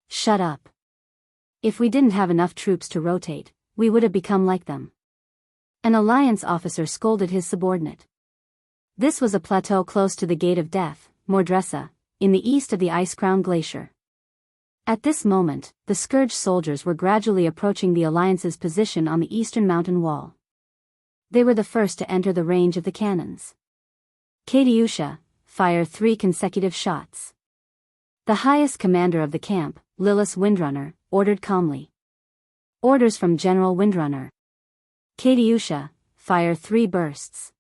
Shut up. If we didn't have enough troops to rotate, we would have become like them. An Alliance officer scolded his subordinate. This was a plateau close to the Gate of Death, Mordressa, in the east of the Ice-Crown Glacier. At this moment, the Scourge soldiers were gradually approaching the Alliance's position on the eastern mountain wall. They were the first to enter the range of the cannons. Katiusha, fire 3 consecutive shots. The highest commander of the camp, Lilith Windrunner, ordered calmly. Orders from General Windrunner. Katiusha, fire 3 bursts.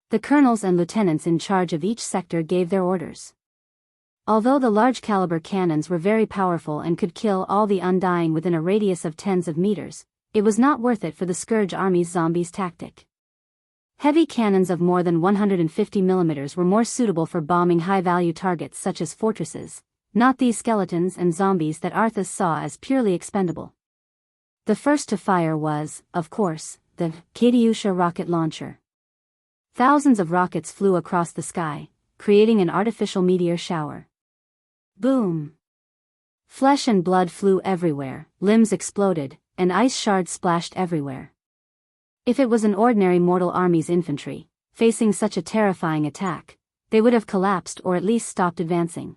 The colonels and lieutenants in charge of each sector gave their orders. Although the large-caliber cannons were very powerful and could kill all the Undying within a radius of tens of meters, it was not worth it for the Scourge army's zombies tactic. Heavy cannons of more than 150 mm were more suitable for bombing high-value targets such as fortresses, not these skeletons and zombies that Arthas saw as purely expendable. The first to fire was, of course, the Katiusha rocket launcher. Thousands of rockets flew across the sky, creating an artificial meteor shower. Boom! Flesh and blood flew everywhere, limbs exploded, and ice shards splashed everywhere. If it was an ordinary mortal army's infantry, facing such a terrifying attack, they would have collapsed or at least stopped advancing.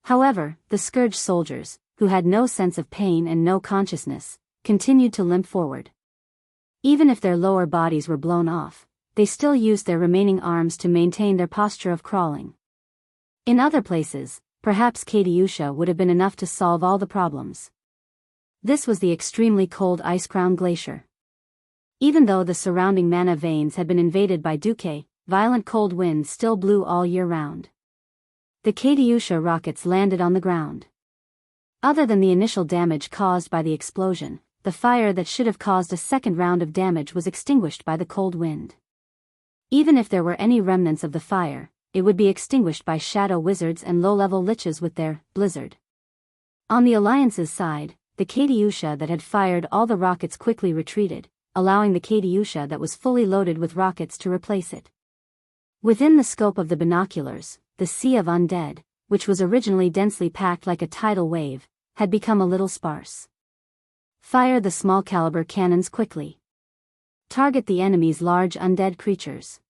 However, the scourge soldiers, who had no sense of pain and no consciousness, continued to limp forward. Even if their lower bodies were blown off, they still used their remaining arms to maintain their posture of crawling. In other places, perhaps Katyusha would have been enough to solve all the problems. This was the extremely cold ice-crowned glacier. Even though the surrounding mana veins had been invaded by Duque, violent cold winds still blew all year round. The Katyusha rockets landed on the ground. Other than the initial damage caused by the explosion, the fire that should have caused a second round of damage was extinguished by the cold wind. Even if there were any remnants of the fire, it would be extinguished by shadow wizards and low-level liches with their blizzard. On the Alliance's side, the Katyusha that had fired all the rockets quickly retreated, allowing the Katyusha that was fully loaded with rockets to replace it. Within the scope of the binoculars, the sea of undead, which was originally densely packed like a tidal wave, had become a little sparse. Fire the small-caliber cannons quickly. Target the enemy's large undead creatures.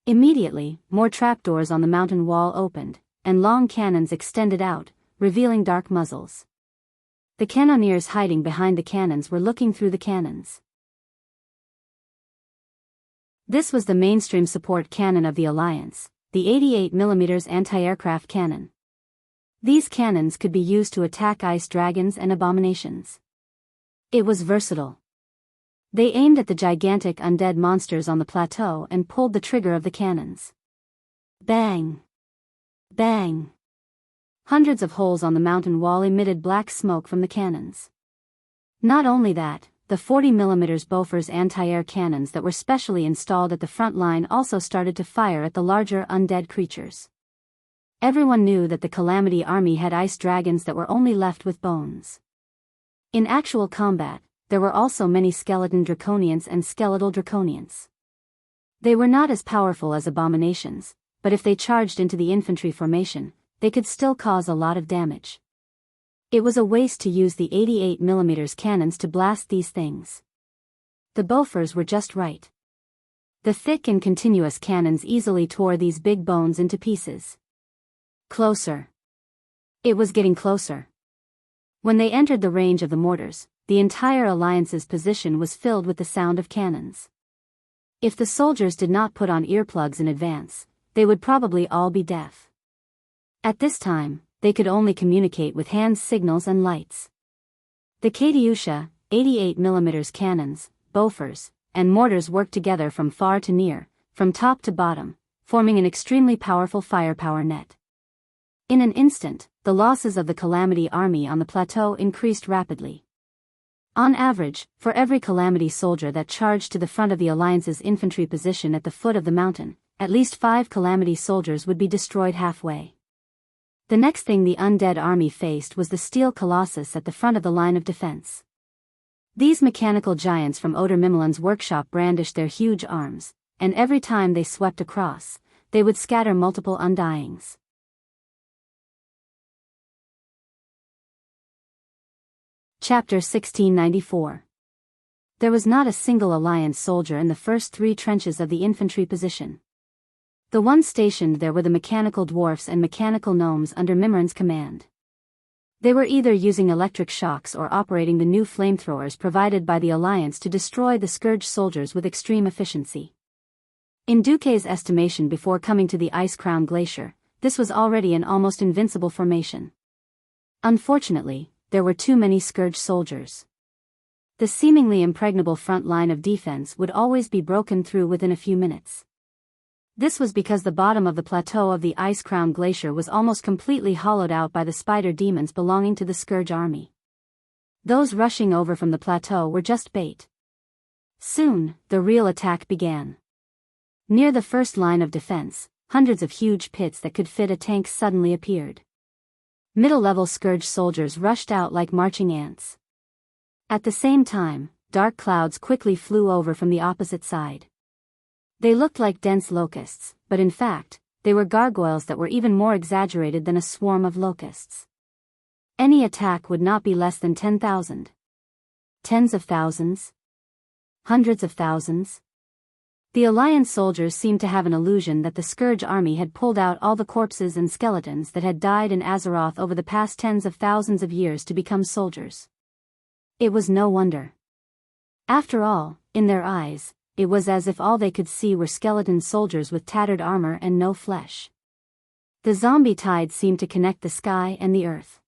Immediately, more trapdoors on the mountain wall opened, and long cannons extended out, revealing dark muzzles. The cannoneers hiding behind the cannons were looking through the cannons. This was the mainstream support cannon of the Alliance, the 88mm anti-aircraft cannon. These cannons could be used to attack ice dragons and abominations. It was versatile. They aimed at the gigantic undead monsters on the plateau and pulled the trigger of the cannons. Bang! Bang! Hundreds of holes on the mountain wall emitted black smoke from the cannons. Not only that, the 40mm Bofors anti-air cannons that were specially installed at the front line also started to fire at the larger undead creatures. Everyone knew that the Calamity Army had ice dragons that were only left with bones. In actual combat, there were also many skeleton draconians and skeletal draconians. They were not as powerful as abominations, but if they charged into the infantry formation, they could still cause a lot of damage. It was a waste to use the 88mm cannons to blast these things. The Bofors were just right. The thick and continuous cannons easily tore these big bones into pieces. Closer. It was getting closer. When they entered the range of the mortars, the entire Alliance's position was filled with the sound of cannons. If the soldiers did not put on earplugs in advance, they would probably all be deaf. At this time, they could only communicate with hand signals and lights. The Katyusha, 88mm cannons, Bofors, and mortars worked together from far to near, from top to bottom, forming an extremely powerful firepower net. In an instant, the losses of the Calamity Army on the plateau increased rapidly. On average, for every Calamity soldier that charged to the front of the Alliance's infantry position at the foot of the mountain, at least 5 Calamity soldiers would be destroyed halfway. The next thing the undead army faced was the steel colossus at the front of the line of defense. These mechanical giants from Oder Mimmelan's workshop brandished their huge arms, and every time they swept across, they would scatter multiple undyings. Chapter 1694. There was not a single Alliance soldier in the first 3 trenches of the infantry position. The ones stationed there were the mechanical dwarfs and mechanical gnomes under Mimran's command. They were either using electric shocks or operating the new flamethrowers provided by the Alliance to destroy the scourge soldiers with extreme efficiency. In Duque's estimation before coming to the ice-crowned glacier, this was already an almost invincible formation. Unfortunately, there were too many scourge soldiers. The seemingly impregnable front line of defense would always be broken through within a few minutes. This was because the bottom of the plateau of the ice-crowned glacier was almost completely hollowed out by the spider demons belonging to the Scourge army. Those rushing over from the plateau were just bait. Soon, the real attack began. Near the first line of defense, hundreds of huge pits that could fit a tank suddenly appeared. Middle-level Scourge soldiers rushed out like marching ants. At the same time, dark clouds quickly flew over from the opposite side. They looked like dense locusts, but in fact, they were gargoyles that were even more exaggerated than a swarm of locusts. Any attack would not be less than 10,000. Tens of thousands? Hundreds of thousands? The Alliance soldiers seemed to have an illusion that the Scourge army had pulled out all the corpses and skeletons that had died in Azeroth over the past tens of thousands of years to become soldiers. It was no wonder. After all, in their eyes, it was as if all they could see were skeleton soldiers with tattered armor and no flesh. The zombie tide seemed to connect the sky and the earth.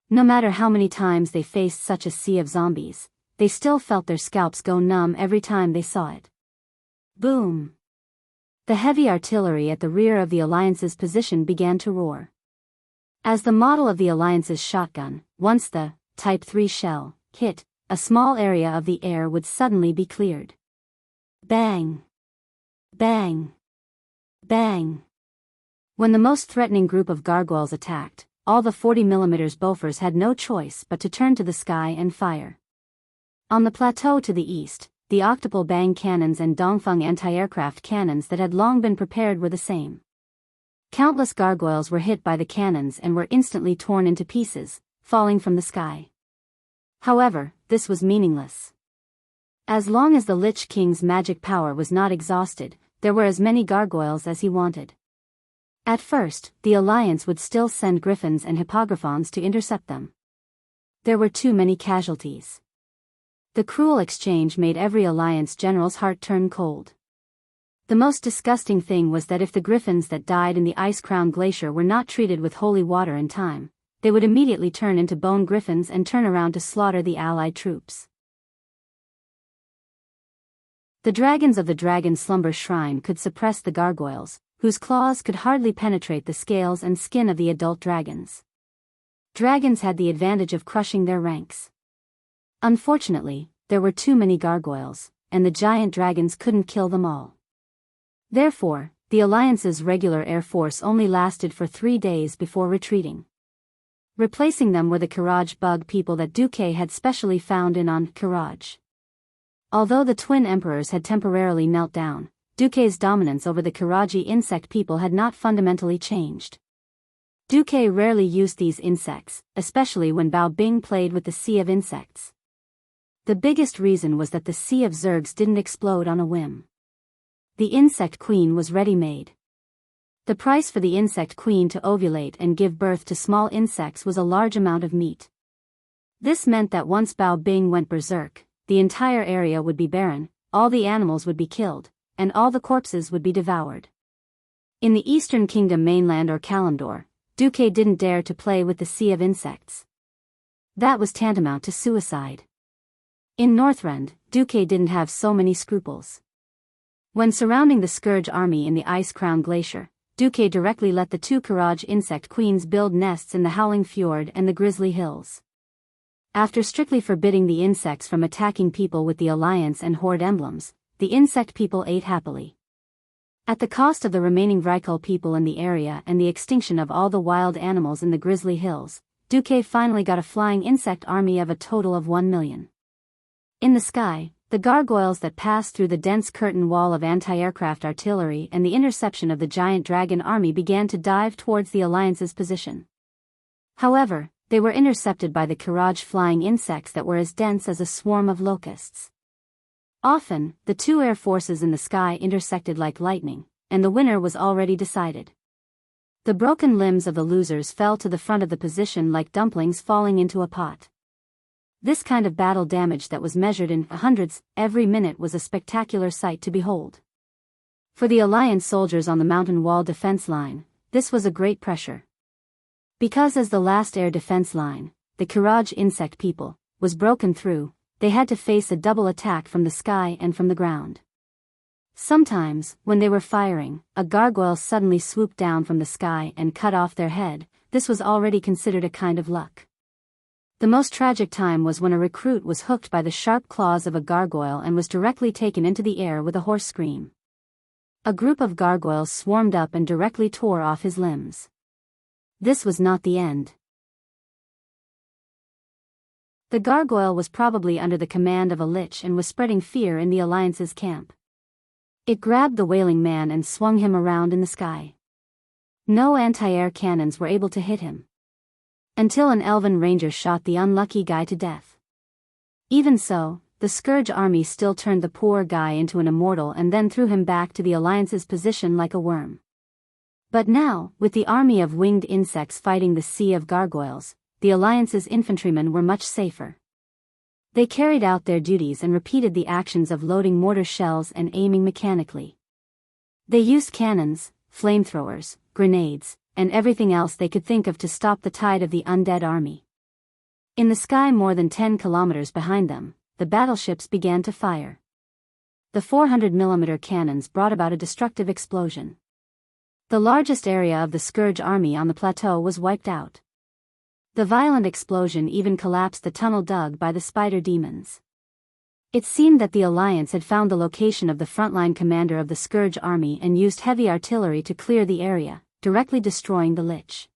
No matter how many times they faced such a sea of zombies, they still felt their scalps go numb every time they saw it. Boom! The heavy artillery at the rear of the Alliance's position began to roar. As the model of the Alliance's shotgun, once the Type 3 shell, hit, a small area of the air would suddenly be cleared. Bang! Bang! Bang! When the most threatening group of gargoyles attacked, all the 40mm Bofors had no choice but to turn to the sky and fire. On the plateau to the east, the octuple bang cannons and Dongfeng anti-aircraft cannons that had long been prepared were the same. Countless gargoyles were hit by the cannons and were instantly torn into pieces, falling from the sky. However, this was meaningless. As long as the Lich King's magic power was not exhausted, there were as many gargoyles as he wanted. At first, the Alliance would still send griffins and hippogriffons to intercept them. There were too many casualties. The cruel exchange made every Alliance general's heart turn cold. The most disgusting thing was that if the griffins that died in the Ice-Crown Glacier were not treated with holy water in time, they would immediately turn into bone griffins and turn around to slaughter the Allied troops. The dragons of the Dragon Slumber Shrine could suppress the gargoyles, whose claws could hardly penetrate the scales and skin of the adult dragons. Dragons had the advantage of crushing their ranks. Unfortunately, there were too many gargoyles, and the giant dragons couldn't kill them all. Therefore, the Alliance's regular air force only lasted for 3 days before retreating. Replacing them were the Kiraj bug people that Duque had specially found on Kiraj. Although the twin emperors had temporarily knelt down, Duque's dominance over the Kiraji insect people had not fundamentally changed. Duque rarely used these insects, especially when Bao Bing played with the Sea of Insects. The biggest reason was that the Sea of Zergs didn't explode on a whim. The Insect Queen was ready-made. The price for the Insect Queen to ovulate and give birth to small insects was a large amount of meat. This meant that once Bao Bing went berserk, the entire area would be barren, all the animals would be killed, and all the corpses would be devoured. In the Eastern Kingdom mainland or Kalimdor, Duque didn't dare to play with the Sea of Insects. That was tantamount to suicide. In Northrend, Duque didn't have so many scruples. When surrounding the Scourge army in the Ice-Crown Glacier, Duque directly let the 2 Kiraj insect queens build nests in the Howling Fjord and the Grizzly Hills. After strictly forbidding the insects from attacking people with the Alliance and Horde emblems, the insect people ate happily. At the cost of the remaining Vrykul people in the area and the extinction of all the wild animals in the Grizzly Hills, Duque finally got a flying insect army of a total of 1 million. In the sky, the gargoyles that passed through the dense curtain wall of anti-aircraft artillery and the interception of the giant dragon army began to dive towards the Alliance's position. However, they were intercepted by the Kiraj flying insects that were as dense as a swarm of locusts. Often, the 2 air forces in the sky intersected like lightning, and the winner was already decided. The broken limbs of the losers fell to the front of the position like dumplings falling into a pot. This kind of battle damage that was measured in hundreds every minute was a spectacular sight to behold. For the Alliance soldiers on the mountain wall defense line, this was a great pressure. Because as the last air defense line, the Kiraj insect people, was broken through, they had to face a double attack from the sky and from the ground. Sometimes, when they were firing, a gargoyle suddenly swooped down from the sky and cut off their head. This was already considered a kind of luck. The most tragic time was when a recruit was hooked by the sharp claws of a gargoyle and was directly taken into the air with a hoarse scream. A group of gargoyles swarmed up and directly tore off his limbs. This was not the end. The gargoyle was probably under the command of a lich and was spreading fear in the Alliance's camp. It grabbed the wailing man and swung him around in the sky. No anti-air cannons were able to hit him. Until an elven ranger shot the unlucky guy to death. Even so, the the Scourge army still turned the poor guy into an immortal and then threw him back to the Alliance's position like a worm. But now, with the army of winged insects fighting the sea of gargoyles, the Alliance's infantrymen were much safer. They carried out their duties and repeated the actions of loading mortar shells and aiming mechanically. They used cannons, flamethrowers, grenades, and everything else they could think of to stop the tide of the undead army. In the sky more than 10 kilometers behind them, the battleships began to fire. The 400mm cannons brought about a destructive explosion. The largest area of the Scourge army on the plateau was wiped out. The violent explosion even collapsed the tunnel dug by the spider demons. It seemed that the Alliance had found the location of the frontline commander of the Scourge army and used heavy artillery to clear the area, directly destroying the Lich.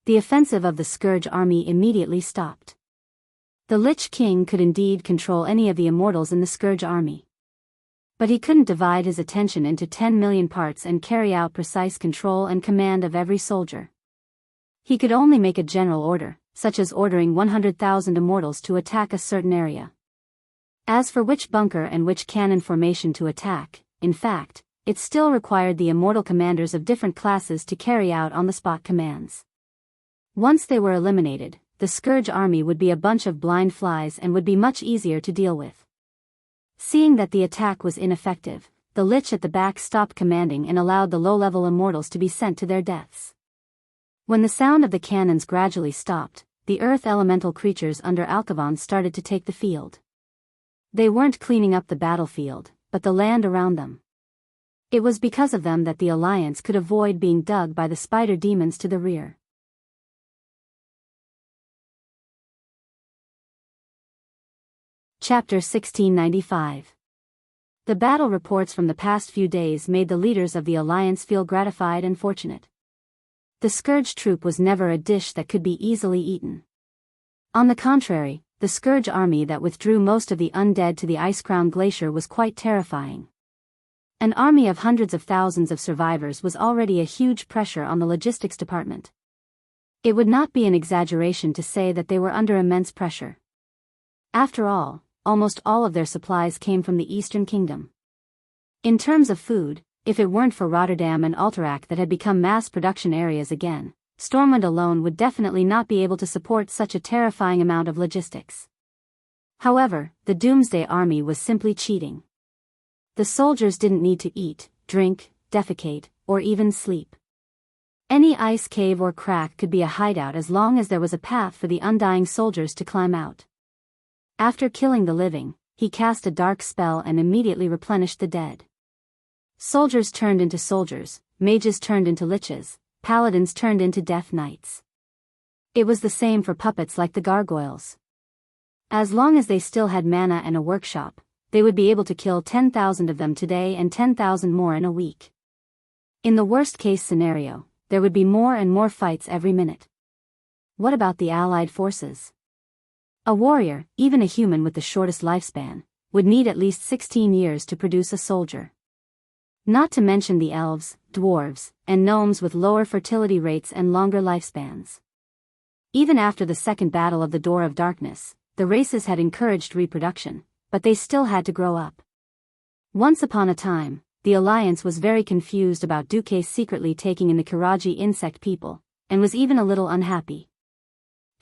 The offensive of the Scourge army immediately stopped. The Lich King could indeed control any of the immortals in the Scourge army. But he couldn't divide his attention into 10 million parts and carry out precise control and command of every soldier. He could only make a general order, such as ordering 100,000 immortals to attack a certain area. As for which bunker and which cannon formation to attack, in fact, it still required the immortal commanders of different classes to carry out on-the-spot commands. Once they were eliminated, the Scourge army would be a bunch of blind flies and would be much easier to deal with. Seeing that the attack was ineffective, the Lich at the back stopped commanding and allowed the low-level immortals to be sent to their deaths. When the sound of the cannons gradually stopped, the earth elemental creatures under Alcavan started to take the field. They weren't cleaning up the battlefield, but the land around them. It was because of them that the Alliance could avoid being dug by the spider demons to the rear. Chapter 1695. The battle reports from the past few days made the leaders of the Alliance feel gratified and fortunate. The Scourge troop was never a dish that could be easily eaten. On the contrary, the Scourge army that withdrew most of the undead to the Ice-Crown Glacier was quite terrifying. An army of hundreds of thousands of survivors was already a huge pressure on the logistics department. It would not be an exaggeration to say that they were under immense pressure. After all, almost all of their supplies came from the Eastern Kingdom. In terms of food, if it weren't for Rotterdam and Alterac that had become mass production areas again, Stormwind alone would definitely not be able to support such a terrifying amount of logistics. However, the Doomsday Army was simply cheating. The soldiers didn't need to eat, drink, defecate, or even sleep. Any ice cave or crack could be a hideout as long as there was a path for the undying soldiers to climb out. After killing the living, he cast a dark spell and immediately replenished the dead. Soldiers turned into soldiers, mages turned into liches, paladins turned into death knights. It was the same for puppets like the gargoyles. As long as they still had mana and a workshop, they would be able to kill 10,000 of them today and 10,000 more in a week. In the worst-case scenario, there would be more and more fights every minute. What about the allied forces? A warrior, even a human with the shortest lifespan, would need at least 16 years to produce a soldier. Not to mention the elves, dwarves, and gnomes with lower fertility rates and longer lifespans. Even after the Second Battle of the Door of Darkness, the races had encouraged reproduction, but they still had to grow up. Once upon a time, the Alliance was very confused about Duque secretly taking in the Kiraji insect people, and was even a little unhappy.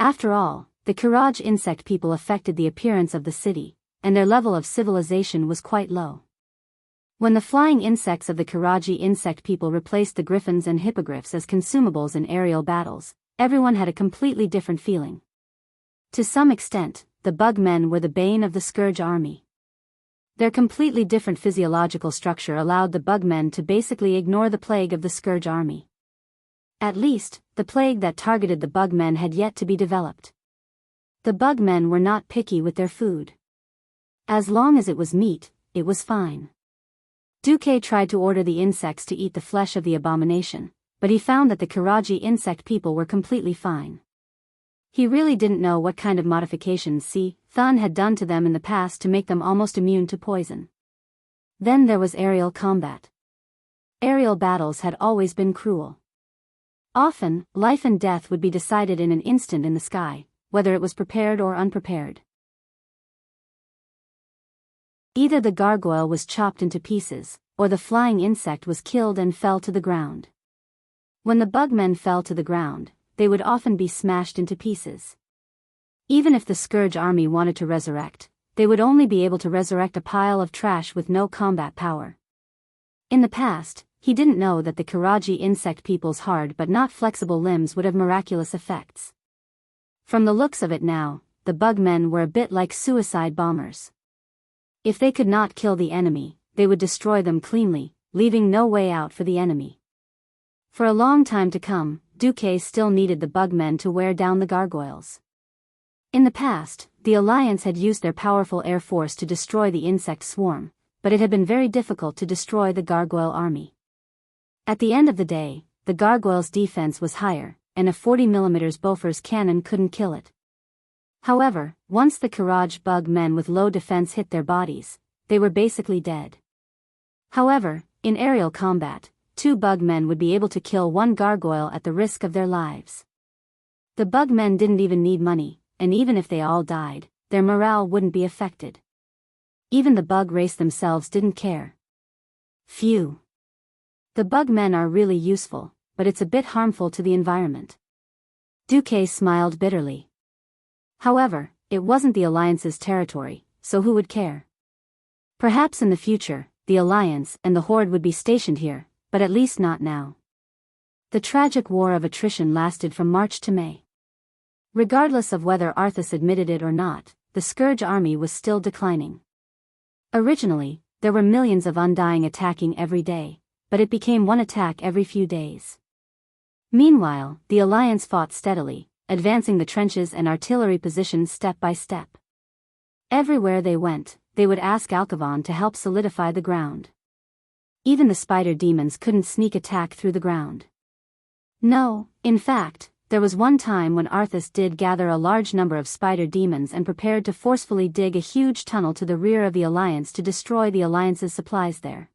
After all, the Kiraj insect people affected the appearance of the city, and their level of civilization was quite low. When the flying insects of the Kiraji insect people replaced the griffins and hippogriffs as consumables in aerial battles, everyone had a completely different feeling. To some extent, the bugmen were the bane of the Scourge army. Their completely different physiological structure allowed the bugmen to basically ignore the plague of the Scourge army. At least, the plague that targeted the bugmen had yet to be developed. The bugmen were not picky with their food. As long as it was meat, it was fine. Duque tried to order the insects to eat the flesh of the abomination, but he found that the Kiraji insect people were completely fine. He really didn't know what kind of modifications Thun had done to them in the past to make them almost immune to poison. Then there was aerial combat. Aerial battles had always been cruel. Often, life and death would be decided in an instant in the sky, whether it was prepared or unprepared. Either the gargoyle was chopped into pieces, or the flying insect was killed and fell to the ground. When the bugmen fell to the ground, they would often be smashed into pieces. Even if the Scourge army wanted to resurrect, they would only be able to resurrect a pile of trash with no combat power. In the past, he didn't know that the Karaji insect people's hard but not flexible limbs would have miraculous effects. From the looks of it now, the bugmen were a bit like suicide bombers. If they could not kill the enemy, they would destroy them cleanly, leaving no way out for the enemy. For a long time to come, Duque still needed the bugmen to wear down the gargoyles. In the past, the Alliance had used their powerful air force to destroy the insect swarm, but it had been very difficult to destroy the gargoyle army. At the end of the day, the gargoyle's defense was higher, and a 40mm Bofors cannon couldn't kill it. However, once the Karaj bug men with low defense hit their bodies, they were basically dead. However, in aerial combat, 2 bug men would be able to kill 1 gargoyle at the risk of their lives. The bug men didn't even need money, and even if they all died, their morale wouldn't be affected. Even the bug race themselves didn't care. Phew. The bug men are really useful, but it's a bit harmful to the environment. Duque smiled bitterly. However, it wasn't the Alliance's territory, so who would care? Perhaps in the future, the Alliance and the Horde would be stationed here, but at least not now. The tragic war of attrition lasted from March to May. Regardless of whether Arthas admitted it or not, the Scourge army was still declining. Originally, there were millions of Undying attacking every day, but it became 1 attack every few days. Meanwhile, the Alliance fought steadily, advancing the trenches and artillery positions step by step. Everywhere they went, they would ask Alcavan to help solidify the ground. Even the spider demons couldn't sneak attack through the ground. No, in fact, there was one time when Arthas did gather a large number of spider demons and prepared to forcefully dig a huge tunnel to the rear of the Alliance to destroy the Alliance's supplies there.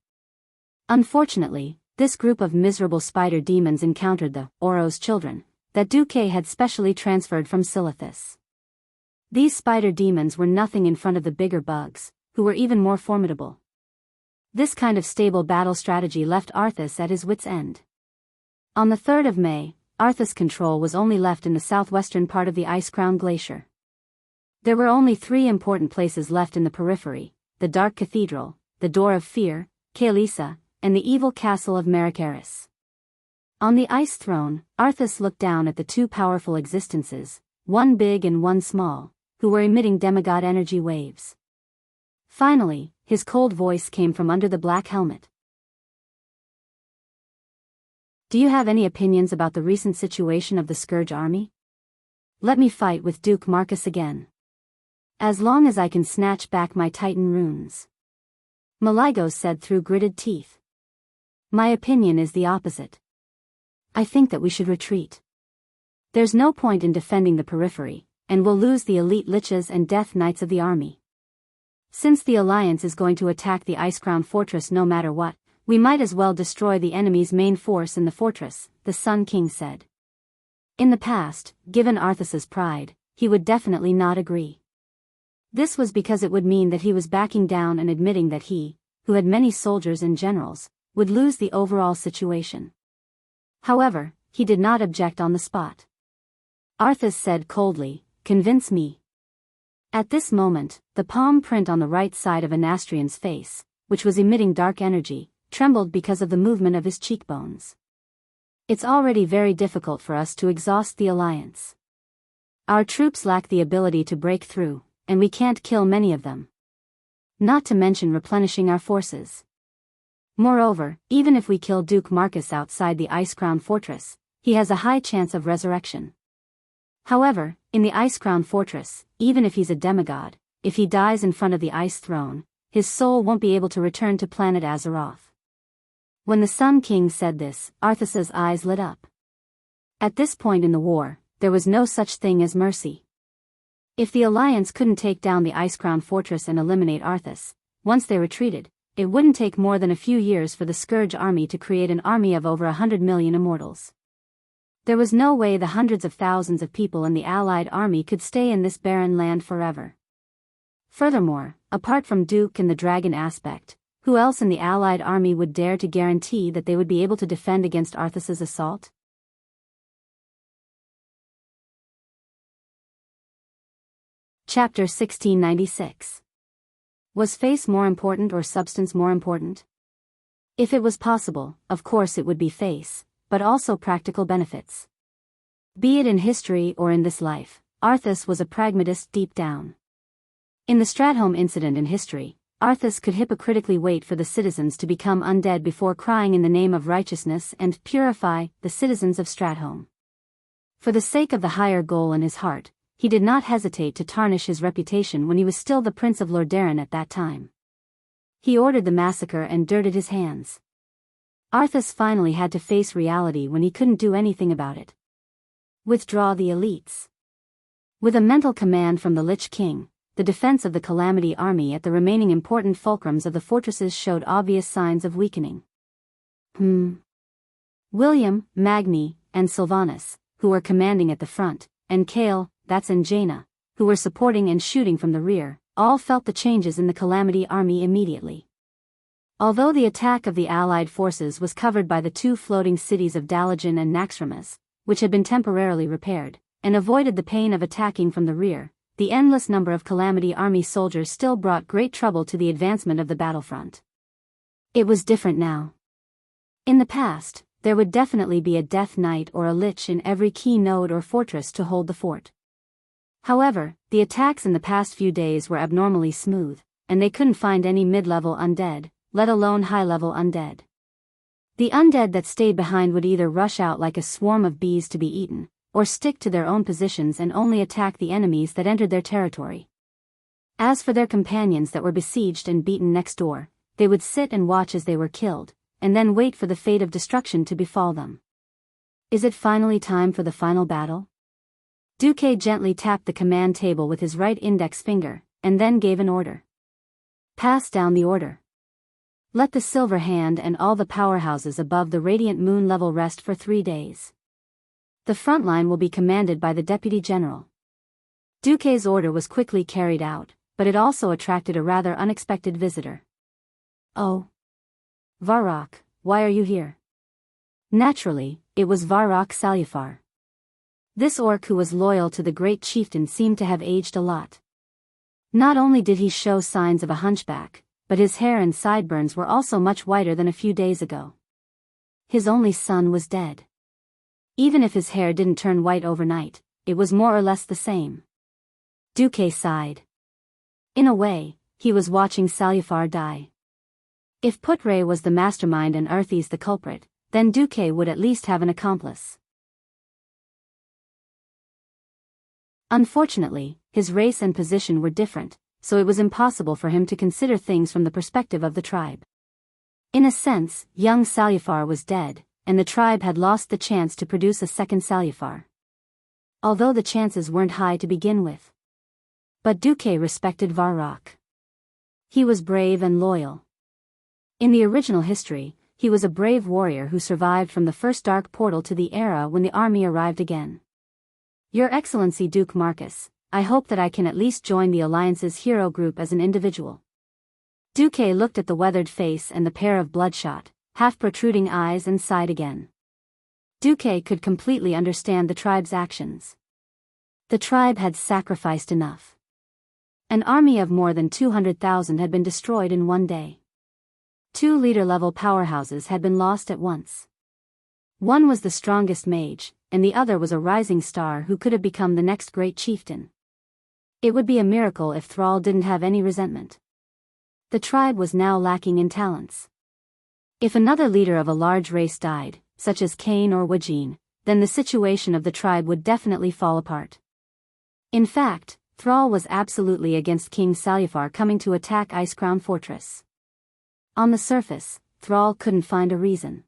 Unfortunately, this group of miserable spider demons encountered the Oros children that Duque had specially transferred from Silithus. These spider demons were nothing in front of the bigger bugs, who were even more formidable. This kind of stable battle strategy left Arthas at his wits' end. On the 3rd of May, Arthas' control was only left in the southwestern part of the Ice-Crown Glacier. There were only 3 important places left in the periphery: the Dark Cathedral, the Door of Fear, Kaelisa, and the evil castle of Maricaris. On the ice throne, Arthas looked down at the 2 powerful existences, one big and one small, who were emitting demigod energy waves. Finally, his cold voice came from under the black helmet. Do you have any opinions about the recent situation of the Scourge army? Let me fight with Duke Marcus again. As long as I can snatch back my Titan runes. Maligos said through gritted teeth. My opinion is the opposite. I think that we should retreat. There's no point in defending the periphery, and we'll lose the elite liches and death knights of the army. Since the Alliance is going to attack the Ice-Crown Fortress no matter what, we might as well destroy the enemy's main force in the fortress, the Sun King said. In the past, given Arthas's pride, he would definitely not agree. This was because it would mean that he was backing down and admitting that he, who had many soldiers and generals, would lose the overall situation. However, he did not object on the spot. Arthas said coldly, "Convince me." At this moment, the palm print on the right side of Anastrian's face, which was emitting dark energy, trembled because of the movement of his cheekbones. It's already very difficult for us to exhaust the Alliance. Our troops lack the ability to break through, and we can't kill many of them. Not to mention replenishing our forces. Moreover, even if we kill Duke Marcus outside the Ice-Crown Fortress, he has a high chance of resurrection. However, in the Ice-Crown Fortress, even if he's a demigod, if he dies in front of the Ice Throne, his soul won't be able to return to planet Azeroth. When the Sun King said this, Arthas's eyes lit up. At this point in the war, there was no such thing as mercy. If the Alliance couldn't take down the Ice-Crown Fortress and eliminate Arthas, once they retreated, it wouldn't take more than a few years for the Scourge army to create an army of over 100 million immortals. There was no way the hundreds of thousands of people in the Allied army could stay in this barren land forever. Furthermore, apart from Duke and the dragon aspect, who else in the allied army would dare to guarantee that they would be able to defend against Arthas's assault? Chapter 1696. Was face more important or substance more important? If it was possible, of course it would be face, but also practical benefits. Be it in history or in this life, Arthas was a pragmatist deep down. In the Stratholme incident in history, Arthas could hypocritically wait for the citizens to become undead before crying in the name of righteousness and purify the citizens of Stratholme. For the sake of the higher goal in his heart, he did not hesitate to tarnish his reputation when he was still the Prince of Lordaeron at that time. He ordered the massacre and dirted his hands. Arthas finally had to face reality when he couldn't do anything about it. Withdraw the elites. With a mental command from the Lich King, the defense of the Calamity Army at the remaining important fulcrums of the fortresses showed obvious signs of weakening. William, Magni, and Sylvanus, who were commanding at the front, and Cale, that's and Jaina, who were supporting and shooting from the rear, all felt the changes in the Calamity Army immediately. Although the attack of the Allied forces was covered by the two floating cities of Dalajan and Naxxramas, which had been temporarily repaired, and avoided the pain of attacking from the rear, the endless number of Calamity Army soldiers still brought great trouble to the advancement of the battlefront. It was different now. In the past, there would definitely be a Death Knight or a Lich in every key node or fortress to hold the fort. However, the attacks in the past few days were abnormally smooth, and they couldn't find any mid-level undead, let alone high-level undead. The undead that stayed behind would either rush out like a swarm of bees to be eaten, or stick to their own positions and only attack the enemies that entered their territory. As for their companions that were besieged and beaten next door, they would sit and watch as they were killed, and then wait for the fate of destruction to befall them. Is it finally time for the final battle? Duque gently tapped the command table with his right index finger, and then gave an order. Pass down the order. Let the Silver Hand and all the powerhouses above the Radiant Moon level rest for 3 days. The front line will be commanded by the Deputy General. Duque's order was quickly carried out, but it also attracted a rather unexpected visitor. Oh. Varrock, why are you here? Naturally, it was Varrock Salufar. This orc who was loyal to the great chieftain seemed to have aged a lot. Not only did he show signs of a hunchback, but his hair and sideburns were also much whiter than a few days ago. His only son was dead. Even if his hair didn't turn white overnight, it was more or less the same. Duque sighed. In a way, he was watching Salufar die. If Putre was the mastermind and Arthas the culprit, then Duque would at least have an accomplice. Unfortunately, his race and position were different, so it was impossible for him to consider things from the perspective of the tribe. In a sense, young Salufar was dead, and the tribe had lost the chance to produce a second Salufar. Although the chances weren't high to begin with. But Duque respected Varrock. He was brave and loyal. In the original history, he was a brave warrior who survived from the first dark portal to the era when the army arrived again. Your Excellency Duke Marcus, I hope that I can at least join the Alliance's hero group as an individual. Duque looked at the weathered face and the pair of bloodshot, half-protruding eyes and sighed again. Duque could completely understand the tribe's actions. The tribe had sacrificed enough. An army of more than 200,000 had been destroyed in one day. 2 leader-level powerhouses had been lost at once. One was the strongest mage, and the other was a rising star who could have become the next great chieftain. It would be a miracle if Thrall didn't have any resentment. The tribe was now lacking in talents. If another leader of a large race died, such as Cain or Wajin, then the situation of the tribe would definitely fall apart. In fact, Thrall was absolutely against King Salufar coming to attack Icecrown Fortress. On the surface, Thrall couldn't find a reason.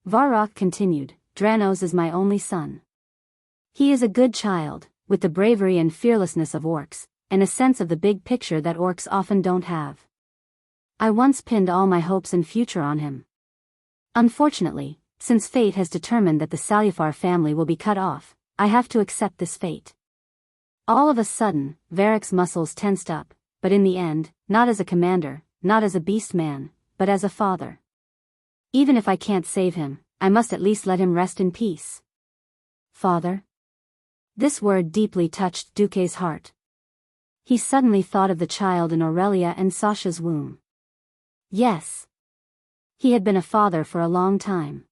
Varrock continued, Dranos is my only son. He is a good child, with the bravery and fearlessness of orcs, and a sense of the big picture that orcs often don't have. I once pinned all my hopes and future on him. Unfortunately, since fate has determined that the Salufar family will be cut off, I have to accept this fate. All of a sudden, Varrock's muscles tensed up, but in the end, not as a commander, not as a beast man, but as a father. Even if I can't save him, I must at least let him rest in peace. Father? This word deeply touched Duque's heart. He suddenly thought of the child in Aurelia and Sasha's womb. Yes. He had been a father for a long time.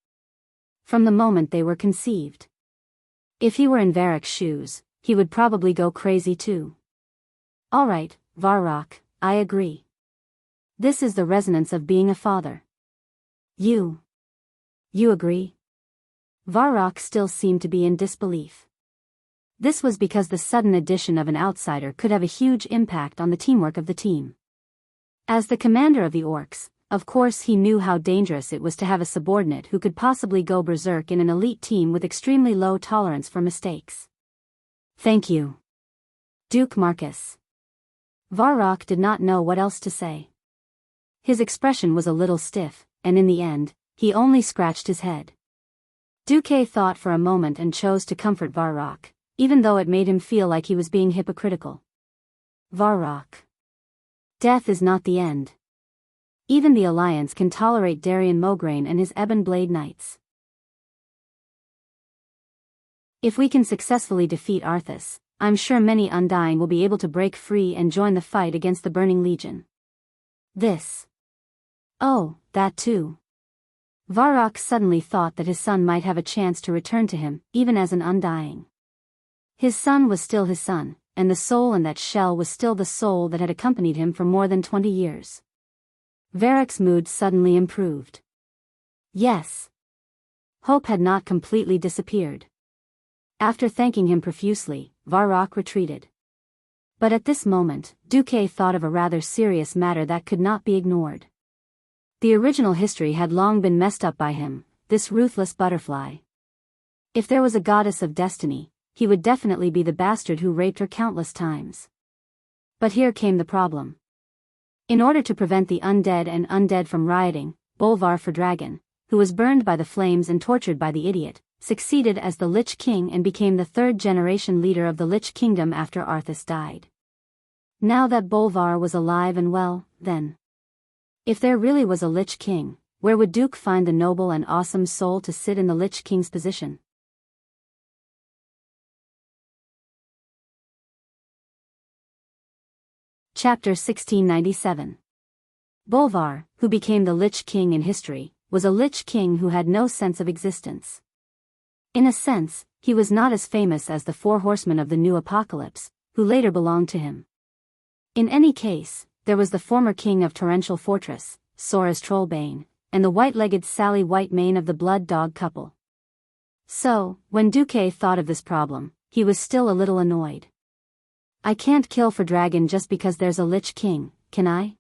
From the moment they were conceived. If he were in Varroc's shoes, he would probably go crazy too. All right, Varroc, I agree. This is the resonance of being a father. You agree? Varroc still seemed to be in disbelief. This was because the sudden addition of an outsider could have a huge impact on the teamwork of the team. As the commander of the orcs, of course he knew how dangerous it was to have a subordinate who could possibly go berserk in an elite team with extremely low tolerance for mistakes. Thank you, Duke Marcus. Varroc did not know what else to say. His expression was a little stiff, and in the end, he only scratched his head. Duque thought for a moment and chose to comfort Varroc, even though it made him feel like he was being hypocritical. Varroc. Death is not the end. Even the Alliance can tolerate Darien Mograine and his Ebon Blade Knights. If we can successfully defeat Arthas, I'm sure many Undying will be able to break free and join the fight against the Burning Legion. Oh, that too. Varroc suddenly thought that his son might have a chance to return to him, even as an Undying. His son was still his son, and the soul in that shell was still the soul that had accompanied him for more than 20 years. Varroc's mood suddenly improved. Yes. Hope had not completely disappeared. After thanking him profusely, Varroc retreated. But at this moment, Duque thought of a rather serious matter that could not be ignored. The original history had long been messed up by him, this ruthless butterfly. If there was a goddess of destiny, he would definitely be the bastard who raped her countless times. But here came the problem. In order to prevent the undead from rioting, Bolvar for Dragon, who was burned by the flames and tortured by the idiot, succeeded as the Lich King and became the third-generation leader of the Lich Kingdom after Arthas died. Now that Bolvar was alive and well, then. If there really was a Lich King, where would Duke find the noble and awesome soul to sit in the Lich King's position? Chapter 1697. Bolvar, who became the Lich King in history, was a Lich King who had no sense of existence. In a sense, he was not as famous as the Four Horsemen of the New Apocalypse, who later belonged to him. In any case, there was the former king of Torrential Fortress, Sora's Trollbane, and the white-legged Sally Whitemane of the Blood Dog couple. So, when Duque thought of this problem, he was still a little annoyed. I can't kill for Dragon just because there's a Lich King, can I?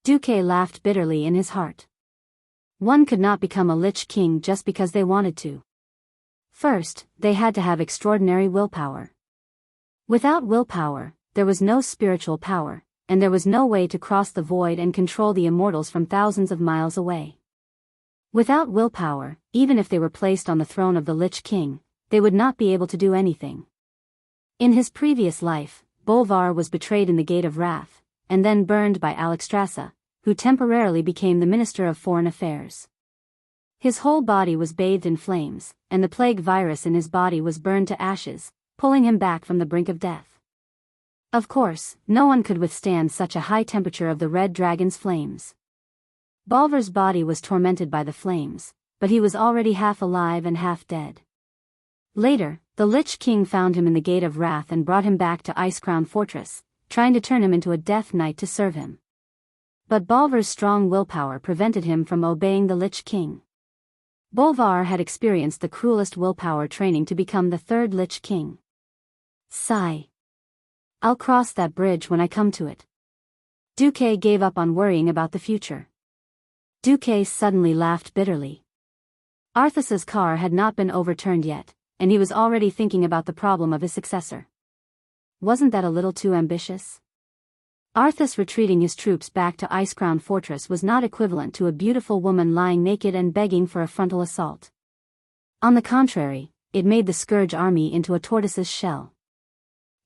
Duque laughed bitterly in his heart. One could not become a Lich King just because they wanted to. First, they had to have extraordinary willpower. Without willpower, there was no spiritual power, and there was no way to cross the void and control the immortals from thousands of miles away. Without willpower, even if they were placed on the throne of the Lich King, they would not be able to do anything. In his previous life, Bolvar was betrayed in the Gate of Wrath, and then burned by Alexstrasza, who temporarily became the Minister of Foreign Affairs. His whole body was bathed in flames, and the plague virus in his body was burned to ashes, pulling him back from the brink of death. Of course, no one could withstand such a high temperature of the red dragon's flames. Bolvar's body was tormented by the flames, but he was already half alive and half dead. Later, the Lich King found him in the Gate of Wrath and brought him back to Icecrown Fortress, trying to turn him into a Death Knight to serve him. But Bolvar's strong willpower prevented him from obeying the Lich King. Bolvar had experienced the cruelest willpower training to become the third Lich King. Sigh. I'll cross that bridge when I come to it. Duque gave up on worrying about the future. Duque suddenly laughed bitterly. Arthas's car had not been overturned yet, and he was already thinking about the problem of his successor. Wasn't that a little too ambitious? Arthas retreating his troops back to Icecrown Fortress was not equivalent to a beautiful woman lying naked and begging for a frontal assault. On the contrary, it made the Scourge army into a tortoise's shell.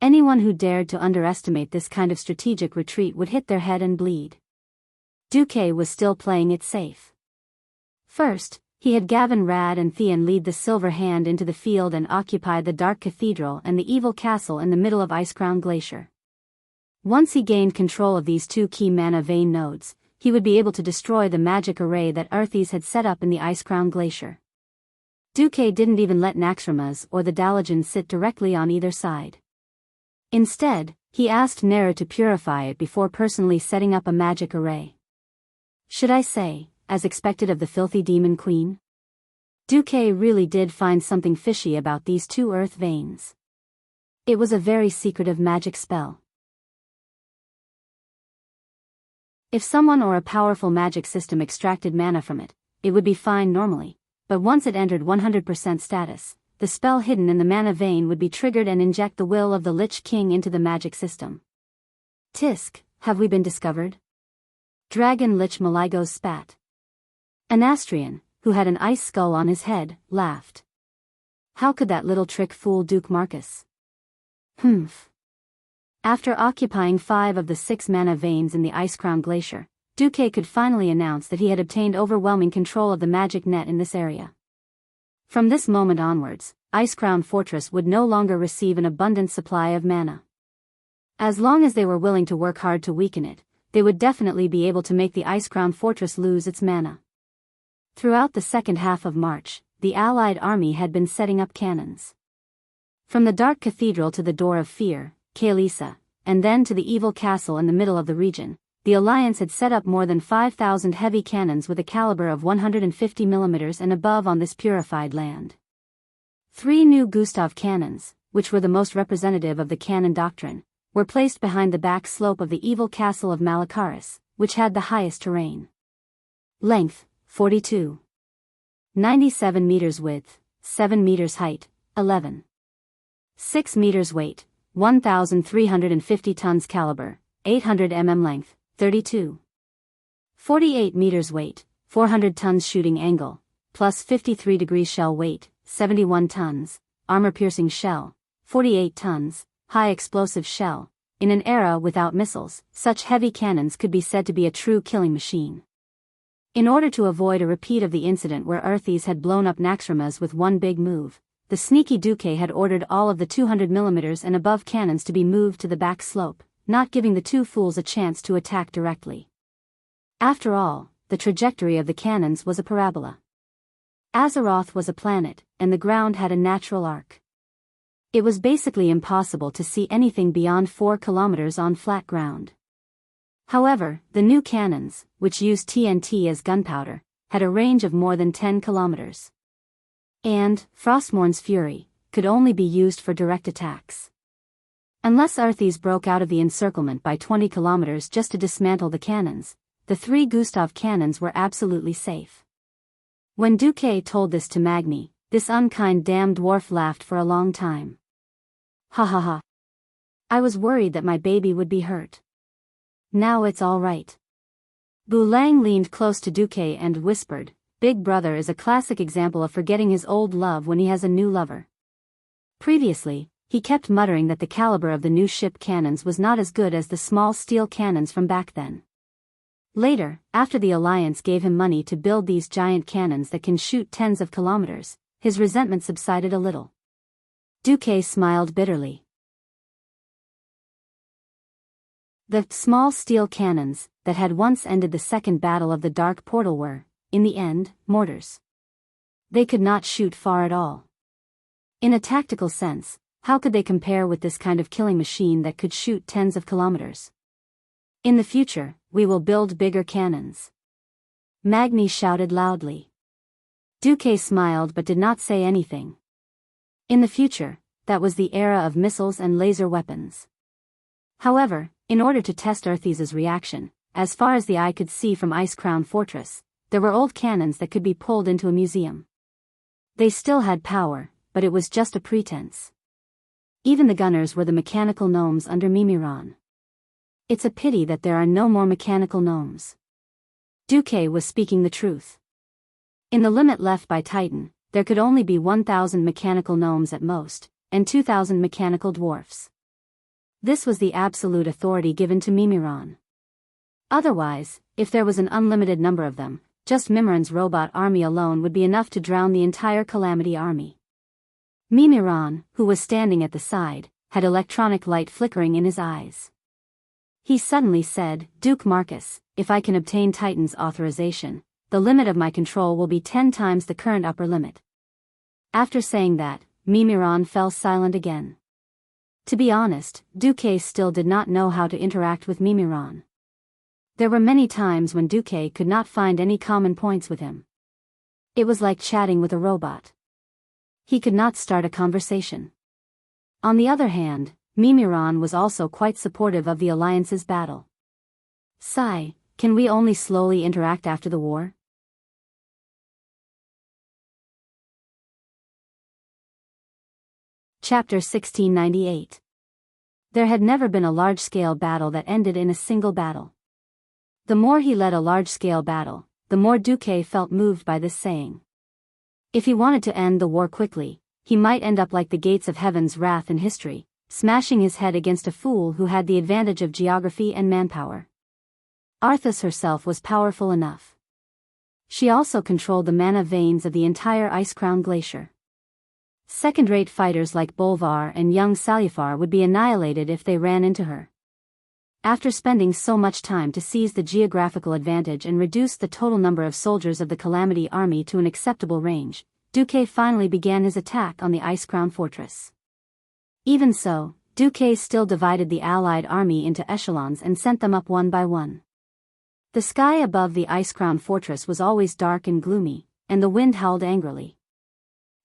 Anyone who dared to underestimate this kind of strategic retreat would hit their head and bleed. Duque was still playing it safe. First, he had Gavin, Rad and Theon lead the Silver Hand into the field and occupy the Dark Cathedral and the Evil Castle in the middle of Icecrown Glacier. Once he gained control of these two key mana vein nodes, he would be able to destroy the magic array that Arthas had set up in the Icecrown Glacier. Duque didn't even let Naxxramas or the Dalajan sit directly on either side. Instead, he asked Nera to purify it before personally setting up a magic array. Should I say, as expected of the filthy demon queen? Duque really did find something fishy about these two earth veins. It was a very secretive magic spell. If someone or a powerful magic system extracted mana from it, it would be fine normally, but once it entered 100% status, the spell hidden in the mana vein would be triggered and inject the will of the Lich King into the magic system. Tisk, have we been discovered? Dragon Lich Maligos spat. Anastrian, who had an ice skull on his head, laughed. How could that little trick fool Duke Marcus? Humph. After occupying 5 of the 6 mana veins in the Icecrown Glacier, Duque could finally announce that he had obtained overwhelming control of the magic net in this area. From this moment onwards, Icecrown Fortress would no longer receive an abundant supply of mana. As long as they were willing to work hard to weaken it, they would definitely be able to make the Icecrown Fortress lose its mana. Throughout the second half of March, the Allied army had been setting up cannons. From the Dark Cathedral to the Door of Fear, Kaelisa, and then to the Evil Castle in the middle of the region, the Alliance had set up more than 5,000 heavy cannons with a caliber of 150 mm and above on this purified land. 3 new Gustav cannons, which were the most representative of the cannon doctrine, were placed behind the back slope of the Evil Castle of Malakaris, which had the highest terrain. Length, 42. 97 meters width, 7 meters height, 11. 6 meters weight, 1,350 tons caliber, 800 mm length, 32. 48 meters weight, 400 tons shooting angle, plus 53 degrees shell weight, 71 tons, armor-piercing shell, 48 tons, high explosive shell. In an era without missiles, such heavy cannons could be said to be a true killing machine. In order to avoid a repeat of the incident where Arthas had blown up Naxxramas with one big move, the sneaky Duque had ordered all of the 200 mm and above cannons to be moved to the back slope, not giving the two fools a chance to attack directly. After all, the trajectory of the cannons was a parabola. Azeroth was a planet, and the ground had a natural arc. It was basically impossible to see anything beyond 4 kilometers on flat ground. However, the new cannons, which used TNT as gunpowder, had a range of more than 10 kilometers. And, Frostmourn's Fury, could only be used for direct attacks. Unless Arthas broke out of the encirclement by 20 kilometers just to dismantle the cannons, the 3 Gustav cannons were absolutely safe. When Duque told this to Magni, this unkind damn dwarf laughed for a long time. Ha ha ha. I was worried that my baby would be hurt. Now it's all right. Bulang leaned close to Duque and whispered, Big Brother is a classic example of forgetting his old love when he has a new lover. Previously, he kept muttering that the caliber of the new ship cannons was not as good as the small steel cannons from back then. Later, after the Alliance gave him money to build these giant cannons that can shoot tens of kilometers, his resentment subsided a little. Duque smiled bitterly. The small steel cannons that had once ended the Second Battle of the Dark Portal were, in the end, mortars. They could not shoot far at all. In a tactical sense, how could they compare with this kind of killing machine that could shoot tens of kilometers? In the future, we will build bigger cannons. Magni shouted loudly. Duque smiled but did not say anything. In the future, that was the era of missiles and laser weapons. However, in order to test Arthas' reaction, as far as the eye could see from Icecrown Fortress, there were old cannons that could be pulled into a museum. They still had power, but it was just a pretense. Even the gunners were the mechanical gnomes under Mimiron. It's a pity that there are no more mechanical gnomes. Duque was speaking the truth. In the limit left by Titan, there could only be 1,000 mechanical gnomes at most, and 2,000 mechanical dwarfs. This was the absolute authority given to Mimiron. Otherwise, if there was an unlimited number of them, just Mimiron's robot army alone would be enough to drown the entire Calamity army. Mimiron, who was standing at the side, had electronic light flickering in his eyes. He suddenly said, "Duke Marcus, if I can obtain Titan's authorization, the limit of my control will be 10 times the current upper limit." After saying that, Mimiron fell silent again. To be honest, Duque still did not know how to interact with Mimiron. There were many times when Duque could not find any common points with him. It was like chatting with a robot. He could not start a conversation. On the other hand, Mimiron was also quite supportive of the Alliance's battle. "Sai, can we only slowly interact after the war?" Chapter 1698. There had never been a large-scale battle that ended in a single battle. The more he led a large-scale battle, the more Duque felt moved by this saying. If he wanted to end the war quickly, he might end up like the gates of heaven's wrath in history, smashing his head against a fool who had the advantage of geography and manpower. Arthas herself was powerful enough. She also controlled the mana veins of the entire Ice-Crown Glacier. Second-rate fighters like Bolvar and young Salufar would be annihilated if they ran into her. After spending so much time to seize the geographical advantage and reduce the total number of soldiers of the Calamity army to an acceptable range, Duque finally began his attack on the Ice-Crown fortress. Even so, Duque still divided the allied army into echelons and sent them up one by one. The sky above the Ice-Crown fortress was always dark and gloomy, and the wind howled angrily.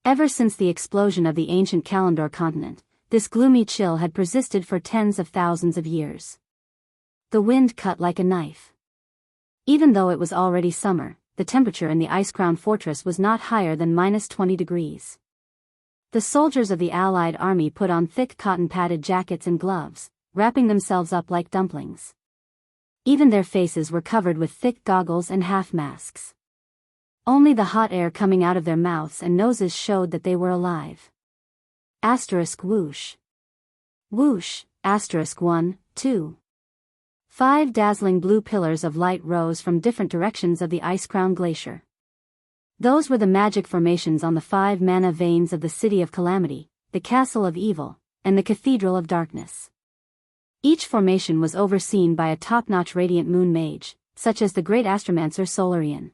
Ever since the explosion of the ancient Kalandor continent, this gloomy chill had persisted for tens of thousands of years. The wind cut like a knife. Even though it was already summer, the temperature in the Ice-Crown fortress was not higher than -20 degrees. The soldiers of the allied army put on thick cotton-padded jackets and gloves, wrapping themselves up like dumplings. Even their faces were covered with thick goggles and half-masks. Only the hot air coming out of their mouths and noses showed that they were alive. Whoosh. Whoosh, 1, 2. 5 dazzling blue pillars of light rose from different directions of the Ice-Crown Glacier. Those were the magic formations on the 5 mana veins of the City of Calamity, the Castle of Evil, and the Cathedral of Darkness. Each formation was overseen by a top-notch radiant moon mage, such as the great astromancer Solarian.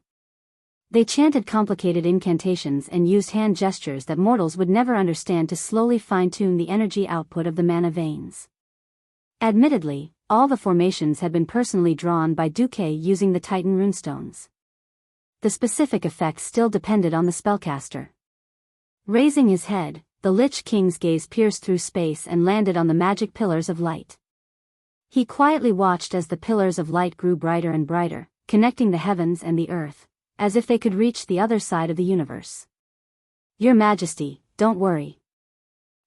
They chanted complicated incantations and used hand gestures that mortals would never understand to slowly fine-tune the energy output of the mana veins. Admittedly, all the formations had been personally drawn by Duque using the Titan runestones. The specific effects still depended on the spellcaster. Raising his head, the Lich King's gaze pierced through space and landed on the magic pillars of light. He quietly watched as the pillars of light grew brighter and brighter, connecting the heavens and the earth, as if they could reach the other side of the universe. "Your Majesty, don't worry.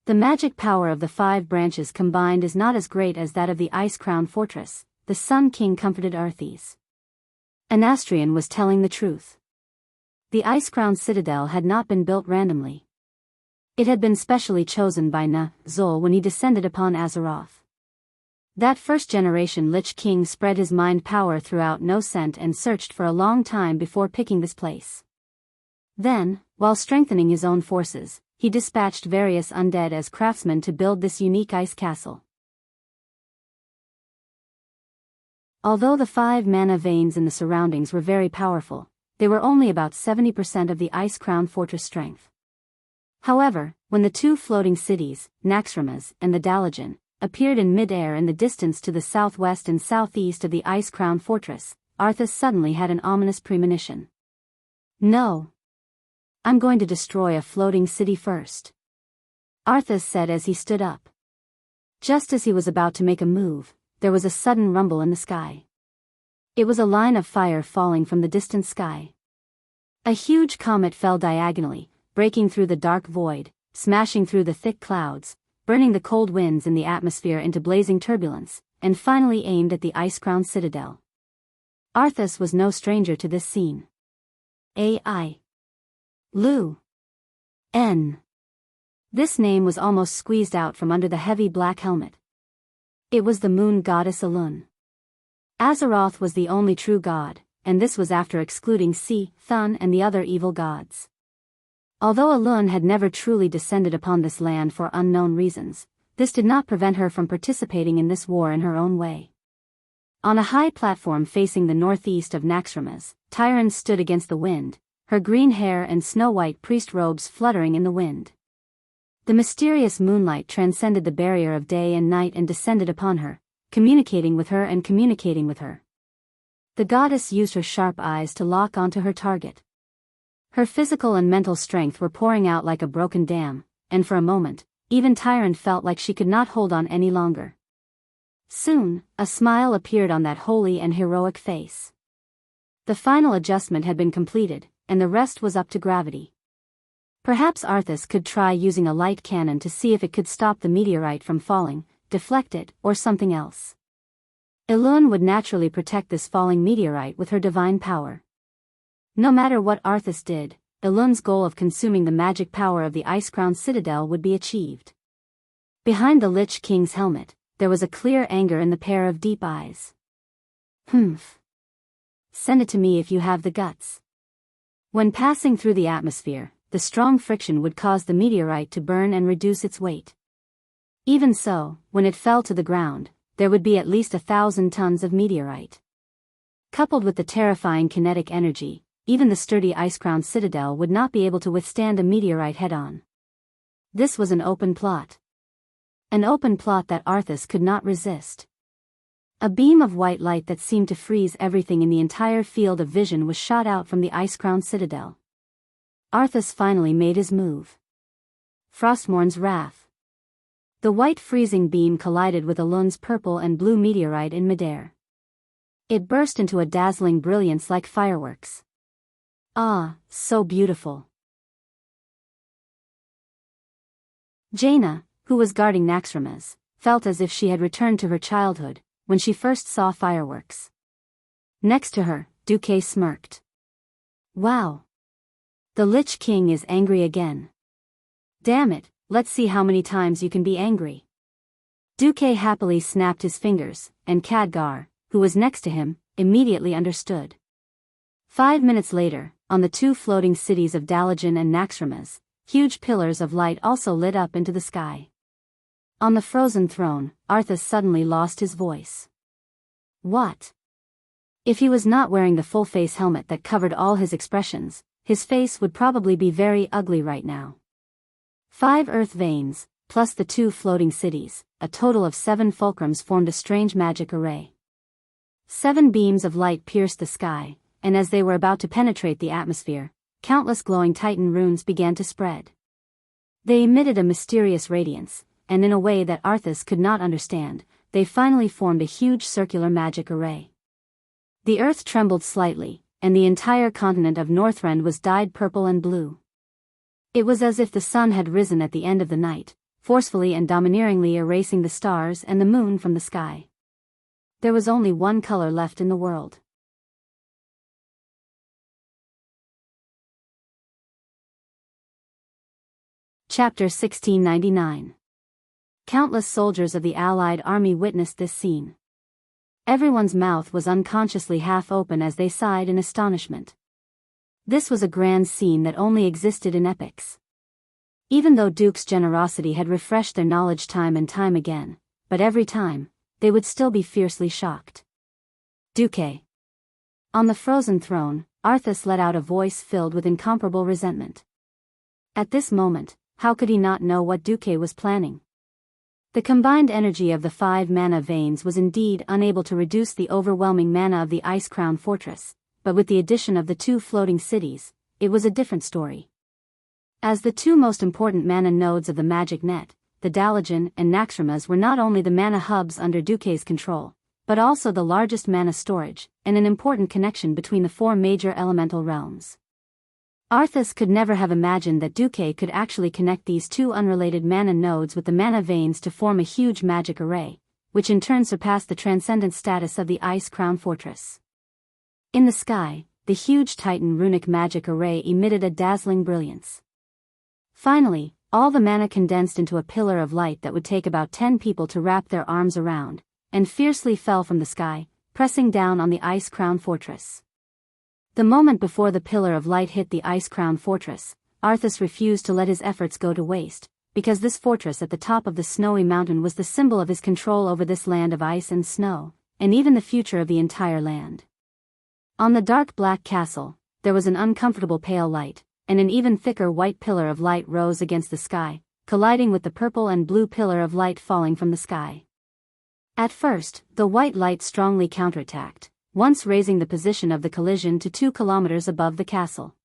The magic power of the 5 branches combined is not as great as that of the Ice-Crown fortress," the Sun King comforted Arthas. Anastrian was telling the truth. The Ice-Crown citadel had not been built randomly. It had been specially chosen by Zol when he descended upon Azeroth. That first-generation Lich King spread his mind power throughout Noscent and searched for a long time before picking this place. Then, while strengthening his own forces, he dispatched various undead as craftsmen to build this unique ice castle. Although the 5 mana veins in the surroundings were very powerful, they were only about 70% of the Ice-Crown fortress strength. However, when the 2 floating cities, Naxxramas and the Dalajan, appeared in mid-air in the distance to the southwest and southeast of the Ice-Crown fortress, Arthas suddenly had an ominous premonition. "No. I'm going to destroy a floating city first," Arthas said as he stood up. Just as he was about to make a move, there was a sudden rumble in the sky. It was a line of fire falling from the distant sky. A huge comet fell diagonally, breaking through the dark void, smashing through the thick clouds, burning the cold winds in the atmosphere into blazing turbulence, and finally aimed at the Ice-Crown citadel. Arthas was no stranger to this scene. A.I. Lu. N. This name was almost squeezed out from under the heavy black helmet. It was the moon goddess Elun. Azeroth was the only true god, and this was after excluding Si, Thun and the other evil gods. Although Elun had never truly descended upon this land for unknown reasons, this did not prevent her from participating in this war in her own way. On a high platform facing the northeast of Naxxramas, Tyron stood against the wind, her green hair and snow-white priest robes fluttering in the wind. The mysterious moonlight transcended the barrier of day and night and descended upon her, communicating with her and communicating with her. The goddess used her sharp eyes to lock onto her target. Her physical and mental strength were pouring out like a broken dam, and for a moment, even Tyron felt like she could not hold on any longer. Soon, a smile appeared on that holy and heroic face. The final adjustment had been completed, and the rest was up to gravity. Perhaps Arthas could try using a light cannon to see if it could stop the meteorite from falling, deflect it, or something else. Elun would naturally protect this falling meteorite with her divine power. No matter what Arthas did, Elun's goal of consuming the magic power of the Ice-Crown Citadel would be achieved. Behind the Lich King's helmet, there was a clear anger in the pair of deep eyes. Humph. Send it to me if you have the guts. When passing through the atmosphere, the strong friction would cause the meteorite to burn and reduce its weight. Even so, when it fell to the ground, there would be at least 1,000 tons of meteorite. Coupled with the terrifying kinetic energy, even the sturdy Ice-Crown Citadel would not be able to withstand a meteorite head-on. This was an open plot. An open plot that Arthas could not resist. A beam of white light that seemed to freeze everything in the entire field of vision was shot out from the Ice-Crown Citadel. Arthas finally made his move. Frostmourn's Wrath. The white freezing beam collided with Elun's purple and blue meteorite in midair. It burst into a dazzling brilliance like fireworks. Ah, so beautiful. Jaina, who was guarding Naxxramas, felt as if she had returned to her childhood, when she first saw fireworks. Next to her, Duque smirked. Wow. The Lich King is angry again. Damn it, let's see how many times you can be angry. Duque happily snapped his fingers, and Khadgar, who was next to him, immediately understood. 5 minutes later, on the two floating cities of Dalajan and Naxxramas, huge pillars of light also lit up into the sky. On the frozen throne, Arthas suddenly lost his voice. What? If he was not wearing the full-face helmet that covered all his expressions, his face would probably be very ugly right now. 5 earth veins, plus the 2 floating cities, a total of 7 fulcrums formed a strange magic array. 7 beams of light pierced the sky, and as they were about to penetrate the atmosphere, countless glowing Titan runes began to spread. They emitted a mysterious radiance, and in a way that Arthas could not understand, they finally formed a huge circular magic array. The earth trembled slightly, and the entire continent of Northrend was dyed purple and blue. It was as if the sun had risen at the end of the night, forcefully and domineeringly erasing the stars and the moon from the sky. There was only one color left in the world. Chapter 1699. Countless soldiers of the Allied army witnessed this scene. Everyone's mouth was unconsciously half open as they sighed in astonishment. This was a grand scene that only existed in epics. Even though Duke's generosity had refreshed their knowledge time and time again, but every time, they would still be fiercely shocked. Duque. On the frozen throne, Arthas let out a voice filled with incomparable resentment. At this moment, how could he not know what Duque was planning? The combined energy of the 5 mana veins was indeed unable to reduce the overwhelming mana of the Ice Crown Fortress, but with the addition of the 2 floating cities, it was a different story. As the 2 most important mana nodes of the magic net, the Dalajan and Naxxramas were not only the mana hubs under Duque's control, but also the largest mana storage, and an important connection between the 4 major elemental realms. Arthas could never have imagined that Duque could actually connect these 2 unrelated mana nodes with the mana veins to form a huge magic array, which in turn surpassed the transcendent status of the Ice Crown Fortress. In the sky, the huge Titan runic magic array emitted a dazzling brilliance. Finally, All the mana condensed into a pillar of light that would take about 10 people to wrap their arms around, and fiercely fell from the sky, pressing down on the ice-crowned fortress. The moment before the pillar of light hit the ice-crowned fortress, Arthas refused to let his efforts go to waste, because this fortress at the top of the snowy mountain was the symbol of his control over this land of ice and snow, and even the future of the entire land. On the dark black castle, there was an uncomfortable pale light, and an even thicker white pillar of light rose against the sky, colliding with the purple and blue pillar of light falling from the sky. At first, the white light strongly counterattacked, once raising the position of the collision to 2 kilometers above the castle.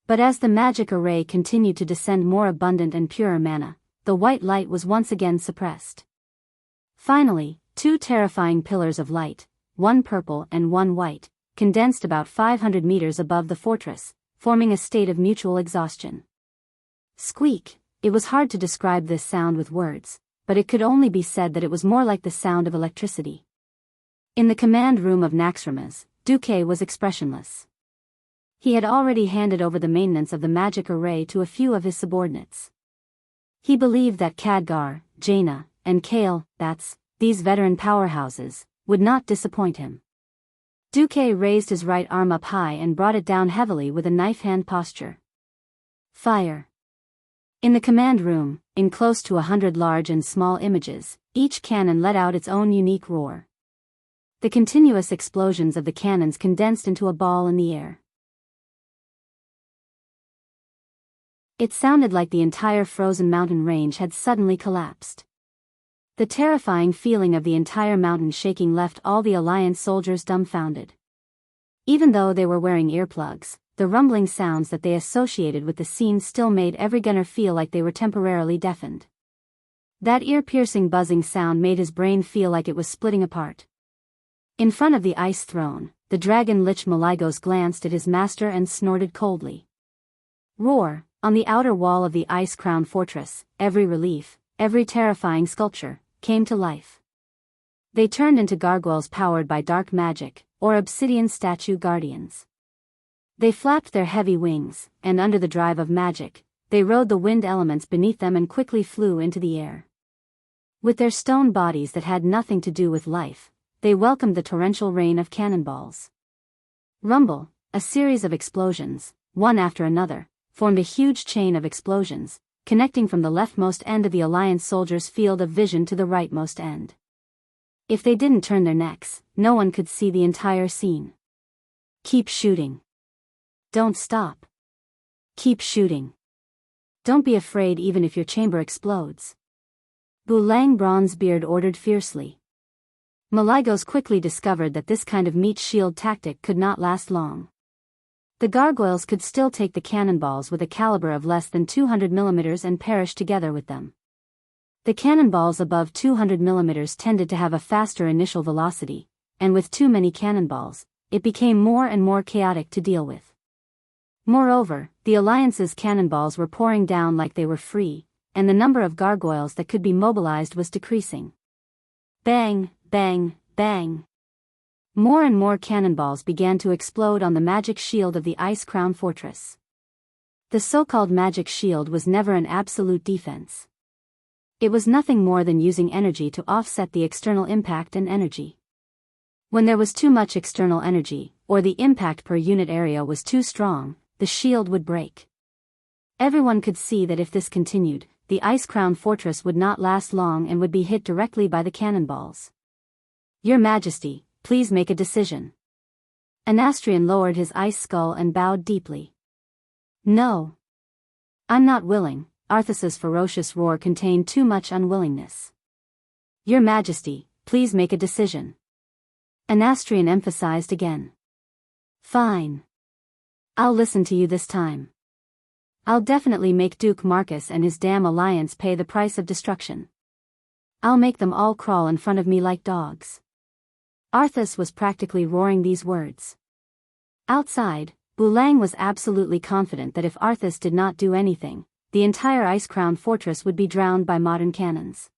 But as the magic array continued to descend more abundant and purer mana, the white light was once again suppressed. Finally, 2 terrifying pillars of light, one purple and one white, condensed about 500 meters above the fortress, forming a state of mutual exhaustion. Squeak! It was hard to describe this sound with words, but it could only be said that it was more like the sound of electricity. In the command room of Naxxramas, Duque was expressionless. He had already handed over the maintenance of the magic array to a few of his subordinates. He believed that Khadgar, Jaina, and Kale, these veteran powerhouses, would not disappoint him. Duque raised his right arm up high and brought it down heavily with a knife-hand posture. Fire. In the command room, in close to 100 large and small images, each cannon let out its own unique roar. The continuous explosions of the cannons condensed into a ball in the air. It sounded like the entire frozen mountain range had suddenly collapsed. The terrifying feeling of the entire mountain shaking left all the Alliance soldiers dumbfounded. Even though they were wearing earplugs, the rumbling sounds that they associated with the scene still made every gunner feel like they were temporarily deafened. That ear-piercing buzzing sound made his brain feel like it was splitting apart. In front of the ice throne, the dragon Lich Malygos glanced at his master and snorted coldly. Roar! On the outer wall of the ice-crowned fortress, every relief, every terrifying sculpture, came to life. They turned into gargoyles powered by dark magic, or obsidian statue guardians. They flapped their heavy wings, and under the drive of magic, they rode the wind elements beneath them and quickly flew into the air. With their stone bodies that had nothing to do with life, they welcomed the torrential rain of cannonballs. Rumble, a series of explosions, one after another, formed a huge chain of explosions, connecting from the leftmost end of the Alliance soldiers' field of vision to the rightmost end. If they didn't turn their necks, no one could see the entire scene. Keep shooting. Don't stop. Keep shooting. Don't be afraid even if your chamber explodes. Bulang Bronzebeard ordered fiercely. Malygos quickly discovered that this kind of meat shield tactic could not last long. The gargoyles could still take the cannonballs with a caliber of less than 200 mm and perish together with them. The cannonballs above 200 mm tended to have a faster initial velocity, and with too many cannonballs, it became more and more chaotic to deal with. Moreover, the Alliance's cannonballs were pouring down like they were free, and the number of gargoyles that could be mobilized was decreasing. Bang, bang, bang. More and more cannonballs began to explode on the magic shield of the ice-crowned fortress. The so-called magic shield was never an absolute defense. It was nothing more than using energy to offset the external impact and energy. When there was too much external energy, or the impact per unit area was too strong, the shield would break. Everyone could see that if this continued, the ice-crowned fortress would not last long and would be hit directly by the cannonballs. Your Majesty, please make a decision. Anastrian lowered his ice skull and bowed deeply. No. I'm not willing. Arthas's ferocious roar contained too much unwillingness. Your Majesty, please make a decision. Anastrian emphasized again. Fine. I'll listen to you this time. I'll definitely make Duke Marcus and his damn alliance pay the price of destruction. I'll make them all crawl in front of me like dogs. Arthas was practically roaring these words. Outside, Bulang was absolutely confident that if Arthas did not do anything, the entire ice-crowned fortress would be drowned by modern cannons.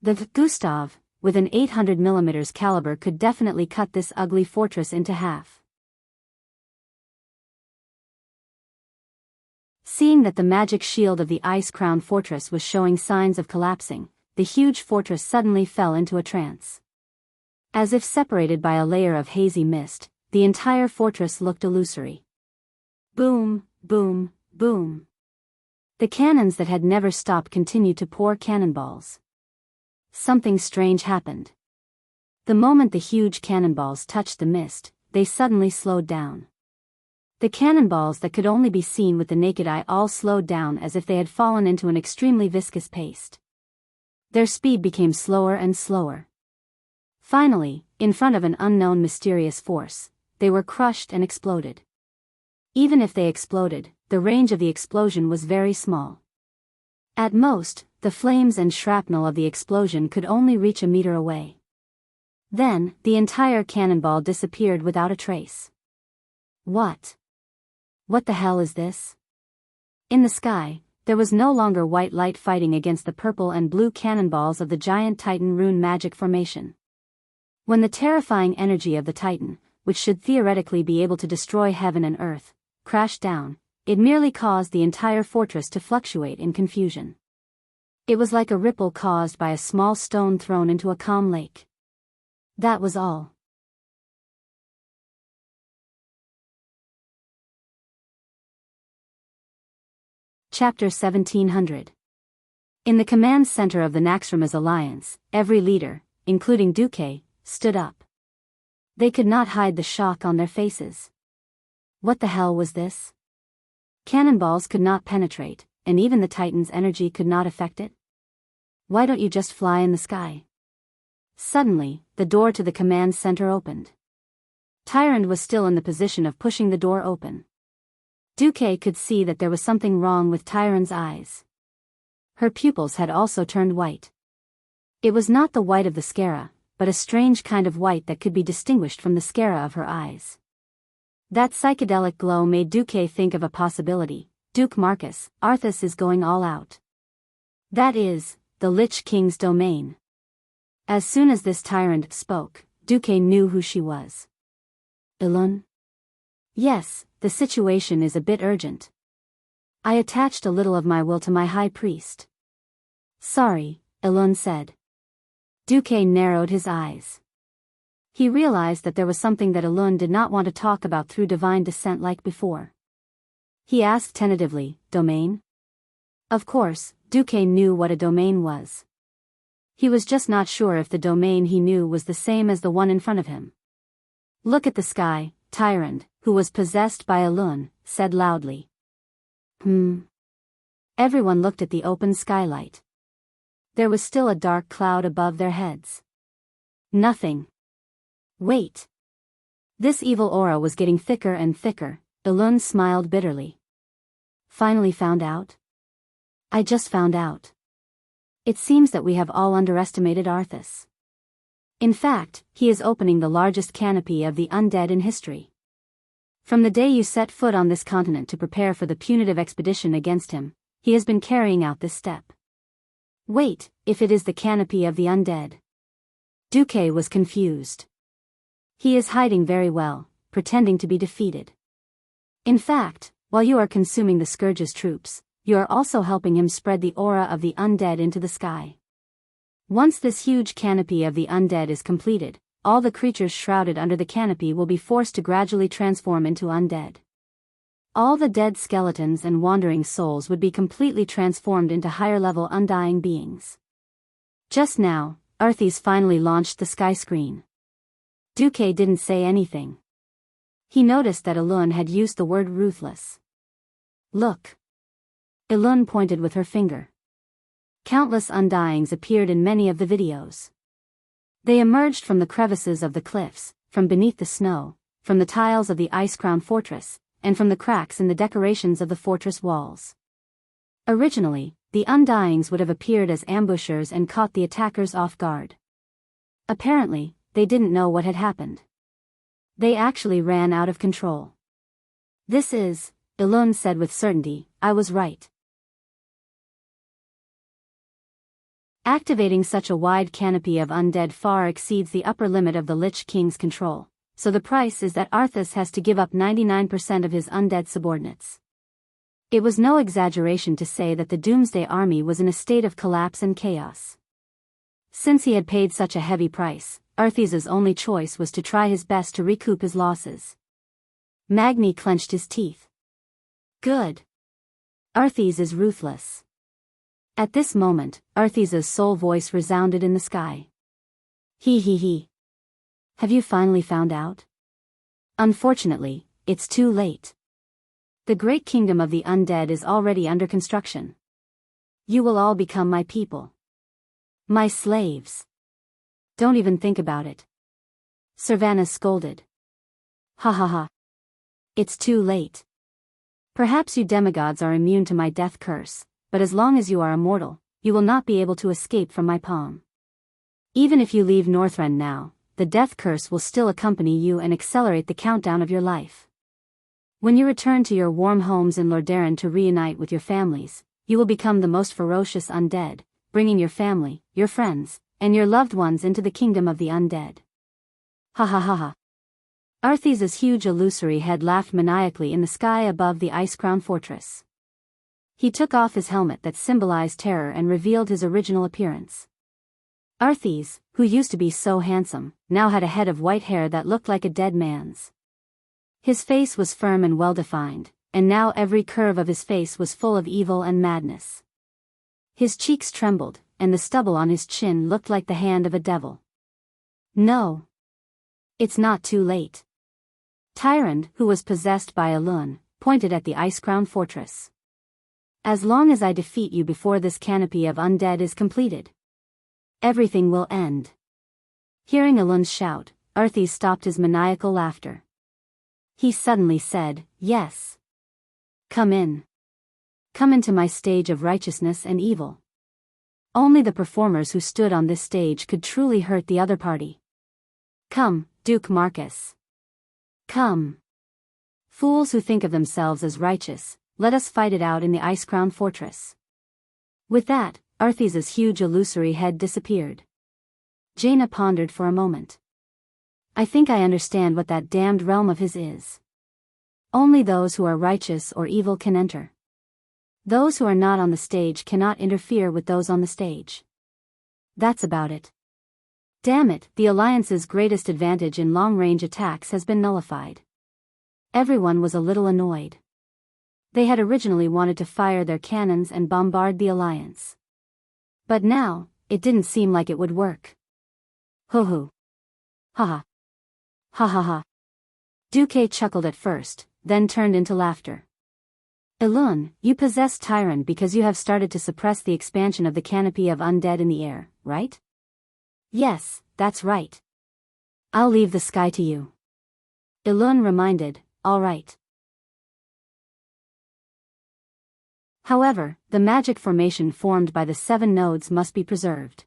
The Gustav, with an 800 mm caliber, could definitely cut this ugly fortress into half. Seeing that the magic shield of the ice-crowned fortress was showing signs of collapsing, the huge fortress suddenly fell into a trance. As if separated by a layer of hazy mist, the entire fortress looked illusory. Boom, boom, boom. The cannons that had never stopped continued to pour cannonballs. Something strange happened. The moment the huge cannonballs touched the mist, they suddenly slowed down. The cannonballs that could only be seen with the naked eye all slowed down as if they had fallen into an extremely viscous paste. Their speed became slower and slower. Finally, in front of an unknown mysterious force, they were crushed and exploded. Even if they exploded, the range of the explosion was very small. At most, the flames and shrapnel of the explosion could only reach a meter away. Then, the entire cannonball disappeared without a trace. What? What the hell is this? In the sky, there was no longer white light fighting against the purple and blue cannonballs of the giant Titan rune magic formation. When the terrifying energy of the Titan, which should theoretically be able to destroy heaven and earth, crashed down, it merely caused the entire fortress to fluctuate in confusion. It was like a ripple caused by a small stone thrown into a calm lake. That was all. Chapter 1700. In the command center of the Naxxrama's alliance, every leader, including Duque, stood up. They could not hide the shock on their faces. What the hell was this? Cannonballs could not penetrate, and even the Titan's energy could not affect it? Why don't you just fly in the sky? Suddenly, the door to the command center opened. Tyrande was still in the position of pushing the door open. Duque could see that there was something wrong with Tyrande's eyes. Her pupils had also turned white. It was not the white of the scara, but a strange kind of white that could be distinguished from the scara of her eyes. That psychedelic glow made Duque think of a possibility. Duke Marcus, Arthas is going all out. That is, the Lich King's domain. As soon as this Tyrande spoke, Duque knew who she was. Elun? Yes, the situation is a bit urgent. I attached a little of my will to my high priest. Sorry, Elun said. Duque narrowed his eyes. He realized that there was something that Elun did not want to talk about through divine descent like before. He asked tentatively, domain? Of course, Duque knew what a domain was. He was just not sure if the domain he knew was the same as the one in front of him. Look at the sky, Tyrande, who was possessed by Elun, said loudly. Everyone looked at the open skylight. There was still a dark cloud above their heads. Nothing. Wait. This evil aura was getting thicker and thicker. Elun smiled bitterly. Finally found out? I just found out. It seems that we have all underestimated Arthas. In fact, he is opening the largest canopy of the undead in history. From the day you set foot on this continent to prepare for the punitive expedition against him, he has been carrying out this step. Wait, if it is the canopy of the undead. Duque was confused. He is hiding very well, pretending to be defeated. In fact, while you are consuming the Scourge's troops, you are also helping him spread the aura of the undead into the sky. Once this huge canopy of the undead is completed, all the creatures shrouded under the canopy will be forced to gradually transform into undead. All the dead skeletons and wandering souls would be completely transformed into higher-level undying beings. Just now, Arthas finally launched the sky screen. Duque didn't say anything. He noticed that Elun had used the word ruthless. Look. Elun pointed with her finger. Countless undyings appeared in many of the videos. They emerged from the crevices of the cliffs, from beneath the snow, from the tiles of the ice-crowned fortress, and from the cracks in the decorations of the fortress walls. Originally, the undyings would have appeared as ambushers and caught the attackers off guard. Apparently, they didn't know what had happened. They actually ran out of control. This is, Elun said with certainty, I was right. Activating such a wide canopy of undead far exceeds the upper limit of the Lich King's control, so the price is that Arthas has to give up 99% of his undead subordinates. It was no exaggeration to say that the Doomsday Army was in a state of collapse and chaos. Since he had paid such a heavy price, Arthes's only choice was to try his best to recoup his losses. Magni clenched his teeth. Good. Arthes is ruthless. At this moment, Arthes's sole voice resounded in the sky. He. Have you finally found out? Unfortunately, it's too late. The great kingdom of the undead is already under construction. You will all become my people. My slaves. Don't even think about it. Servanas scolded. Ha. It's too late. Perhaps you demigods are immune to my death curse, but as long as you are immortal, you will not be able to escape from my palm. Even if you leave Northrend now, the death curse will still accompany you and accelerate the countdown of your life. When you return to your warm homes in Lordaeron to reunite with your families, you will become the most ferocious undead, bringing your family, your friends, and your loved ones into the kingdom of the undead. Ha. Arthes's huge illusory head laughed maniacally in the sky above the ice-crowned fortress. He took off his helmet that symbolized terror and revealed his original appearance. Arthes, who used to be so handsome, now had a head of white hair that looked like a dead man's. His face was firm and well-defined, and now every curve of his face was full of evil and madness. His cheeks trembled, and the stubble on his chin looked like the hand of a devil. No. It's not too late. Tyrande, who was possessed by Elun, pointed at the ice-crowned fortress. As long as I defeat you before this canopy of undead is completed, everything will end. Hearing Elun's shout, Arthes stopped his maniacal laughter. He suddenly said, Yes. Come in. Come into my stage of righteousness and evil. Only the performers who stood on this stage could truly hurt the other party. Come, Duke Marcus. Come. Fools who think of themselves as righteous, let us fight it out in the ice-crowned fortress. With that, Arthes's huge illusory head disappeared. Jaina pondered for a moment. I think I understand what that damned realm of his is. Only those who are righteous or evil can enter. Those who are not on the stage cannot interfere with those on the stage. That's about it. Damn it, the Alliance's greatest advantage in long-range attacks has been nullified. Everyone was a little annoyed. They had originally wanted to fire their cannons and bombard the Alliance. But now, it didn't seem like it would work. Hoo-hoo. Ha-ha. Ha-ha-ha. Duque chuckled at first, then turned into laughter. Elun, you possess Tyrande because you have started to suppress the expansion of the canopy of undead in the air, right? Yes, that's right. I'll leave the sky to you. Elun reminded, all right. However, the magic formation formed by the 7 nodes must be preserved.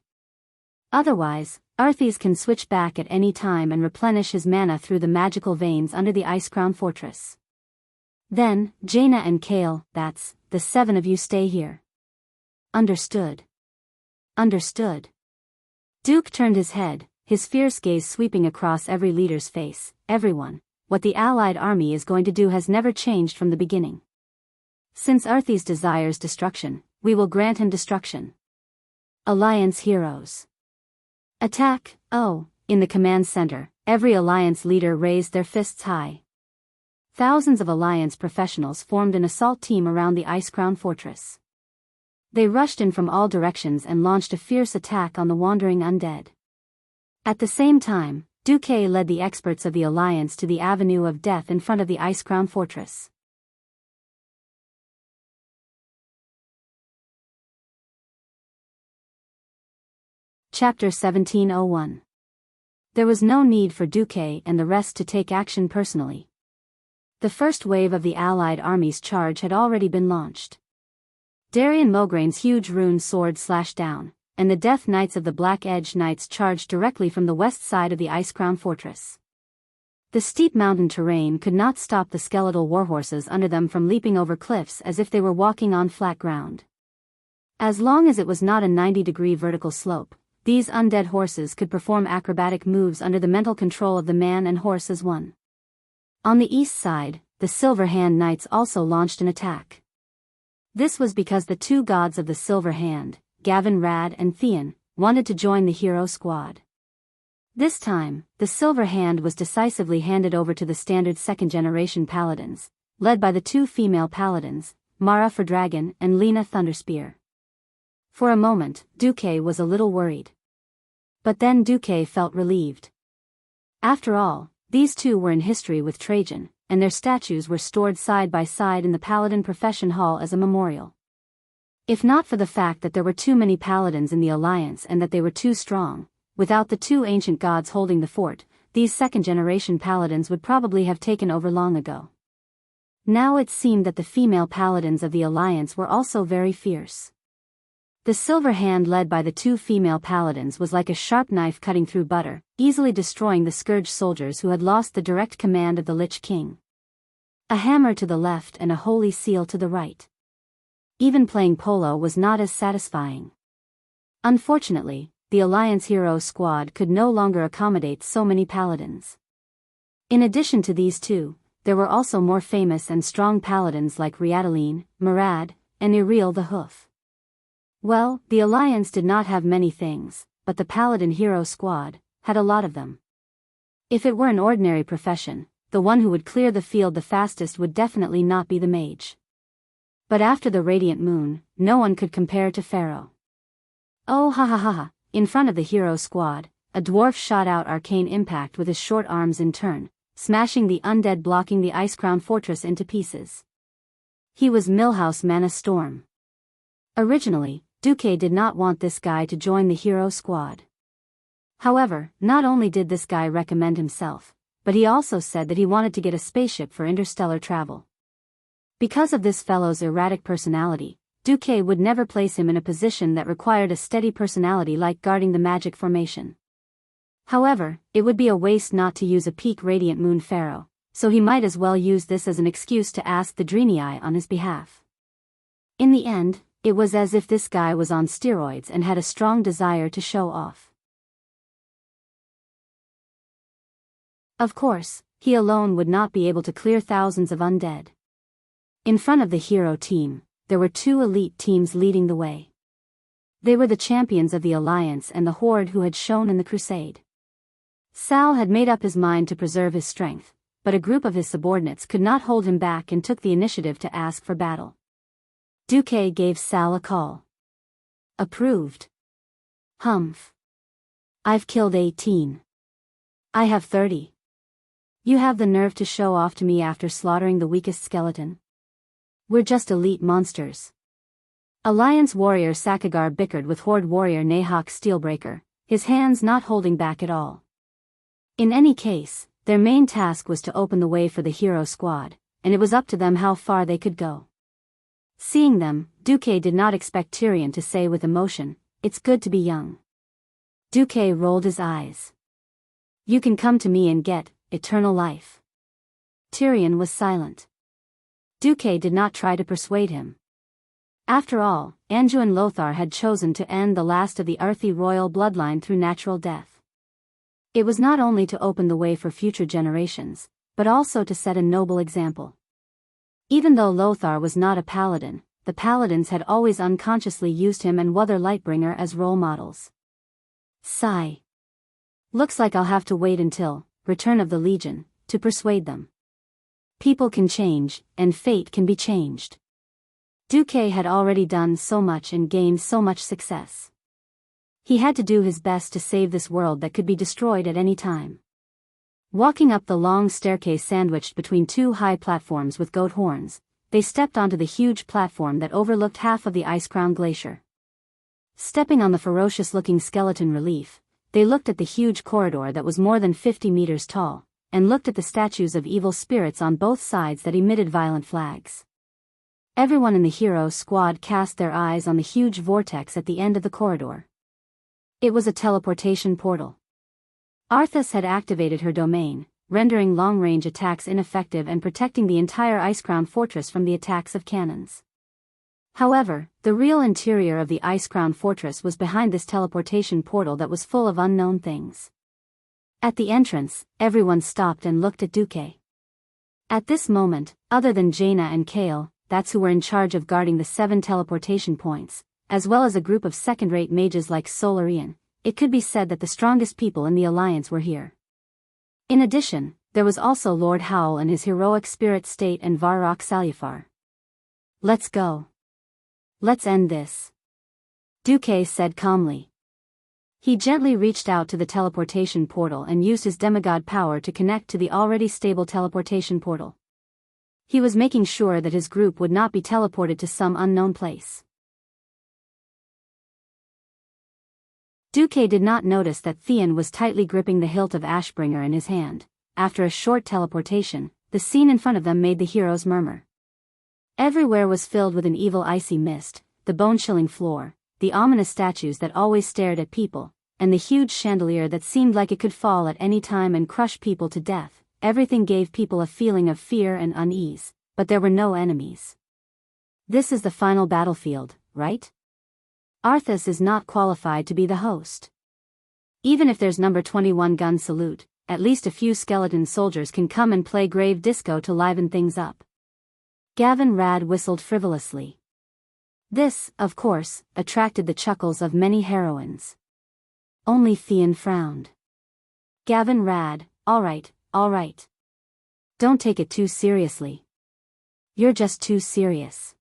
Otherwise, Arthes can switch back at any time and replenish his mana through the magical veins under the ice-crowned fortress. Then, Jaina and Kale, that's, the 7 of you stay here. Understood. Understood. Duke turned his head, his fierce gaze sweeping across every leader's face. Everyone, what the Allied army is going to do has never changed from the beginning. Since Arthes desires destruction, we will grant him destruction. Alliance heroes. Attack! Oh, in the command center, every Alliance leader raised their fists high. Thousands of Alliance professionals formed an assault team around the ice-crowned fortress. They rushed in from all directions and launched a fierce attack on the wandering undead. At the same time, Duque led the experts of the Alliance to the Avenue of Death in front of the ice-crowned fortress. Chapter 1701. There was no need for Duque and the rest to take action personally. The first wave of the Allied army's charge had already been launched. Darian Mograin's huge rune sword slashed down, and the Death Knights of the Black Edge Knights charged directly from the west side of the ice-crowned fortress. The steep mountain terrain could not stop the skeletal warhorses under them from leaping over cliffs as if they were walking on flat ground. As long as it was not a 90-degree vertical slope, these undead horses could perform acrobatic moves under the mental control of the man and horse as one. On the east side, the Silver Hand Knights also launched an attack. This was because the two gods of the Silver Hand, Gavin Rad and Theon, wanted to join the hero squad. This time, the Silver Hand was decisively handed over to the standard second-generation paladins, led by the two female paladins, Mara Fordragon and Lena Thunderspear. For a moment, Duque was a little worried. But then Duque felt relieved. After all, these two were in history with Trajan, and their statues were stored side by side in the Paladin Profession Hall as a memorial. If not for the fact that there were too many paladins in the alliance and that they were too strong, without the two ancient gods holding the fort, these second-generation paladins would probably have taken over long ago. Now it seemed that the female paladins of the alliance were also very fierce. The Silver Hand led by the two female paladins was like a sharp knife cutting through butter, easily destroying the Scourge soldiers who had lost the direct command of the Lich King. A hammer to the left and a holy seal to the right. Even playing polo was not as satisfying. Unfortunately, the Alliance Hero Squad could no longer accommodate so many paladins. In addition to these two, there were also more famous and strong paladins like Riataline, Murad, and Iriel the Hoof. Well, the Alliance did not have many things, but the Paladin Hero Squad had a lot of them. If it were an ordinary profession, the one who would clear the field the fastest would definitely not be the mage. But after the Radiant Moon, no one could compare to Pharaoh. Oh ha ha ha ha, in front of the Hero Squad, a dwarf shot out arcane impact with his short arms in turn, smashing the undead blocking the Ice-Crown Fortress into pieces. He was Millhouse Mana Storm. Originally, Duque did not want this guy to join the hero squad. However, not only did this guy recommend himself, but he also said that he wanted to get a spaceship for interstellar travel. Because of this fellow's erratic personality, Duque would never place him in a position that required a steady personality like guarding the magic formation. However, it would be a waste not to use a peak Radiant Moon Pharaoh, so he might as well use this as an excuse to ask the Draenei on his behalf. In the end, it was as if this guy was on steroids and had a strong desire to show off. Of course, he alone would not be able to clear thousands of undead. In front of the hero team, there were two elite teams leading the way. They were the champions of the Alliance and the Horde who had shone in the Crusade. Sal had made up his mind to preserve his strength, but a group of his subordinates could not hold him back and took the initiative to ask for battle. Duque gave Sal a call. Approved. Humph. I've killed 18. I have 30. You have the nerve to show off to me after slaughtering the weakest skeleton? We're just elite monsters. Alliance warrior Sakagar bickered with Horde warrior Nahok Steelbreaker, his hands not holding back at all. In any case, their main task was to open the way for the hero squad, and it was up to them how far they could go. Seeing them, Duque did not expect Tyrion to say with emotion, "It's good to be young." Duque rolled his eyes. "You can come to me and get eternal life." Tyrion was silent. Duque did not try to persuade him. After all, Anduin Lothar had chosen to end the last of the Arthi royal bloodline through natural death. It was not only to open the way for future generations, but also to set a noble example. Even though Lothar was not a paladin, the paladins had always unconsciously used him and Wother Lightbringer as role models. Sigh. Looks like I'll have to wait until Return of the Legion to persuade them. People can change, and fate can be changed. Duque had already done so much and gained so much success. He had to do his best to save this world that could be destroyed at any time. Walking up the long staircase sandwiched between two high platforms with goat horns, they stepped onto the huge platform that overlooked half of the Ice-Crown Glacier. Stepping on the ferocious-looking skeleton relief, they looked at the huge corridor that was more than 50 meters tall, and looked at the statues of evil spirits on both sides that emitted violent flags. Everyone in the hero squad cast their eyes on the huge vortex at the end of the corridor. It was a teleportation portal. Arthas had activated her domain, rendering long-range attacks ineffective and protecting the entire Ice-Crown Fortress from the attacks of cannons. However, the real interior of the Ice-Crown Fortress was behind this teleportation portal that was full of unknown things. At the entrance, everyone stopped and looked at Duque. At this moment, other than Jaina and Kale, that's who were in charge of guarding the 7 teleportation points, as well as a group of second-rate mages like Solarian. It could be said that the strongest people in the Alliance were here. In addition, there was also Lord Howl and his heroic spirit state and Varrock Salufar. Let's go. Let's end this, Duque said calmly. He gently reached out to the teleportation portal and used his demigod power to connect to the already stable teleportation portal. He was making sure that his group would not be teleported to some unknown place. Duque did not notice that Theon was tightly gripping the hilt of Ashbringer in his hand. After a short teleportation, the scene in front of them made the heroes murmur. Everywhere was filled with an evil icy mist, the bone-chilling floor, the ominous statues that always stared at people, and the huge chandelier that seemed like it could fall at any time and crush people to death. Everything gave people a feeling of fear and unease, but there were no enemies. This is the final battlefield, right? Arthas is not qualified to be the host. Even if there's number 21 gun salute, at least a few skeleton soldiers can come and play grave disco to liven things up. Gavin Rad whistled frivolously. This, of course, attracted the chuckles of many heroines. Only Theon frowned. Gavin Rad, all right. Don't take it too seriously. You're just too serious.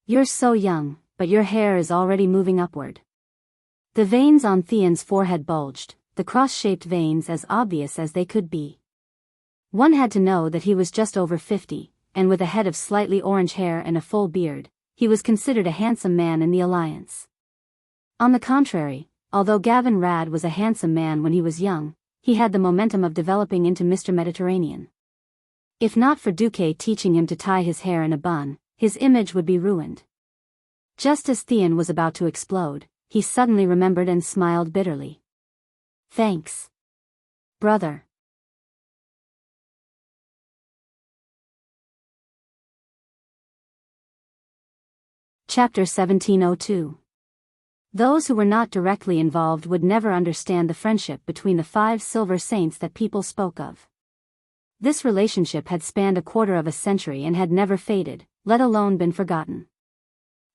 You're so young, but your hair is already moving upward. The veins on Theon's forehead bulged, the cross-shaped veins as obvious as they could be. One had to know that he was just over 50, and with a head of slightly orange hair and a full beard, he was considered a handsome man in the Alliance. On the contrary, although Gavin Rad was a handsome man when he was young, he had the momentum of developing into Mr. Mediterranean. If not for Duque teaching him to tie his hair in a bun, his image would be ruined. Just as Theon was about to explode, he suddenly remembered and smiled bitterly. Thanks, brother. Chapter 1702. Those who were not directly involved would never understand the friendship between the 5 silver saints that people spoke of. This relationship had spanned a quarter of a century and had never faded, let alone been forgotten.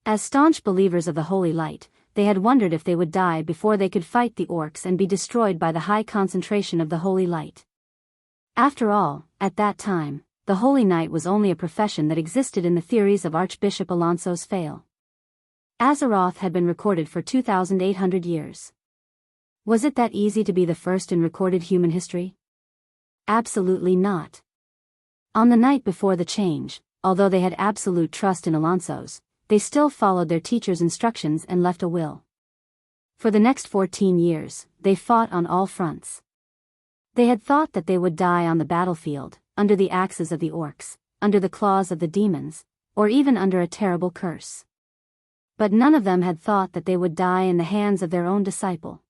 As staunch believers of the Holy Light, they had wondered if they would die before they could fight the orcs and be destroyed by the high concentration of the Holy Light. After all, at that time, the Holy Knight was only a profession that existed in the theories of Archbishop Alonso's Fail. Azeroth had been recorded for 2,800 years. Was it that easy to be the first in recorded human history? Absolutely not. On the night before the change, although they had absolute trust in Alonso's, they still followed their teacher's instructions and left a will. For the next 14 years, they fought on all fronts. They had thought that they would die on the battlefield, under the axes of the orcs, under the claws of the demons, or even under a terrible curse. But none of them had thought that they would die in the hands of their own disciple.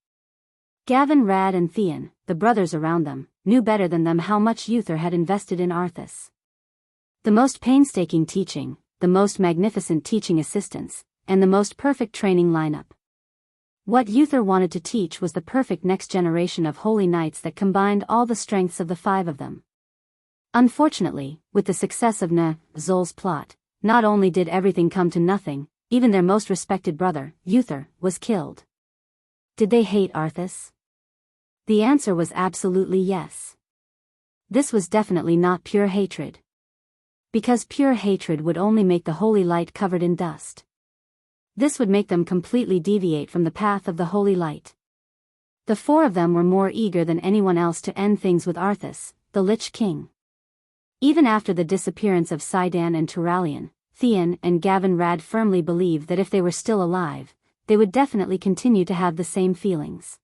Gavin Rad and Theon, the brothers around them, knew better than them how much Uther had invested in Arthas. The most painstaking teaching, the most magnificent teaching assistants, and the most perfect training lineup. What Uther wanted to teach was the perfect next generation of holy knights that combined all the strengths of the 5 of them. Unfortunately, with the success of Zol's plot, not only did everything come to nothing, even their most respected brother, Uther, was killed. Did they hate Arthas? The answer was absolutely yes. This was definitely not pure hatred. Because pure hatred would only make the Holy Light covered in dust. This would make them completely deviate from the path of the Holy Light. The 4 of them were more eager than anyone else to end things with Arthas, the Lich King. Even after the disappearance of Sidon and Turalian, Theon and Gavin Rad firmly believed that if they were still alive, they would definitely continue to have the same feelings.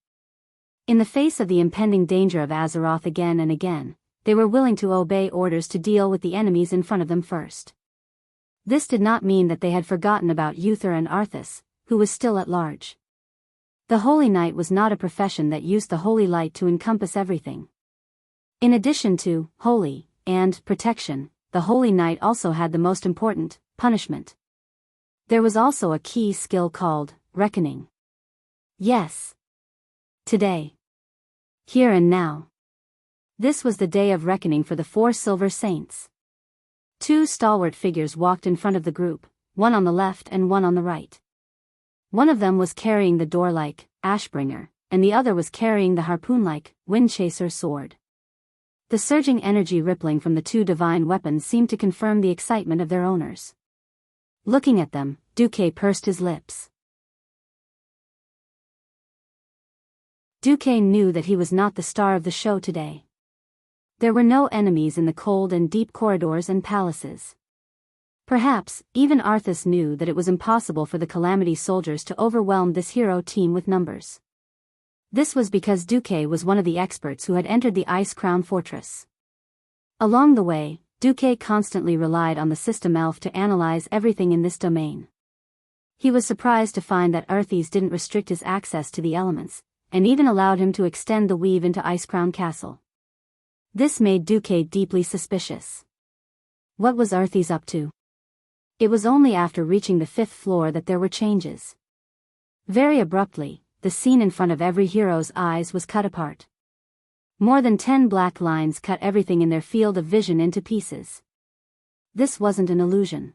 In the face of the impending danger of Azeroth again and again, they were willing to obey orders to deal with the enemies in front of them first. This did not mean that they had forgotten about Uther and Arthas, who was still at large. The Holy Knight was not a profession that used the Holy Light to encompass everything. In addition to holy and protection, the Holy Knight also had the most important punishment. There was also a key skill called reckoning. Yes. Today. Here and now. This was the day of reckoning for the 4 silver saints. Two stalwart figures walked in front of the group, one on the left and one on the right. One of them was carrying the door-like Ashbringer, and the other was carrying the harpoon-like Windchaser sword. The surging energy rippling from the two divine weapons seemed to confirm the excitement of their owners. Looking at them, Duque pursed his lips. Duque knew that he was not the star of the show today. There were no enemies in the cold and deep corridors and palaces. Perhaps, even Arthas knew that it was impossible for the Calamity soldiers to overwhelm this hero team with numbers. This was because Duque was one of the experts who had entered the Ice Crown Fortress. Along the way, Duque constantly relied on the system elf to analyze everything in this domain. He was surprised to find that Arthas didn't restrict his access to the elements, and even allowed him to extend the weave into Ice Crown Castle. This made Duque deeply suspicious. What was Arthas up to? It was only after reaching the 5th floor that there were changes. Very abruptly, the scene in front of every hero's eyes was cut apart. More than 10 black lines cut everything in their field of vision into pieces. This wasn't an illusion.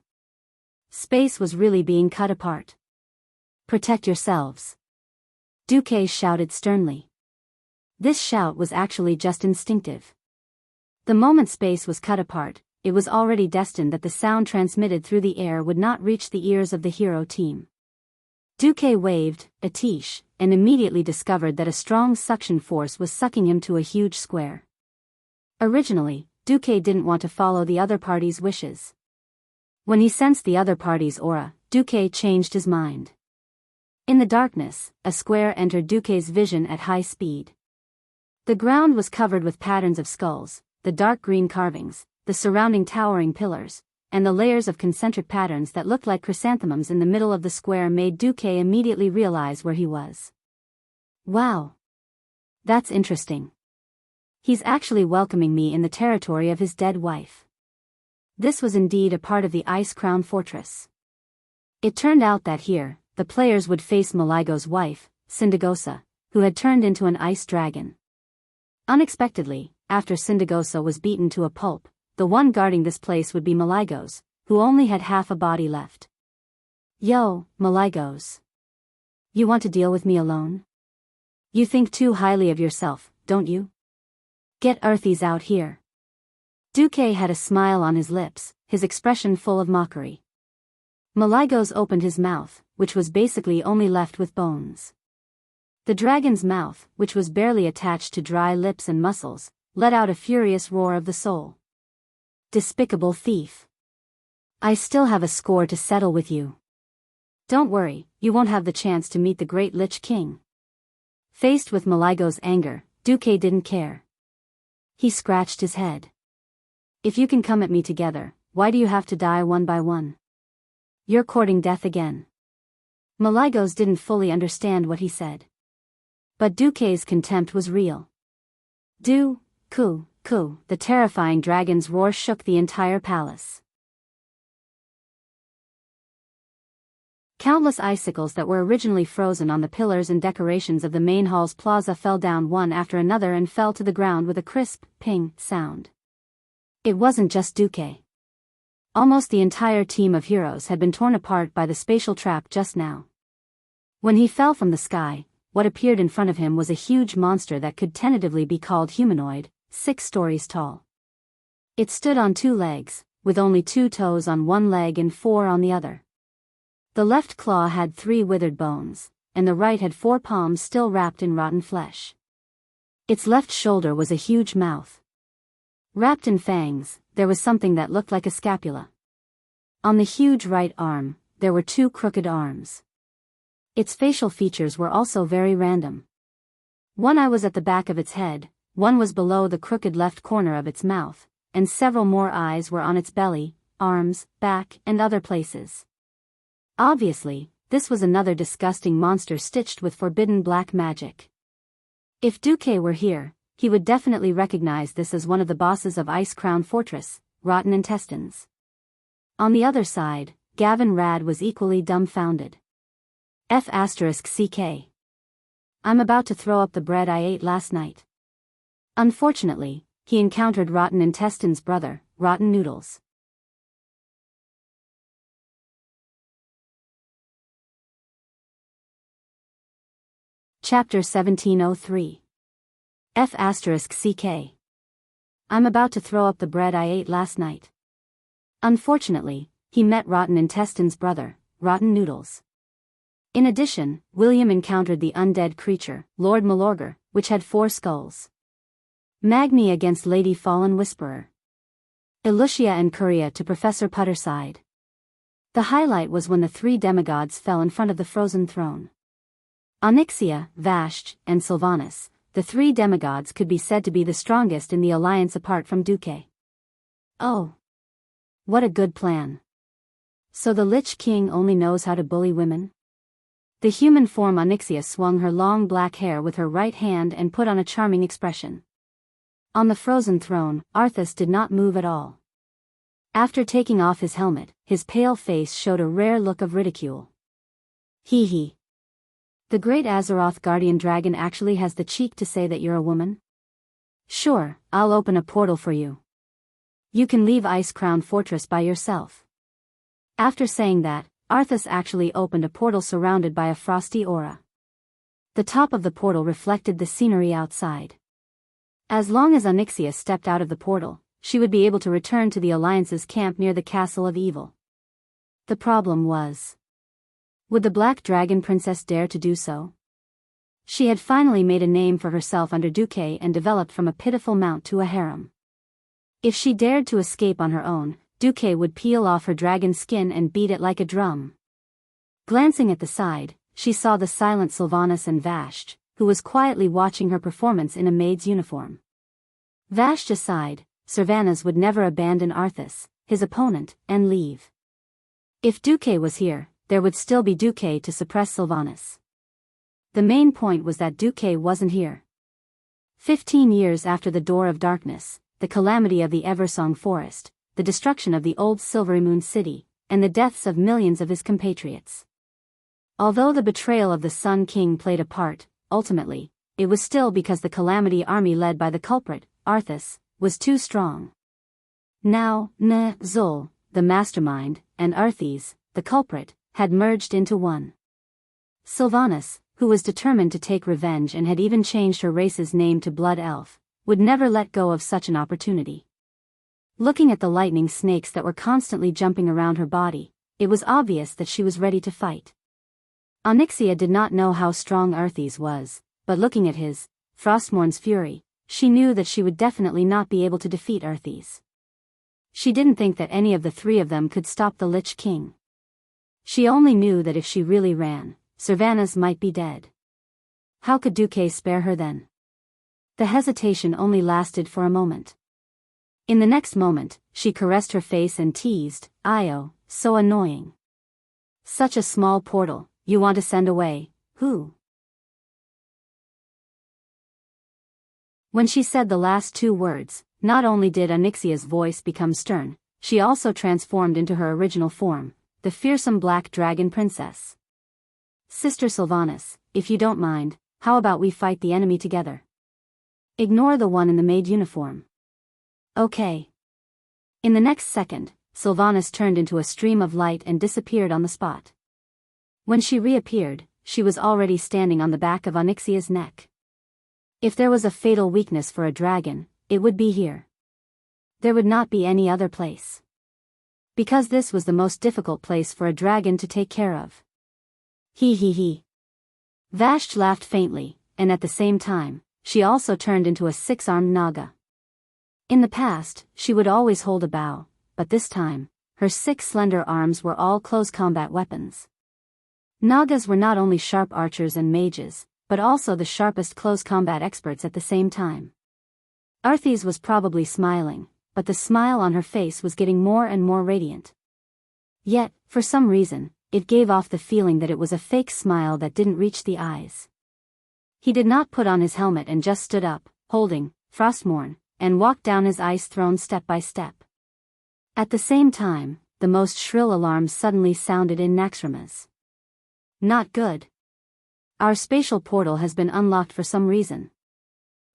Space was really being cut apart. Protect yourselves. Duque shouted sternly. This shout was actually just instinctive. The moment space was cut apart, it was already destined that the sound transmitted through the air would not reach the ears of the hero team. Duque waved, Atish, and immediately discovered that a strong suction force was sucking him to a huge square. Originally, Duque didn't want to follow the other party's wishes. When he sensed the other party's aura, Duque changed his mind. In the darkness, a square entered Duque's vision at high speed. The ground was covered with patterns of skulls, the dark green carvings, the surrounding towering pillars, and the layers of concentric patterns that looked like chrysanthemums in the middle of the square made Duque immediately realize where he was. Wow! That's interesting. He's actually welcoming me in the territory of his dead wife. This was indeed a part of the Ice Crown Fortress. It turned out that here, the players would face Maligo's wife, Sindagosa, who had turned into an ice dragon. Unexpectedly, after Sindagosa was beaten to a pulp, the one guarding this place would be Maligos, who only had half a body left. Yo, Maligos. You want to deal with me alone? You think too highly of yourself, don't you? Get Arthas out here. Duque had a smile on his lips, his expression full of mockery. Maligos opened his mouth, which was basically only left with bones. The dragon's mouth, which was barely attached to dry lips and muscles, let out a furious roar of the soul. Despicable thief. I still have a score to settle with you. Don't worry, you won't have the chance to meet the great Lich King. Faced with Maligo's anger, Duque didn't care. He scratched his head. If you can come at me together, why do you have to die one by one? You're courting death again. Maligos didn't fully understand what he said. But Duque's contempt was real. Ku, the terrifying dragon's roar shook the entire palace. Countless icicles that were originally frozen on the pillars and decorations of the main hall's plaza fell down one after another and fell to the ground with a crisp, ping sound. It wasn't just Duque. Almost the entire team of heroes had been torn apart by the spatial trap just now. When he fell from the sky, what appeared in front of him was a huge monster that could tentatively be called humanoid, 6 stories tall. It stood on 2 legs, with only 2 toes on one leg and 4 on the other. The left claw had 3 withered bones, and the right had 4 palms still wrapped in rotten flesh. Its left shoulder was a huge mouth. Wrapped in fangs, there was something that looked like a scapula. On the huge right arm, there were 2 crooked arms. Its facial features were also very random. One eye was at the back of its head, one was below the crooked left corner of its mouth, and several more eyes were on its belly, arms, back, and other places. Obviously, this was another disgusting monster stitched with forbidden black magic. If Duque were here, he would definitely recognize this as one of the bosses of Ice Crown Fortress, Rotten Intestines. On the other side, Gavin Rad was equally dumbfounded. F***CK. I'm about to throw up the bread I ate last night. Unfortunately, he encountered Rotten Intestines' brother, Rotten Noodles. Chapter 1703. F***CK. I'm about to throw up the bread I ate last night. Unfortunately, he met Rotten Intestine's brother, Rotten Noodles. In addition, William encountered the undead creature, Lord Malorger, which had 4 skulls. Magni against Lady Fallen Whisperer. Elucia and Curia to Professor Putterside. The highlight was when the 3 demigods fell in front of the frozen throne. Onyxia, Vashj, and Sylvanas, the 3 demigods could be said to be the strongest in the alliance apart from Duque. Oh. What a good plan. So the Lich King only knows how to bully women? The human form Onyxia swung her long black hair with her right hand and put on a charming expression. On the frozen throne, Arthas did not move at all. After taking off his helmet, his pale face showed a rare look of ridicule. Hee hee. The great Azeroth guardian dragon actually has the cheek to say that you're a woman? Sure, I'll open a portal for you. You can leave Ice Crown Fortress by yourself. After saying that, Arthas actually opened a portal surrounded by a frosty aura. The top of the portal reflected the scenery outside. As long as Onyxia stepped out of the portal, she would be able to return to the Alliance's camp near the Castle of Evil. The problem was, would the Black Dragon Princess dare to do so? She had finally made a name for herself under Duque and developed from a pitiful mount to a harem. If she dared to escape on her own, Duque would peel off her dragon skin and beat it like a drum. Glancing at the side, she saw the silent Sylvanas and Vashj, who was quietly watching her performance in a maid's uniform. Vashj aside, Sylvanas would never abandon Arthas, his opponent, and leave. If Duque was here, there would still be Duque to suppress Sylvanas. The main point was that Duque wasn't here. 15 years after the Door of Darkness, the calamity of the Eversong Forest, the destruction of the old Silvery Moon City, and the deaths of millions of his compatriots. Although the betrayal of the Sun King played a part, ultimately, it was still because the Calamity army led by the culprit, Arthas, was too strong. Now, Zul, the mastermind, and Arthas, the culprit, had merged into one. Sylvanas, who was determined to take revenge and had even changed her race's name to Blood Elf, would never let go of such an opportunity. Looking at the lightning snakes that were constantly jumping around her body, it was obvious that she was ready to fight. Onyxia did not know how strong Arthas was, but looking at his, Frostmourn's fury, she knew that she would definitely not be able to defeat Arthas. She didn't think that any of the 3 of them could stop the Lich King. She only knew that if she really ran, Sylvanas might be dead. How could Duque spare her then? The hesitation only lasted for a moment. In the next moment, she caressed her face and teased, "Io, so annoying. Such a small portal, you want to send away, who?" When she said the last 2 words, not only did Onyxia's voice become stern, she also transformed into her original form, the fearsome Black Dragon Princess. "Sister Sylvanas, if you don't mind, how about we fight the enemy together? Ignore the one in the maid uniform." Okay. In the next second, Sylvanas turned into a stream of light and disappeared on the spot. When she reappeared, she was already standing on the back of Onyxia's neck. If there was a fatal weakness for a dragon, it would be here. There would not be any other place. Because this was the most difficult place for a dragon to take care of. Hee hee hee. Vashj laughed faintly, and at the same time, she also turned into a 6-armed Naga. In the past, she would always hold a bow, but this time, her 6 slender arms were all close combat weapons. Nagas were not only sharp archers and mages, but also the sharpest close combat experts at the same time. Arthas was probably smiling, but the smile on her face was getting more and more radiant. Yet, for some reason, it gave off the feeling that it was a fake smile that didn't reach the eyes. He did not put on his helmet and just stood up, holding Frostmourne, and walked down his ice throne step by step. At the same time, the most shrill alarm suddenly sounded in Naxxramas. Not good. Our spatial portal has been unlocked for some reason.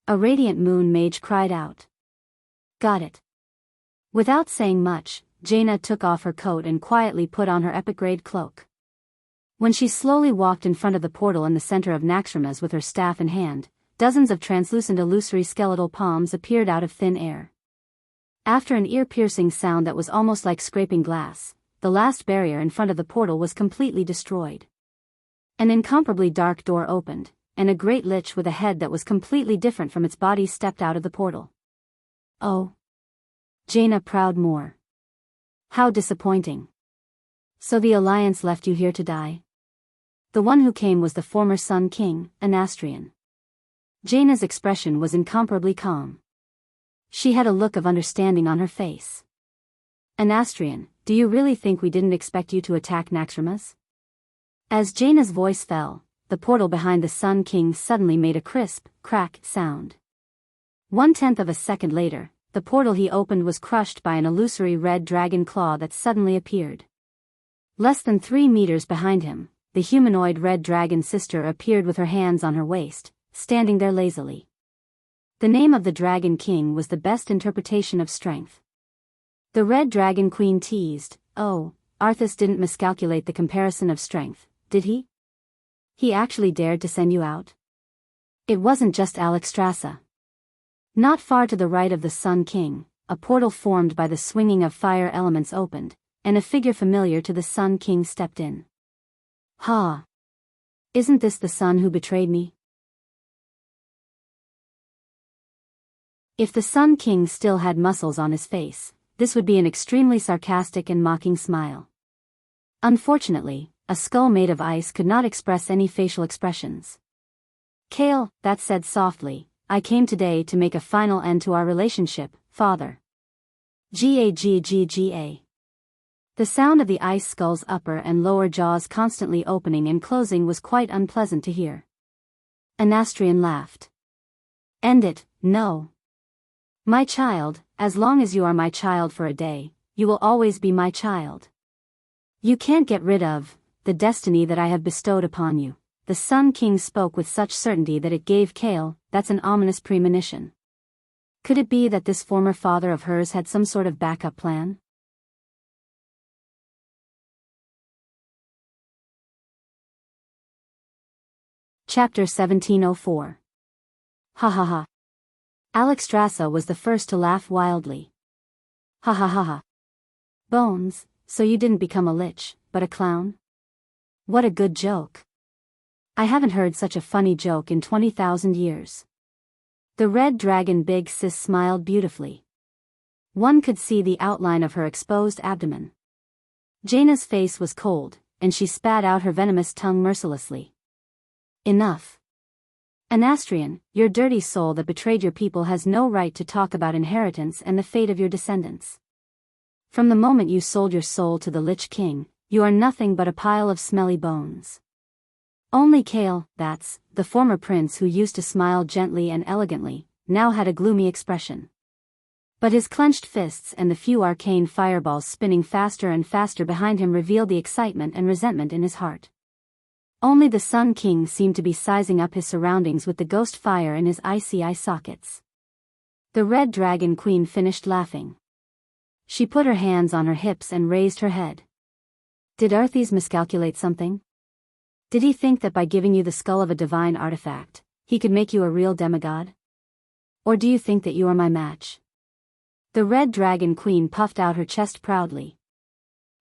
A radiant moon mage cried out. Got it. Without saying much, Jaina took off her coat and quietly put on her epic grade cloak. When she slowly walked in front of the portal in the center of Naxxramas with her staff in hand, dozens of translucent illusory skeletal palms appeared out of thin air. After an ear-piercing sound that was almost like scraping glass, the last barrier in front of the portal was completely destroyed. An incomparably dark door opened, and a great lich with a head that was completely different from its body stepped out of the portal. Oh. Jaina proud more. How disappointing. So the Alliance left you here to die? The one who came was the former Sun King, Anastrian. Jaina's expression was incomparably calm. She had a look of understanding on her face. Anastrian, do you really think we didn't expect you to attack Naxxramas? As Jaina's voice fell, the portal behind the Sun King suddenly made a crisp, crack sound. 1/10 of a second later, the portal he opened was crushed by an illusory red dragon claw that suddenly appeared. Less than 3 meters behind him, the humanoid red dragon sister appeared with her hands on her waist, standing there lazily. The name of the Dragon King was the best interpretation of strength. The Red Dragon Queen teased, "Oh, Arthas didn't miscalculate the comparison of strength, did he? He actually dared to send you out?" It wasn't just Alexstrasza. Not far to the right of the Sun King, a portal formed by the swinging of fire elements opened, and a figure familiar to the Sun King stepped in. "Ha! Isn't this the son who betrayed me?" If the Sun King still had muscles on his face, this would be an extremely sarcastic and mocking smile. Unfortunately, a skull made of ice could not express any facial expressions. "Kale," that said softly, "I came today to make a final end to our relationship, father." Gagga. The sound of the ice skull's upper and lower jaws constantly opening and closing was quite unpleasant to hear. Anastrian laughed. "End it, no. My child, as long as you are my child for a day, you will always be my child. You can't get rid of the destiny that I have bestowed upon you." The Sun King spoke with such certainty that it gave Kale, that's an ominous premonition. Could it be that this former father of hers had some sort of backup plan? Chapter 1704. Ha ha ha. Alexstrasza was the first to laugh wildly. Ha ha ha ha. Bones, so you didn't become a lich, but a clown? What a good joke. I haven't heard such a funny joke in 20,000 years. The red dragon big sis smiled beautifully. One could see the outline of her exposed abdomen. Jaina's face was cold, and she spat out her venomous tongue mercilessly. Enough. Anastrian, your dirty soul that betrayed your people has no right to talk about inheritance and the fate of your descendants. From the moment you sold your soul to the Lich King, you are nothing but a pile of smelly bones. Only Kale, that's, the former prince who used to smile gently and elegantly, now had a gloomy expression. But his clenched fists and the few arcane fireballs spinning faster and faster behind him revealed the excitement and resentment in his heart. Only the Sun King seemed to be sizing up his surroundings with the ghost fire in his icy eye sockets. The Red Dragon Queen finished laughing. She put her hands on her hips and raised her head. Did Arthas miscalculate something? Did he think that by giving you the skull of a divine artifact, he could make you a real demigod? Or do you think that you are my match? The Red Dragon Queen puffed out her chest proudly.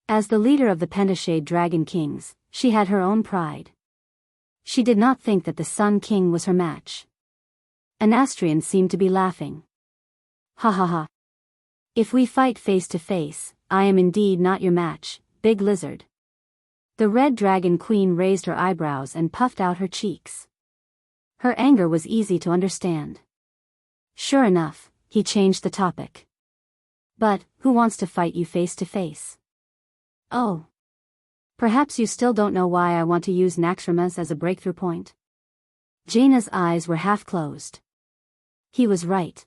As the leader of the Pentashade Dragon Kings, she had her own pride. She did not think that the Sun King was her match. Anastrian seemed to be laughing. Ha ha ha. If we fight face to face, I am indeed not your match, big lizard. The Red Dragon Queen raised her eyebrows and puffed out her cheeks. Her anger was easy to understand. Sure enough, he changed the topic. But, who wants to fight you face to face? Oh. Perhaps you still don't know why I want to use Naxxramas as a breakthrough point? Jaina's eyes were half closed. He was right.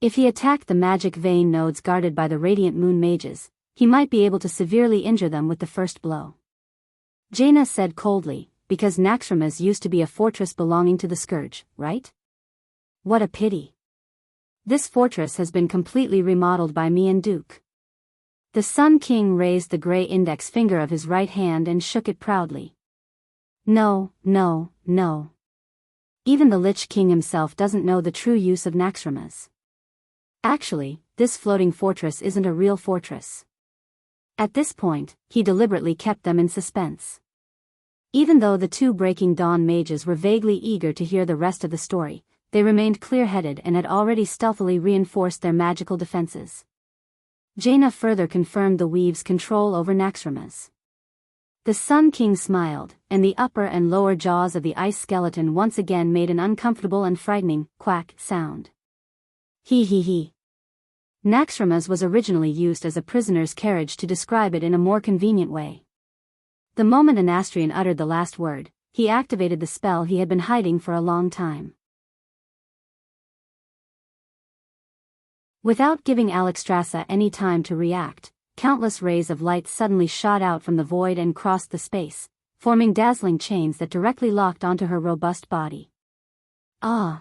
If he attacked the magic vein nodes guarded by the Radiant Moon Mages, he might be able to severely injure them with the first blow. Jaina said coldly, because Naxxramas used to be a fortress belonging to the Scourge, right? What a pity. This fortress has been completely remodeled by me and Duke. The Sun King raised the gray index finger of his right hand and shook it proudly. No, no, no. Even the Lich King himself doesn't know the true use of Naxxramas. Actually, this floating fortress isn't a real fortress. At this point, he deliberately kept them in suspense. Even though the two Breaking Dawn mages were vaguely eager to hear the rest of the story, they remained clear-headed and had already stealthily reinforced their magical defenses. Jaina further confirmed the weave's control over Naxxramas. The Sun King smiled, and the upper and lower jaws of the ice skeleton once again made an uncomfortable and frightening quack sound. He. Naxxramas was originally used as a prisoner's carriage to describe it in a more convenient way. The moment Anastrian uttered the last word, he activated the spell he had been hiding for a long time. Without giving Alexstrasza any time to react, countless rays of light suddenly shot out from the void and crossed the space, forming dazzling chains that directly locked onto her robust body. Ah!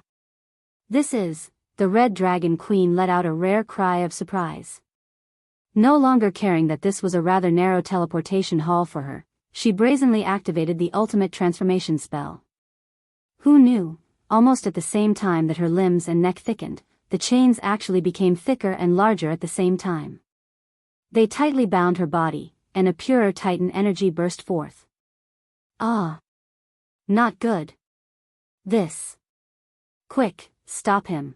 This is... The Red Dragon Queen let out a rare cry of surprise. No longer caring that this was a rather narrow teleportation hall for her, she brazenly activated the ultimate transformation spell. Who knew, almost at the same time that her limbs and neck thickened, the chains actually became thicker and larger at the same time. They tightly bound her body, and a purer Titan energy burst forth. Ah! Not good. This. Quick, stop him.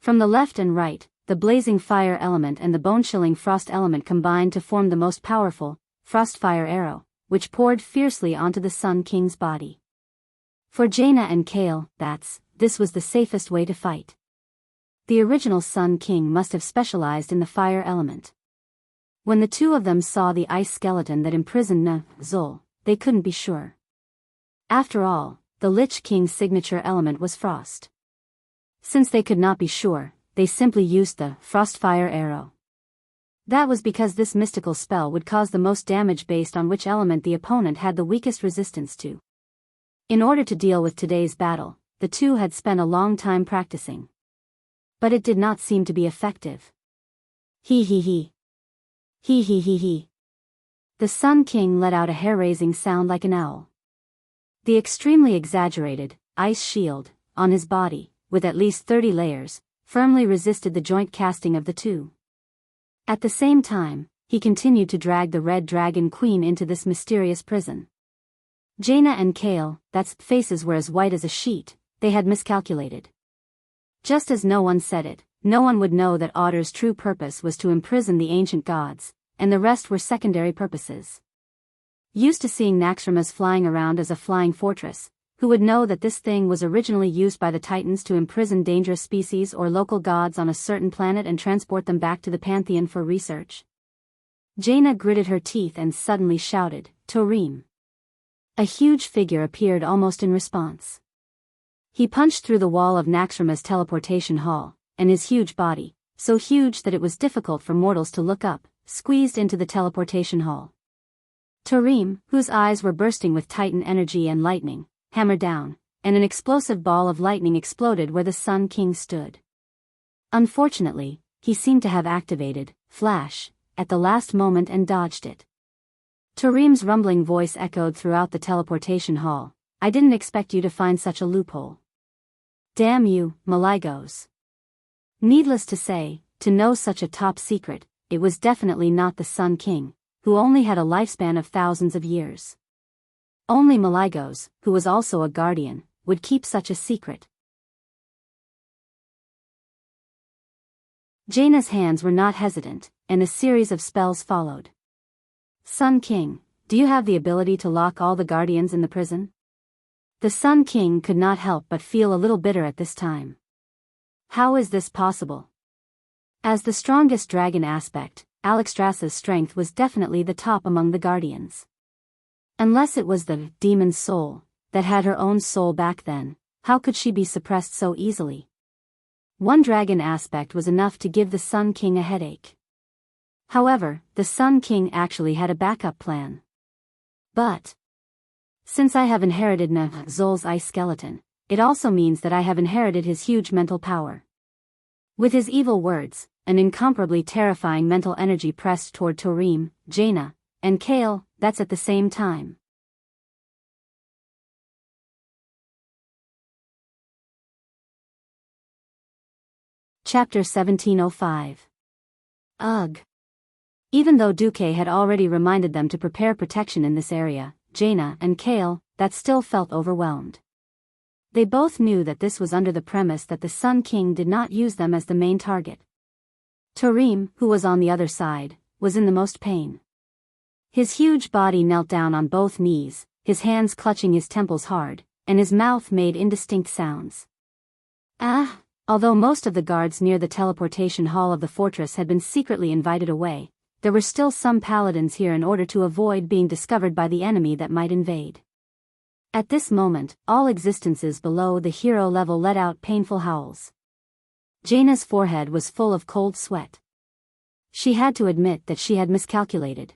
From the left and right, the blazing fire element and the bone-chilling frost element combined to form the most powerful, frost-fire arrow, which poured fiercely onto the Sun King's body. For Jaina and Kale, this was the safest way to fight. The original Sun King must have specialized in the fire element. When the two of them saw the ice skeleton that imprisoned Zul, they couldn't be sure. After all, the Lich King's signature element was frost. Since they could not be sure, they simply used the frost-fire arrow. That was because this mystical spell would cause the most damage based on which element the opponent had the weakest resistance to. In order to deal with today's battle, the two had spent a long time practicing. But it did not seem to be effective. He. The Sun King let out a hair-raising sound like an owl. The extremely exaggerated ice shield on his body, with at least 30 layers, firmly resisted the joint casting of the two. At the same time, he continued to drag the Red Dragon Queen into this mysterious prison. Jaina and Kale, faces were as white as a sheet. They had miscalculated. Just as no one said it, no one would know that Otter's true purpose was to imprison the ancient gods, and the rest were secondary purposes. Used to seeing Naxxramas flying around as a flying fortress, who would know that this thing was originally used by the Titans to imprison dangerous species or local gods on a certain planet and transport them back to the Pantheon for research? Jaina gritted her teeth and suddenly shouted, "Torim!" A huge figure appeared almost in response. He punched through the wall of Naxxramas' teleportation hall, and his huge body, so huge that it was difficult for mortals to look up, squeezed into the teleportation hall. Torim, whose eyes were bursting with Titan energy and lightning, hammered down, and an explosive ball of lightning exploded where the Sun King stood. Unfortunately, he seemed to have activated Flash at the last moment and dodged it. Torim's rumbling voice echoed throughout the teleportation hall. "I didn't expect you to find such a loophole. Damn you, Maligos." Needless to say, to know such a top secret, it was definitely not the Sun King, who only had a lifespan of thousands of years. Only Maligos, who was also a guardian, would keep such a secret. Jaina's hands were not hesitant, and a series of spells followed. "Sun King, do you have the ability to lock all the guardians in the prison?" The Sun King could not help but feel a little bitter at this time. How is this possible? As the strongest dragon aspect, Alexstrasza's strength was definitely the top among the guardians. Unless it was the demon soul that had her own soul back then, how could she be suppressed so easily? One dragon aspect was enough to give the Sun King a headache. However, the Sun King actually had a backup plan. But since I have inherited Zul's ice skeleton, it also means that I have inherited his huge mental power. With his evil words, an incomparably terrifying mental energy pressed toward Tarim, Jaina, and Kale, that's at the same time. Chapter 1705. Ugh. Even though Duque had already reminded them to prepare protection in this area, Jaina and Kale, that still felt overwhelmed. They both knew that this was under the premise that the Sun King did not use them as the main target. Tarim, who was on the other side, was in the most pain. His huge body knelt down on both knees, his hands clutching his temples hard, and his mouth made indistinct sounds. Although most of the guards near the teleportation hall of the fortress had been secretly invited away, there were still some paladins here in order to avoid being discovered by the enemy that might invade. At this moment, all existences below the hero level let out painful howls. Jaina's forehead was full of cold sweat. She had to admit that she had miscalculated.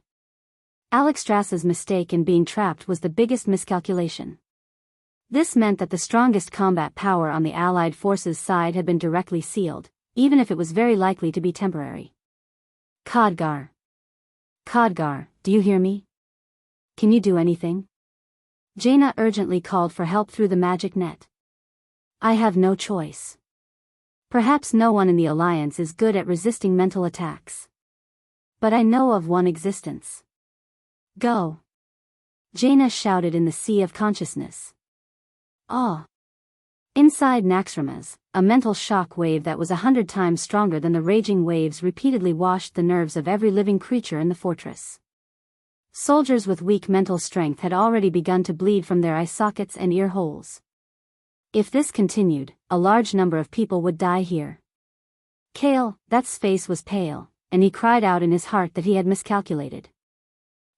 Alexstrasza's mistake in being trapped was the biggest miscalculation. This meant that the strongest combat power on the Allied forces' side had been directly sealed, even if it was very likely to be temporary. Khadgar. Khadgar, do you hear me? Can you do anything? Jaina urgently called for help through the magic net. I have no choice. Perhaps no one in the Alliance is good at resisting mental attacks. But I know of one existence. Go. Jaina shouted in the sea of consciousness. Inside Naxxramas, a mental shock wave that was 100 times stronger than the raging waves repeatedly washed the nerves of every living creature in the fortress. Soldiers with weak mental strength had already begun to bleed from their eye sockets and ear holes. If this continued, a large number of people would die here. Kale's face was pale, and he cried out in his heart that he had miscalculated.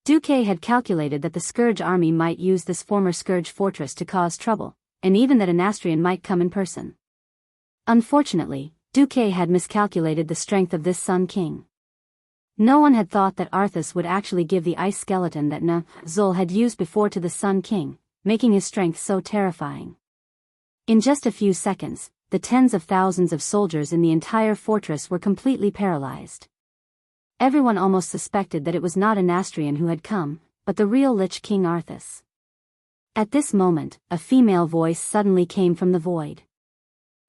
Duque had calculated that the Scourge army might use this former Scourge fortress to cause trouble, and even that an Astrian might come in person. Unfortunately, Duque had miscalculated the strength of this Sun King. No one had thought that Arthas would actually give the ice skeleton that Zul had used before to the Sun King, making his strength so terrifying. In just a few seconds, the tens of thousands of soldiers in the entire fortress were completely paralyzed. Everyone almost suspected that it was not an Astrian who had come, but the real Lich King Arthas. At this moment, a female voice suddenly came from the void.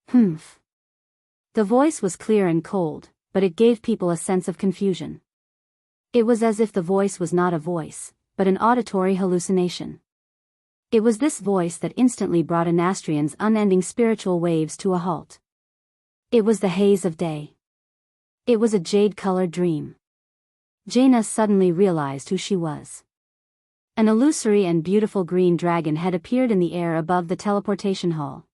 Humph. The voice was clear and cold, but it gave people a sense of confusion. It was as if the voice was not a voice, but an auditory hallucination. It was this voice that instantly brought an Astrian's unending spiritual waves to a halt. It was the haze of day. It was a jade-colored dream. Jaina suddenly realized who she was. An illusory and beautiful green dragon had appeared in the air above the teleportation hall.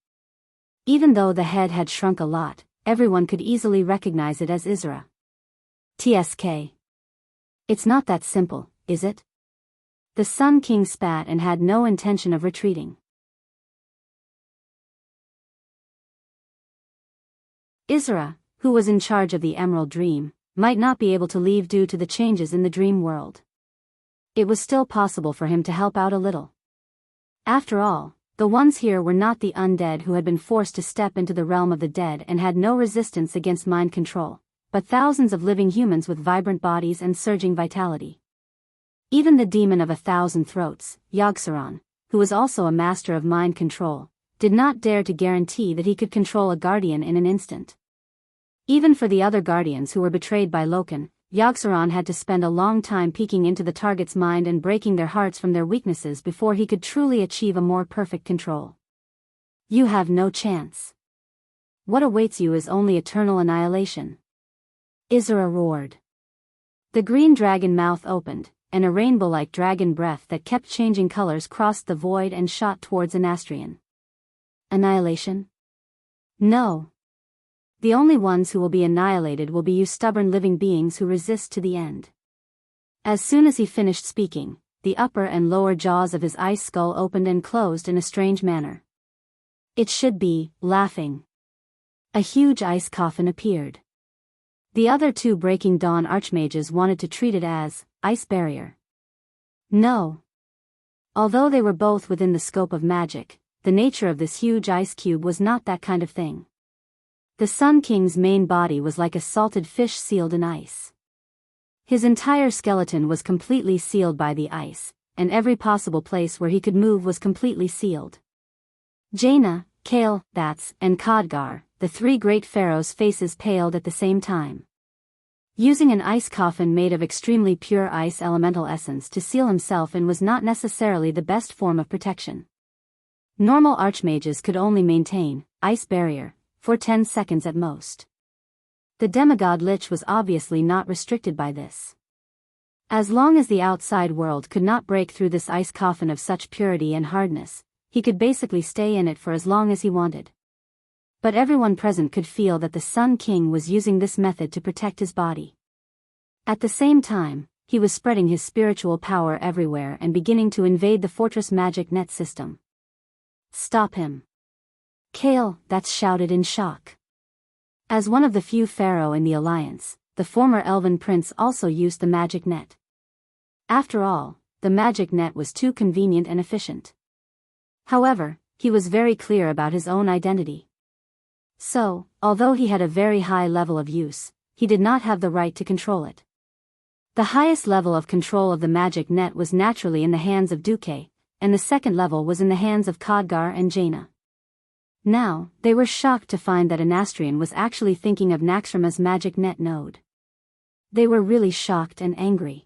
Even though the head had shrunk a lot, everyone could easily recognize it as Isra. TSK. It's not that simple, is it? The Sun King spat and had no intention of retreating. Isra, who was in charge of the Emerald Dream, might not be able to leave due to the changes in the dream world. It was still possible for him to help out a little. After all, the ones here were not the undead who had been forced to step into the realm of the dead and had no resistance against mind control, but thousands of living humans with vibrant bodies and surging vitality. Even the demon of 1,000 throats, Yogg-Saron, who was also a master of mind control, did not dare to guarantee that he could control a guardian in an instant. Even for the other guardians who were betrayed by Loken, Yogg-Saron had to spend a long time peeking into the target's mind and breaking their hearts from their weaknesses before he could truly achieve a more perfect control. You have no chance. What awaits you is only eternal annihilation. Isra roared. The green dragon mouth opened, and a rainbow-like dragon breath that kept changing colors crossed the void and shot towards an Astrian. Annihilation? No. The only ones who will be annihilated will be you stubborn living beings who resist to the end. As soon as he finished speaking, the upper and lower jaws of his ice skull opened and closed in a strange manner. It should be, laughing. A huge ice coffin appeared. The other two Breaking Dawn archmages wanted to treat it as, ice barrier. No. Although they were both within the scope of magic, the nature of this huge ice cube was not that kind of thing. The Sun King's main body was like a salted fish sealed in ice. His entire skeleton was completely sealed by the ice, and every possible place where he could move was completely sealed. Jaina, Kale, Bats, and Khadgar, the three great pharaohs' faces paled at the same time. Using an ice coffin made of extremely pure ice elemental essence to seal himself in was not necessarily the best form of protection. Normal archmages could only maintain ice barrier for 10 seconds at most. The demigod Lich was obviously not restricted by this. As long as the outside world could not break through this ice coffin of such purity and hardness, he could basically stay in it for as long as he wanted. But everyone present could feel that the Sun King was using this method to protect his body. At the same time, he was spreading his spiritual power everywhere and beginning to invade the fortress magic net system. Stop him! Kale, Bats shouted in shock. As one of the few pharaoh in the alliance, the former elven prince also used the magic net. After all, the magic net was too convenient and efficient. However, he was very clear about his own identity. So, although he had a very high level of use, he did not have the right to control it. The highest level of control of the magic net was naturally in the hands of Duque, and the second level was in the hands of Khadgar and Jaina. Now, they were shocked to find that Anastrian was actually thinking of Naxxrama's magic net node. They were really shocked and angry.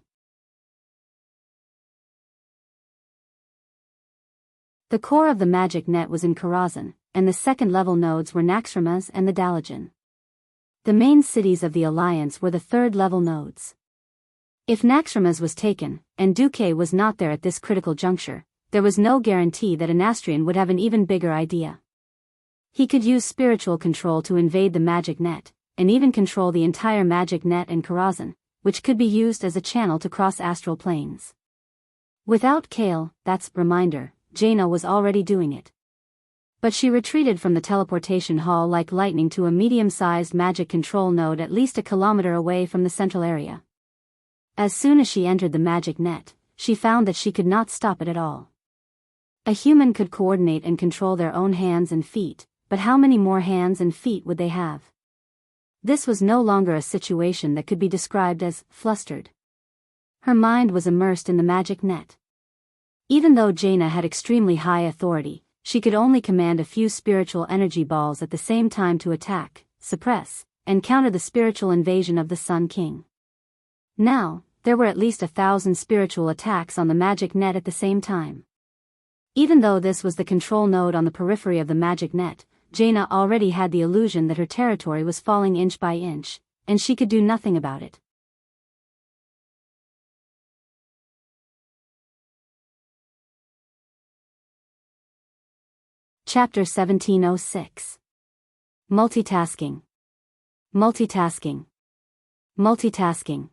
The core of the magic net was in Karazhan, and the second-level nodes were Naxxrama's and the Dalajan. The main cities of the Alliance were the third-level nodes. If Naxxrama's was taken, and Duque was not there at this critical juncture, there was no guarantee that Anastrian would have an even bigger idea. He could use spiritual control to invade the magic net, and even control the entire magic net in Karazhan, which could be used as a channel to cross astral planes. Without Kale, Bats' reminder, Jaina was already doing it. But she retreated from the teleportation hall like lightning to a medium-sized magic control node at least a kilometer away from the central area. As soon as she entered the magic net, she found that she could not stop it at all. A human could coordinate and control their own hands and feet, but how many more hands and feet would they have? This was no longer a situation that could be described as flustered. Her mind was immersed in the magic net. Even though Jaina had extremely high authority, she could only command a few spiritual energy balls at the same time to attack, suppress, and counter the spiritual invasion of the Sun King. Now, there were at least 1,000 spiritual attacks on the magic net at the same time. Even though this was the control node on the periphery of the magic net, Jaina already had the illusion that her territory was falling inch by inch, and she could do nothing about it. Chapter 1706. Multitasking. Multitasking. Multitasking.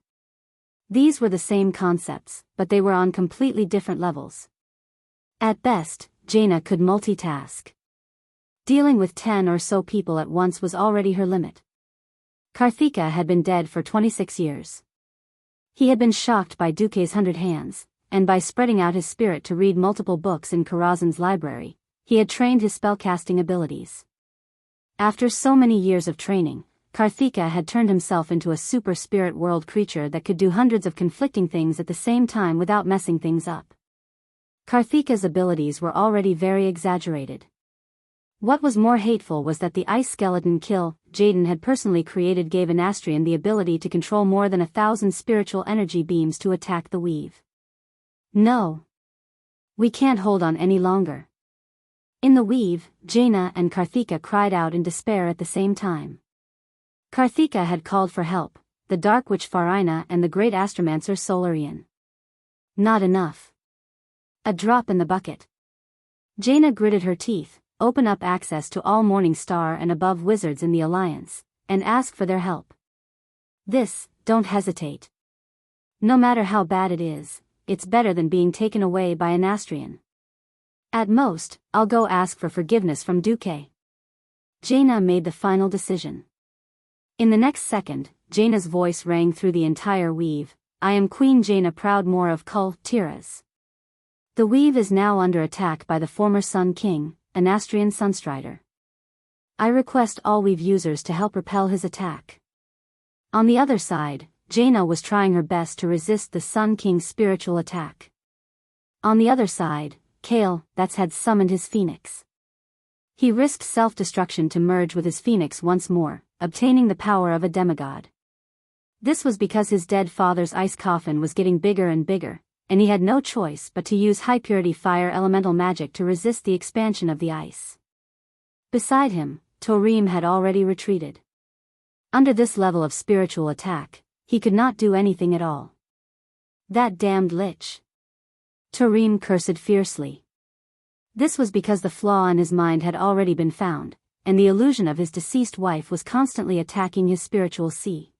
These were the same concepts, but they were on completely different levels. At best, Jaina could multitask. Dealing with 10 or so people at once was already her limit. Karthika had been dead for 26 years. He had been shocked by Duque's 100 hands, and by spreading out his spirit to read multiple books in Karazhan's library, he had trained his spellcasting abilities. After so many years of training, Karthika had turned himself into a super spirit world creature that could do hundreds of conflicting things at the same time without messing things up. Karthika's abilities were already very exaggerated. What was more hateful was that the ice skeleton kill Jaden had personally created gave Anastrian the ability to control more than 1,000 spiritual energy beams to attack the weave. No. We can't hold on any longer. In the weave, Jaina and Karthika cried out in despair at the same time. Karthika had called for help, the Dark Witch Farina and the Great Astromancer Solarian. Not enough. A drop in the bucket. Jaina gritted her teeth, open up access to all Morning Star and above wizards in the Alliance, and ask for their help. Don't hesitate. No matter how bad it is, it's better than being taken away by an Astrian. At most, I'll go ask for forgiveness from Duque. Jaina made the final decision. In the next second, Jaina's voice rang through the entire weave. I am Queen Jaina Proudmoore of Tiras. The weave is now under attack by the former Sun King, an Astrian Sunstrider. I request all Weave users to help repel his attack. On the other side, Jaina was trying her best to resist the Sun King's spiritual attack. On the other side, Kale, had summoned his phoenix. He risked self-destruction to merge with his phoenix once more, obtaining the power of a demigod. This was because his dead father's ice coffin was getting bigger and bigger, and he had no choice but to use high-purity fire elemental magic to resist the expansion of the ice. Beside him, Torim had already retreated. Under this level of spiritual attack, he could not do anything at all. That damned lich! Torim cursed fiercely. This was because the flaw in his mind had already been found, and the illusion of his deceased wife was constantly attacking his spiritual sea.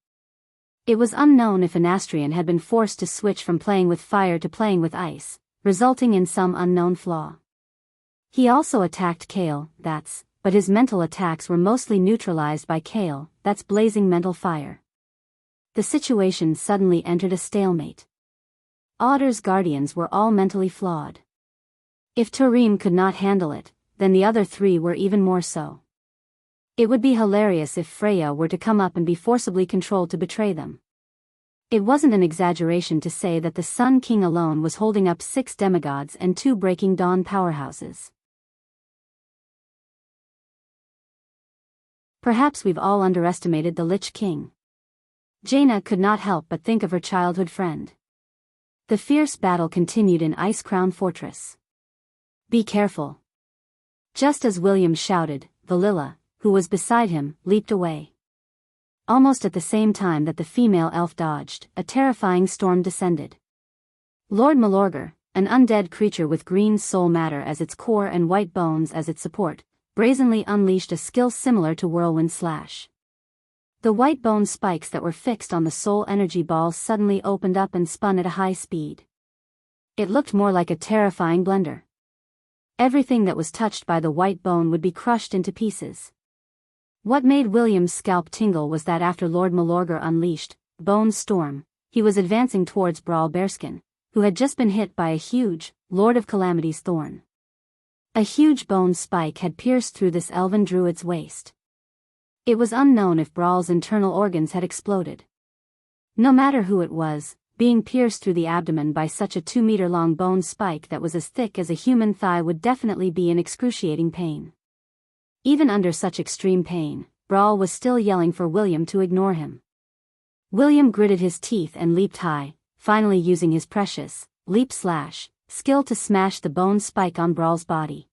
It was unknown if an Astrian had been forced to switch from playing with fire to playing with ice, resulting in some unknown flaw. He also attacked Kale, but his mental attacks were mostly neutralized by Kale, blazing mental fire. The situation suddenly entered a stalemate. Otter's guardians were all mentally flawed. If Torim could not handle it, then the other three were even more so. It would be hilarious if Freya were to come up and be forcibly controlled to betray them. It wasn't an exaggeration to say that the Sun King alone was holding up 6 demigods and 2 Breaking Dawn powerhouses. Perhaps we've all underestimated the Lich King. Jaina could not help but think of her childhood friend. The fierce battle continued in Ice Crown Fortress. Be careful. Just as William shouted, Valilla, who was beside him, leaped away. Almost at the same time that the female elf dodged, a terrifying storm descended. Lord Malorger, an undead creature with green soul matter as its core and white bones as its support, brazenly unleashed a skill similar to Whirlwind Slash. The white bone spikes that were fixed on the soul energy balls suddenly opened up and spun at a high speed. It looked more like a terrifying blender. Everything that was touched by the white bone would be crushed into pieces. What made William's scalp tingle was that after Lord Malorger unleashed Bone Storm, he was advancing towards Brawl Bearskin, who had just been hit by a huge Lord of Calamity's thorn. A huge bone spike had pierced through this elven druid's waist. It was unknown if Brawl's internal organs had exploded. No matter who it was, being pierced through the abdomen by such a 2-meter-long bone spike that was as thick as a human thigh would definitely be an excruciating pain. Even under such extreme pain, Brawl was still yelling for William to ignore him. William gritted his teeth and leaped high, finally using his precious Leap Slash skill to smash the bone spike on Brawl's body.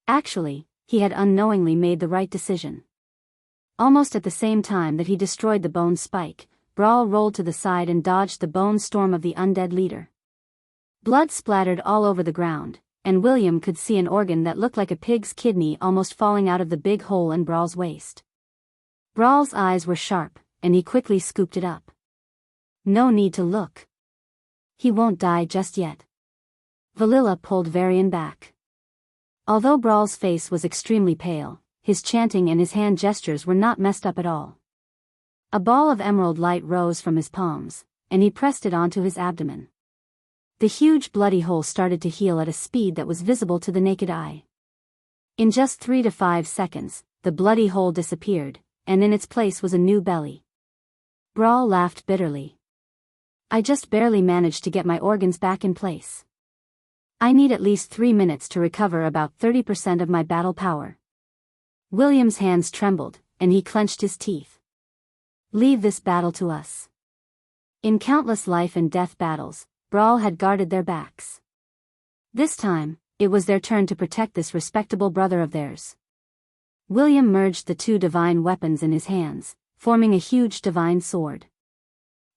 Actually, he had unknowingly made the right decision. Almost at the same time that he destroyed the bone spike, Brawl rolled to the side and dodged the bone storm of the undead leader. Blood splattered all over the ground, and William could see an organ that looked like a pig's kidney almost falling out of the big hole in Brawl's waist. Brawl's eyes were sharp, and he quickly scooped it up. No need to look. He won't die just yet. Valilla pulled Varian back. Although Brawl's face was extremely pale, his chanting and his hand gestures were not messed up at all. A ball of emerald light rose from his palms, and he pressed it onto his abdomen. The huge bloody hole started to heal at a speed that was visible to the naked eye. In just 3 to 5 seconds, the bloody hole disappeared, and in its place was a new belly. Brawl laughed bitterly. I just barely managed to get my organs back in place. I need at least 3 minutes to recover about 30% of my battle power. William's hands trembled, and he clenched his teeth. Leave this battle to us. In countless life and death battles, Brawl had guarded their backs. This time, it was their turn to protect this respectable brother of theirs. William merged the 2 divine weapons in his hands, forming a huge divine sword.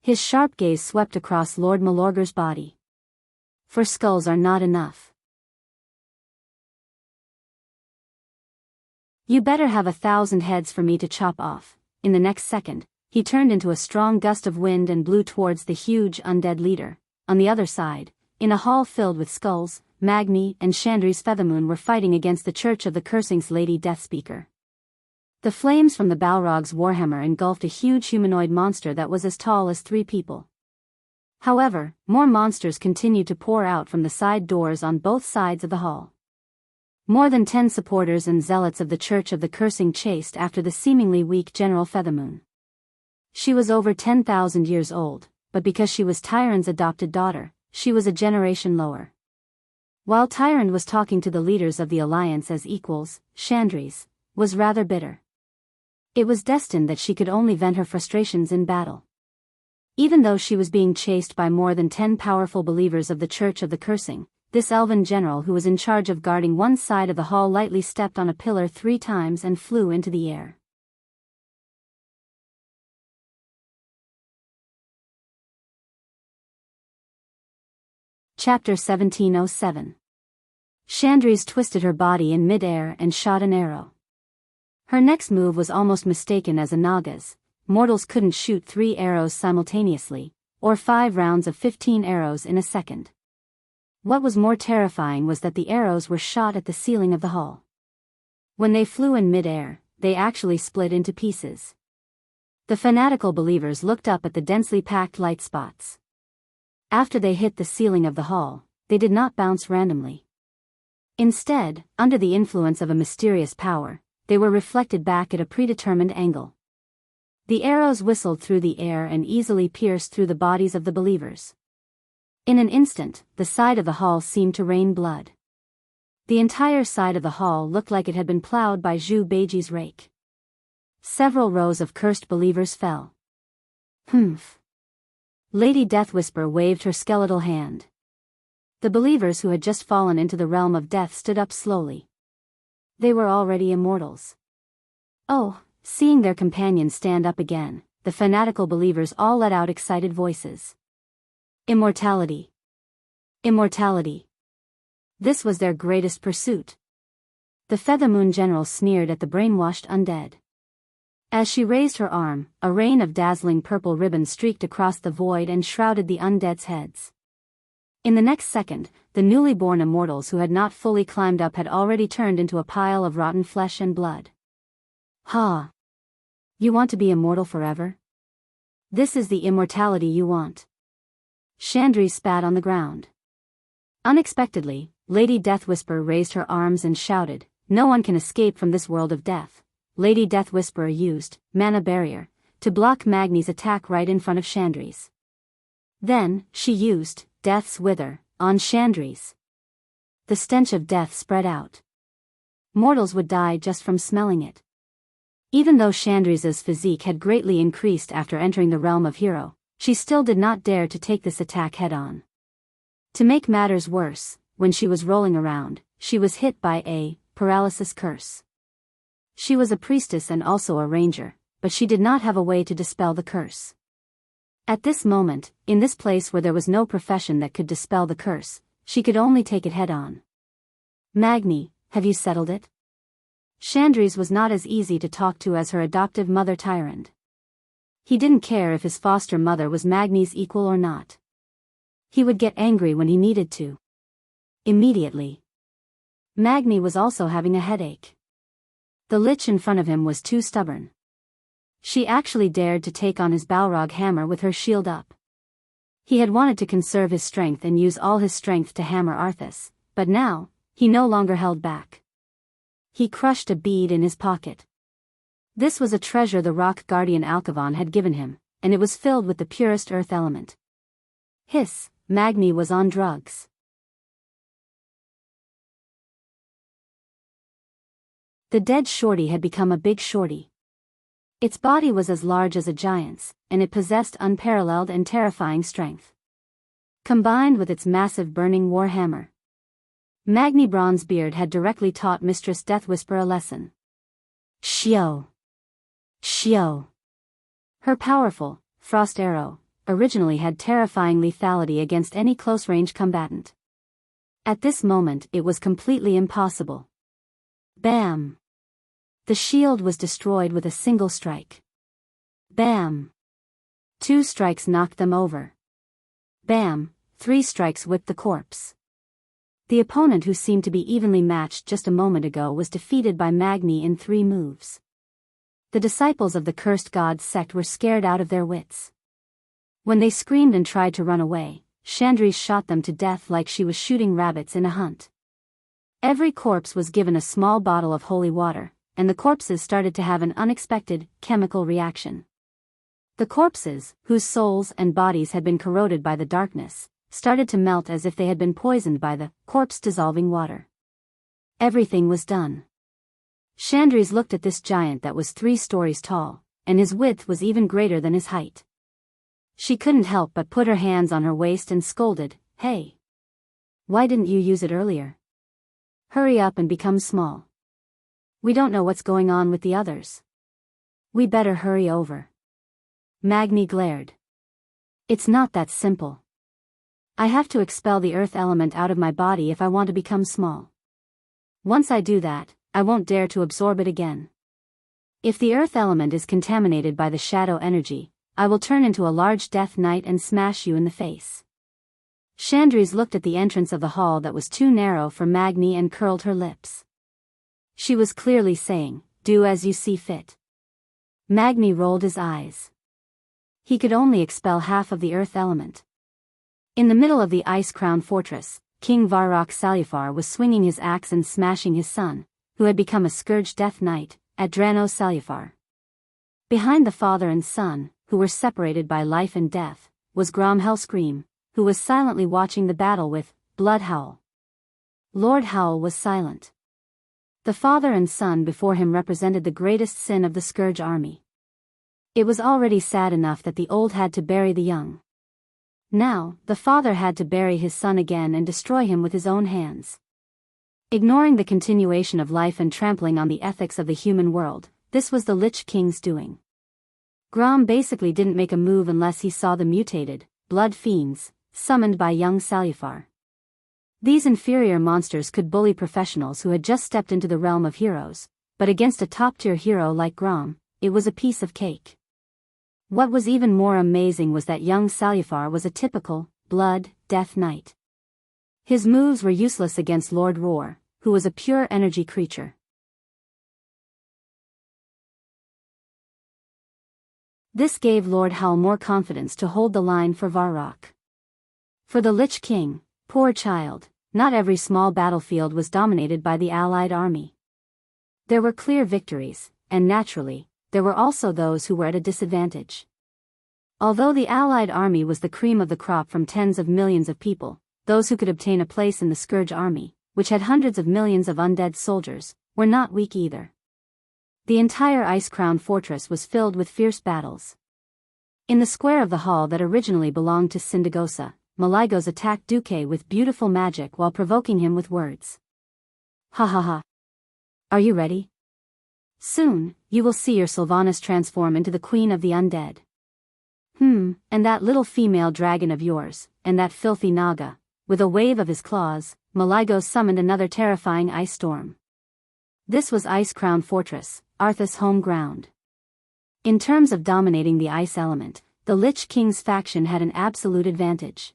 His sharp gaze swept across Lord Malorger's body. For skulls are not enough. You better have 1,000 heads for me to chop off. In the next second, he turned into a strong gust of wind and blew towards the huge undead leader. On the other side, in a hall filled with skulls, Magni and Chandri's Feathermoon were fighting against the Church of the Cursing's Lady Deathspeaker. The flames from the Balrog's warhammer engulfed a huge humanoid monster that was as tall as 3 people. However, more monsters continued to pour out from the side doors on both sides of the hall. More than 10 supporters and zealots of the Church of the Cursing chased after the seemingly weak General Feathermoon. She was over 10,000 years old, but because she was Tyrant's adopted daughter, she was a generation lower. While Tyrant was talking to the leaders of the alliance as equals, Chandris was rather bitter. It was destined that she could only vent her frustrations in battle. Even though she was being chased by more than 10 powerful believers of the Church of the Cursing, this elven general who was in charge of guarding one side of the hall lightly stepped on a pillar 3 times and flew into the air. Chapter 1707. Chandris twisted her body in mid-air and shot an arrow. Her next move was almost mistaken as a Naga's. Mortals couldn't shoot 3 arrows simultaneously, or 5 rounds of 15 arrows in a second. What was more terrifying was that the arrows were shot at the ceiling of the hall. When they flew in mid-air, they actually split into pieces. The fanatical believers looked up at the densely packed light spots. After they hit the ceiling of the hall, they did not bounce randomly. Instead, under the influence of a mysterious power, they were reflected back at a predetermined angle. The arrows whistled through the air and easily pierced through the bodies of the believers. In an instant, the side of the hall seemed to rain blood. The entire side of the hall looked like it had been plowed by Zhu Beiji's rake. Several rows of cursed believers fell. Humph. Lady Deathwhisper waved her skeletal hand. The believers who had just fallen into the realm of death stood up slowly. They were already immortals. Oh, seeing their companions stand up again, the fanatical believers all let out excited voices. Immortality. Immortality. This was their greatest pursuit. The Feathermoon General sneered at the brainwashed undead. As she raised her arm, a rain of dazzling purple ribbons streaked across the void and shrouded the undead's heads. In the next second, the newly born immortals who had not fully climbed up had already turned into a pile of rotten flesh and blood. Ha! You want to be immortal forever? This is the immortality you want. Chandris spat on the ground. Unexpectedly, Lady Deathwhisper raised her arms and shouted, "No one can escape from this world of death." Lady Deathwhisper used Mana Barrier to block Magni's attack right in front of Chandris. Then, she used Death's Wither on Chandris. The stench of death spread out. Mortals would die just from smelling it. Even though Chandris's physique had greatly increased after entering the realm of hero, she still did not dare to take this attack head-on. To make matters worse, when she was rolling around, she was hit by a paralysis curse. She was a priestess and also a ranger, but she did not have a way to dispel the curse. At this moment, in this place where there was no profession that could dispel the curse, she could only take it head-on. Magni, have you settled it? Chandris was not as easy to talk to as her adoptive mother Tyrant. He didn't care if his foster mother was Magni's equal or not. He would get angry when he needed to. Immediately. Magni was also having a headache. The lich in front of him was too stubborn. She actually dared to take on his Balrog hammer with her shield up. He had wanted to conserve his strength and use all his strength to hammer Arthas, but now, he no longer held back. He crushed a bead in his pocket. This was a treasure the rock guardian Alcavan had given him, and it was filled with the purest earth element. Hiss, Magni was on drugs. The dead shorty had become a big shorty. Its body was as large as a giant's, and it possessed unparalleled and terrifying strength. Combined with its massive burning war hammer, Magni Bronzebeard had directly taught Mistress Deathwhisper a lesson. Shio! Shio! Her powerful, frost arrow, originally had terrifying lethality against any close-range combatant. At this moment it was completely impossible. Bam! The shield was destroyed with a single strike. Bam! 2 strikes knocked them over. Bam! 3 strikes whipped the corpse. The opponent, who seemed to be evenly matched just a moment ago, was defeated by Magni in 3 moves. The disciples of the cursed god sect were scared out of their wits. When they screamed and tried to run away, Chandris shot them to death like she was shooting rabbits in a hunt. Every corpse was given a small bottle of holy water, and the corpses started to have an unexpected chemical reaction. The corpses, whose souls and bodies had been corroded by the darkness, started to melt as if they had been poisoned by the corpse-dissolving water. Everything was done. Chandrese looked at this giant that was 3 stories tall, and his width was even greater than his height. She couldn't help but put her hands on her waist and scolded, "Hey! Why didn't you use it earlier? Hurry up and become small. We don't know what's going on with the others. We better hurry over." Magni glared. "It's not that simple. I have to expel the earth element out of my body if I want to become small. Once I do that, I won't dare to absorb it again. If the earth element is contaminated by the shadow energy, I will turn into a large death knight and smash you in the face." Chandrese looked at the entrance of the hall that was too narrow for Magni and curled her lips. She was clearly saying, "Do as you see fit." Magni rolled his eyes. He could only expel half of the earth element. In the middle of the ice-crowned fortress, King Varrock Salufar was swinging his axe and smashing his son, who had become a scourge death knight, Adrano Salufar. Behind the father and son, who were separated by life and death, was Grom Hellscream, who was silently watching the battle with Blood Howl. Lord Howl was silent. The father and son before him represented the greatest sin of the Scourge army. It was already sad enough that the old had to bury the young. Now, the father had to bury his son again and destroy him with his own hands. Ignoring the continuation of life and trampling on the ethics of the human world, this was the Lich King's doing. Grom basically didn't make a move unless he saw the mutated blood fiends summoned by young Salufar. These inferior monsters could bully professionals who had just stepped into the realm of heroes, but against a top-tier hero like Grom, it was a piece of cake. What was even more amazing was that young Salufar was a typical blood death knight. His moves were useless against Lord Roar, who was a pure energy creature. This gave Lord Howl more confidence to hold the line for Varrock. For the Lich King, poor child, not every small battlefield was dominated by the allied army. There were clear victories, and naturally, there were also those who were at a disadvantage. Although the allied army was the cream of the crop from tens of millions of people, those who could obtain a place in the Scourge army, which had hundreds of millions of undead soldiers, were not weak either. The entire ice-crowned fortress was filled with fierce battles. In the square of the hall that originally belonged to Sindagosa, Malygos attacked Duque with beautiful magic while provoking him with words. "Ha ha ha. Are you ready? Soon, you will see your Sylvanas transform into the queen of the undead. And that little female dragon of yours, and that filthy Naga." With a wave of his claws, Malygos summoned another terrifying ice storm. This was Ice-Crowned Fortress, Arthas' home ground. In terms of dominating the ice element, the Lich King's faction had an absolute advantage.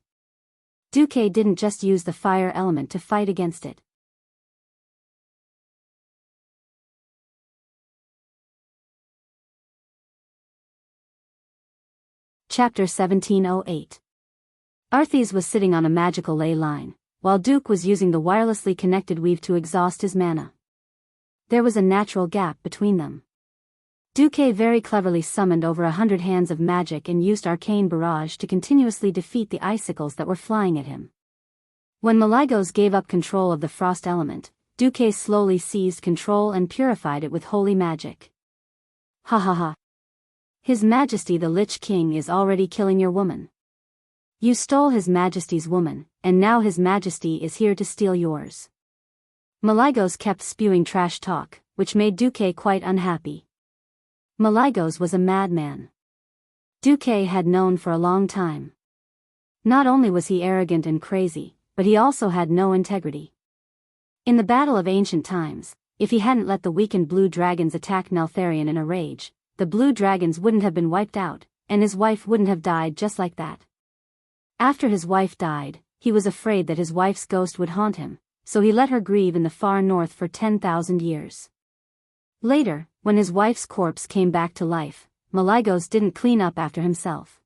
Duque didn't just use the fire element to fight against it. Chapter 1708. Arthas was sitting on a magical ley line, while Duke was using the wirelessly connected weave to exhaust his mana. There was a natural gap between them. Duque very cleverly summoned over 100 hands of magic and used arcane barrage to continuously defeat the icicles that were flying at him. When Malygos gave up control of the frost element, Duque slowly seized control and purified it with holy magic. "Ha ha ha. His Majesty the Lich King is already killing your woman. You stole His Majesty's woman, and now His Majesty is here to steal yours." Malygos kept spewing trash talk, which made Duque quite unhappy. Malygos was a madman. Duque had known for a long time. Not only was he arrogant and crazy, but he also had no integrity. In the battle of ancient times, if he hadn't let the weakened blue dragons attack Neltharion in a rage, the blue dragons wouldn't have been wiped out, and his wife wouldn't have died just like that. After his wife died, he was afraid that his wife's ghost would haunt him, so he let her grieve in the far north for 10,000 years. Later, when his wife's corpse came back to life, Malygos didn't clean up after himself.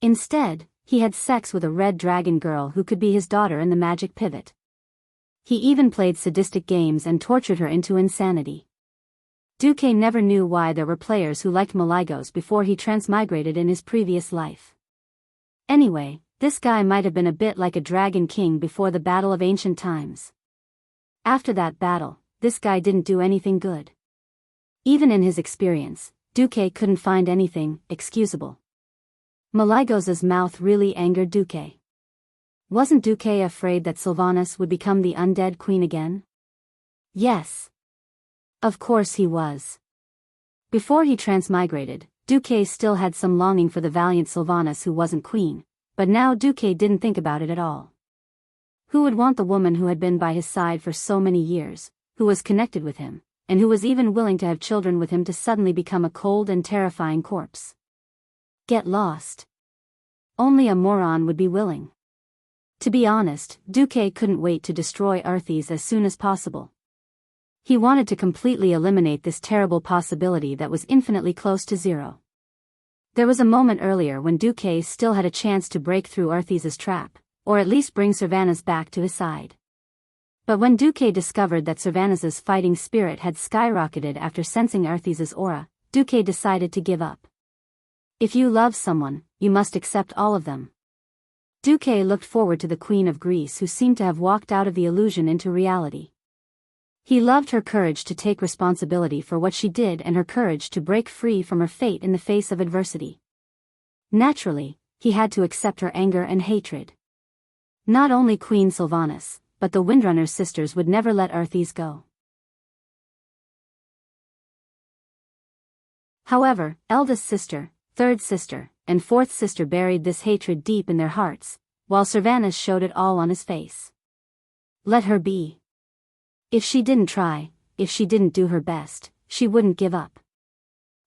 Instead, he had sex with a red dragon girl who could be his daughter in the magic pivot. He even played sadistic games and tortured her into insanity. Duque never knew why there were players who liked Malygos before he transmigrated in his previous life. Anyway, this guy might have been a bit like a dragon king before the battle of ancient times. After that battle, this guy didn't do anything good. Even in his experience, Duque couldn't find anything excusable. Malygos's mouth really angered Duque. Wasn't Duque afraid that Sylvanas would become the undead queen again? Yes. Of course he was. Before he transmigrated, Duque still had some longing for the valiant Sylvanas who wasn't queen, but now Duque didn't think about it at all. Who would want the woman who had been by his side for so many years, who was connected with him, and who was even willing to have children with him to suddenly become a cold and terrifying corpse? Get lost. Only a moron would be willing. To be honest, Duque couldn't wait to destroy Arthes as soon as possible. He wanted to completely eliminate this terrible possibility that was infinitely close to zero. There was a moment earlier when Duque still had a chance to break through Arthes's trap, or at least bring Sylvanas back to his side. But when Duque discovered that Sylvanas's fighting spirit had skyrocketed after sensing Arthes's aura, Duque decided to give up. If you love someone, you must accept all of them. Duque looked forward to the Queen of Greece, who seemed to have walked out of the illusion into reality. He loved her courage to take responsibility for what she did and her courage to break free from her fate in the face of adversity. Naturally, he had to accept her anger and hatred. Not only Queen Sylvanas, but the Windrunner's sisters would never let Arthes go. However, eldest sister, third sister, and fourth sister buried this hatred deep in their hearts, while Sylvanas showed it all on his face. Let her be. If she didn't try, if she didn't do her best, she wouldn't give up.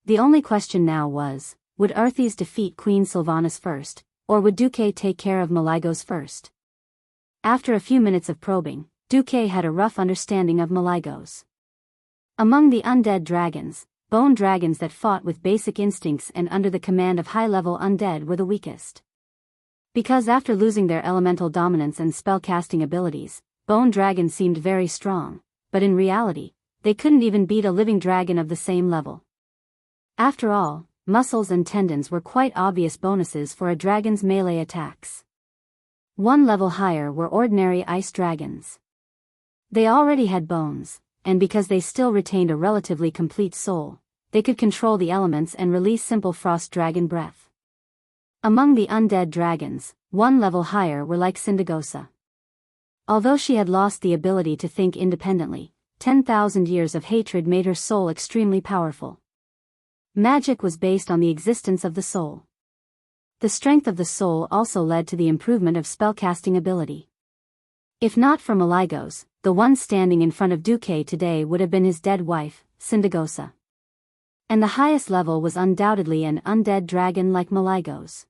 The only question now was, would Arthes defeat Queen Sylvanas first, or would Duque take care of Malygos first? After a few minutes of probing, Duque had a rough understanding of Malygos. Among the undead dragons, bone dragons that fought with basic instincts and under the command of high-level undead were the weakest. Because after losing their elemental dominance and spellcasting abilities, bone dragons seemed very strong, but in reality, they couldn't even beat a living dragon of the same level. After all, muscles and tendons were quite obvious bonuses for a dragon's melee attacks. One level higher were ordinary ice dragons. They already had bones, and because they still retained a relatively complete soul, they could control the elements and release simple frost dragon breath. Among the undead dragons, one level higher were like Syndagosa. Although she had lost the ability to think independently, 10,000 years of hatred made her soul extremely powerful. Magic was based on the existence of the soul. The strength of the soul also led to the improvement of spellcasting ability. If not for Malygos, the one standing in front of Duque today would have been his dead wife, Syndagosa. And the highest level was undoubtedly an undead dragon like Malygos.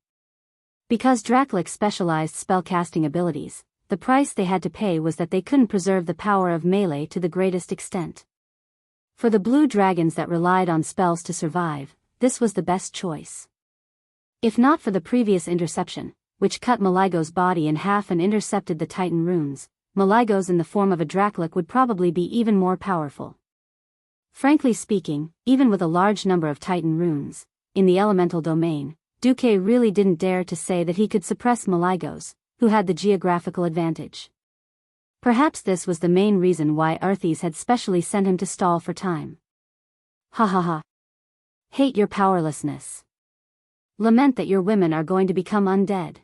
Because Dracolic specialized spellcasting abilities, the price they had to pay was that they couldn't preserve the power of melee to the greatest extent. For the blue dragons that relied on spells to survive, this was the best choice. If not for the previous interception, which cut Malygos' body in half and intercepted the Titan runes, Malygos in the form of a Dracolic would probably be even more powerful. Frankly speaking, even with a large number of Titan runes, in the elemental domain, Duque really didn't dare to say that he could suppress Malygos, who had the geographical advantage. Perhaps this was the main reason why Arthes had specially sent him to stall for time. Ha ha ha. Hate your powerlessness. Lament that your women are going to become undead.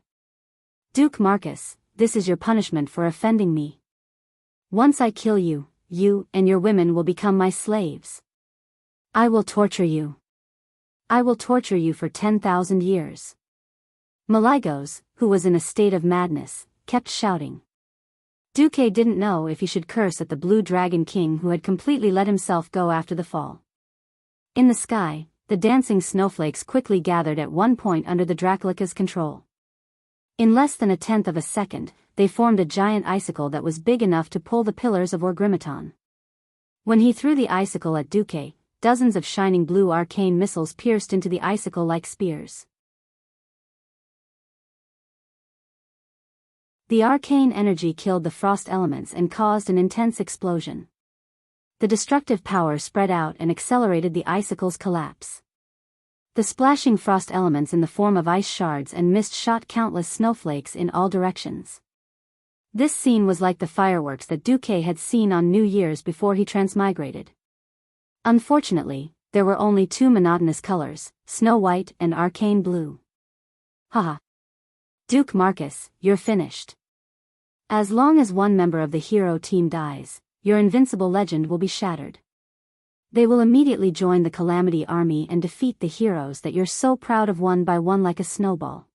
Duke Marcus, this is your punishment for offending me. Once I kill you, you and your women will become my slaves. I will torture you. I will torture you for 10,000 years. Malygos, who was in a state of madness, kept shouting. Duque didn't know if he should curse at the Blue Dragon King who had completely let himself go after the fall. In the sky, the dancing snowflakes quickly gathered at one point under the Dracolica's control. In less than a tenth of a second, they formed a giant icicle that was big enough to pull the pillars of Orgrimmon. When he threw the icicle at Duque, dozens of shining blue arcane missiles pierced into the icicle like spears. The arcane energy killed the frost elements and caused an intense explosion. The destructive power spread out and accelerated the icicle's collapse. The splashing frost elements in the form of ice shards and mist shot countless snowflakes in all directions. This scene was like the fireworks that Duque had seen on New Year's before he transmigrated. Unfortunately, there were only two monotonous colors, snow white and arcane blue. Haha. Duke Marcus, you're finished. As long as one member of the hero team dies, your invincible legend will be shattered. They will immediately join the Calamity Army and defeat the heroes that you're so proud of one by one like a snowball.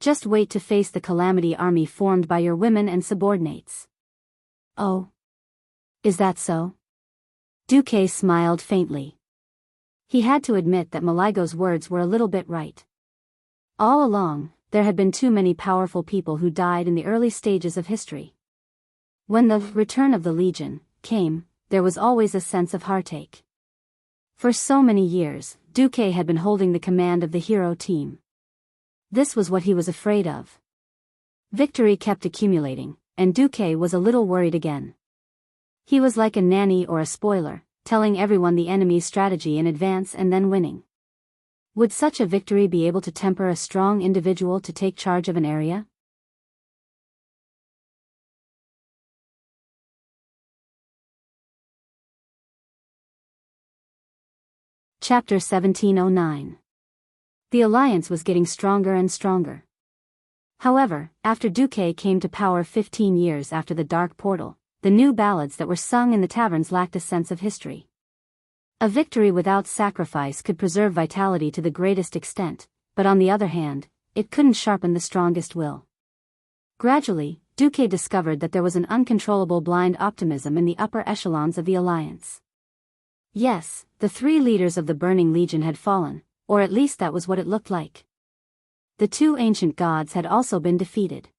Just wait to face the Calamity Army formed by your women and subordinates. Oh. Is that so? Duque smiled faintly. He had to admit that Maligo's words were a little bit right. All along, there had been too many powerful people who died in the early stages of history. When the return of the Legion came, there was always a sense of heartache. For so many years, Duque had been holding the command of the hero team. This was what he was afraid of. Victory kept accumulating, and Duque was a little worried again. He was like a nanny or a spoiler, telling everyone the enemy's strategy in advance and then winning. Would such a victory be able to temper a strong individual to take charge of an area? Chapter 1709. The alliance was getting stronger and stronger. However, after Duque came to power 15 years after the Dark Portal, the new ballads that were sung in the taverns lacked a sense of history. A victory without sacrifice could preserve vitality to the greatest extent, but on the other hand, it couldn't sharpen the strongest will. Gradually, Duque discovered that there was an uncontrollable blind optimism in the upper echelons of the alliance. Yes, the three leaders of the Burning Legion had fallen, or at least that was what it looked like. The two ancient gods had also been defeated.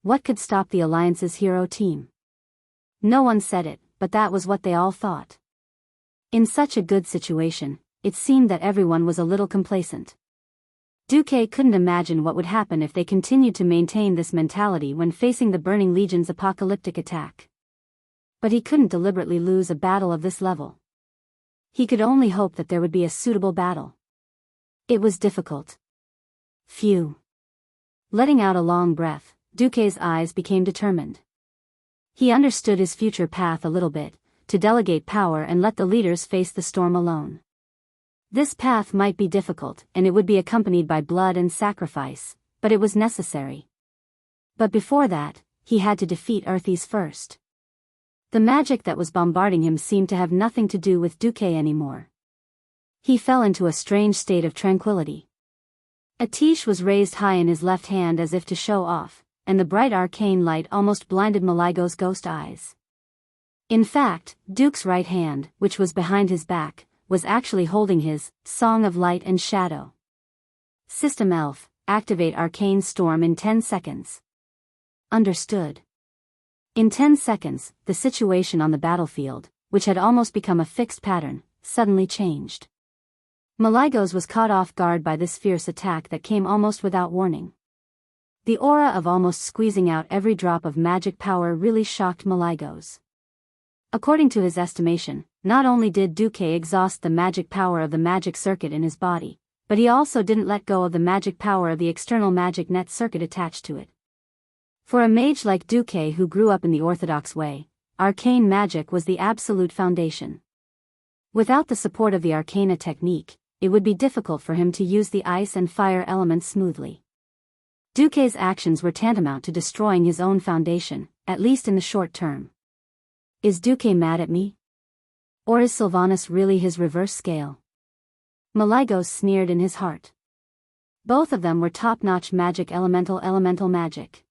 What could stop the alliance's hero team? No one said it, but that was what they all thought. In such a good situation, it seemed that everyone was a little complacent. Duque couldn't imagine what would happen if they continued to maintain this mentality when facing the Burning Legion's apocalyptic attack. But he couldn't deliberately lose a battle of this level. He could only hope that there would be a suitable battle. It was difficult. Phew. Letting out a long breath, Duque's eyes became determined. He understood his future path a little bit, to delegate power and let the leaders face the storm alone. This path might be difficult, and it would be accompanied by blood and sacrifice, but it was necessary. But before that, he had to defeat Arthas first. The magic that was bombarding him seemed to have nothing to do with Duque anymore. He fell into a strange state of tranquility. A tiche was raised high in his left hand as if to show off, and the bright arcane light almost blinded Maligo's ghost eyes. In fact, Duke's right hand, which was behind his back, was actually holding his Song of Light and Shadow. System Elf, activate Arcane Storm in 10 seconds. Understood. In 10 seconds, the situation on the battlefield, which had almost become a fixed pattern, suddenly changed. Maligo's was caught off guard by this fierce attack that came almost without warning. The aura of almost squeezing out every drop of magic power really shocked Maligo's. According to his estimation, not only did Duque exhaust the magic power of the magic circuit in his body, but he also didn't let go of the magic power of the external magic net circuit attached to it. For a mage like Duque who grew up in the orthodox way, arcane magic was the absolute foundation. Without the support of the arcana technique, it would be difficult for him to use the ice and fire elements smoothly. Duque's actions were tantamount to destroying his own foundation, at least in the short term. Is Duque mad at me? Or is Sylvanas really his reverse scale? Maligo sneered in his heart. Both of them were top-notch magic elemental magic.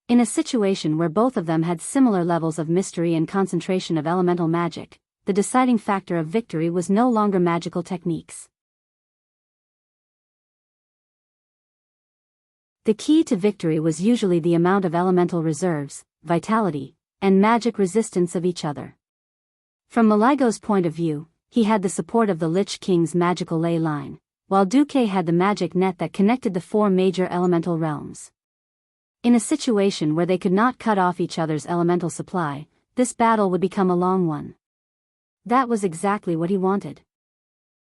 In a situation where both of them had similar levels of mystery and concentration of elemental magic, the deciding factor of victory was no longer magical techniques. The key to victory was usually the amount of elemental reserves, vitality, and magic resistance of each other. From Maligo's point of view, he had the support of the Lich King's magical ley line, while Duque had the magic net that connected the four major elemental realms. In a situation where they could not cut off each other's elemental supply, this battle would become a long one. That was exactly what he wanted.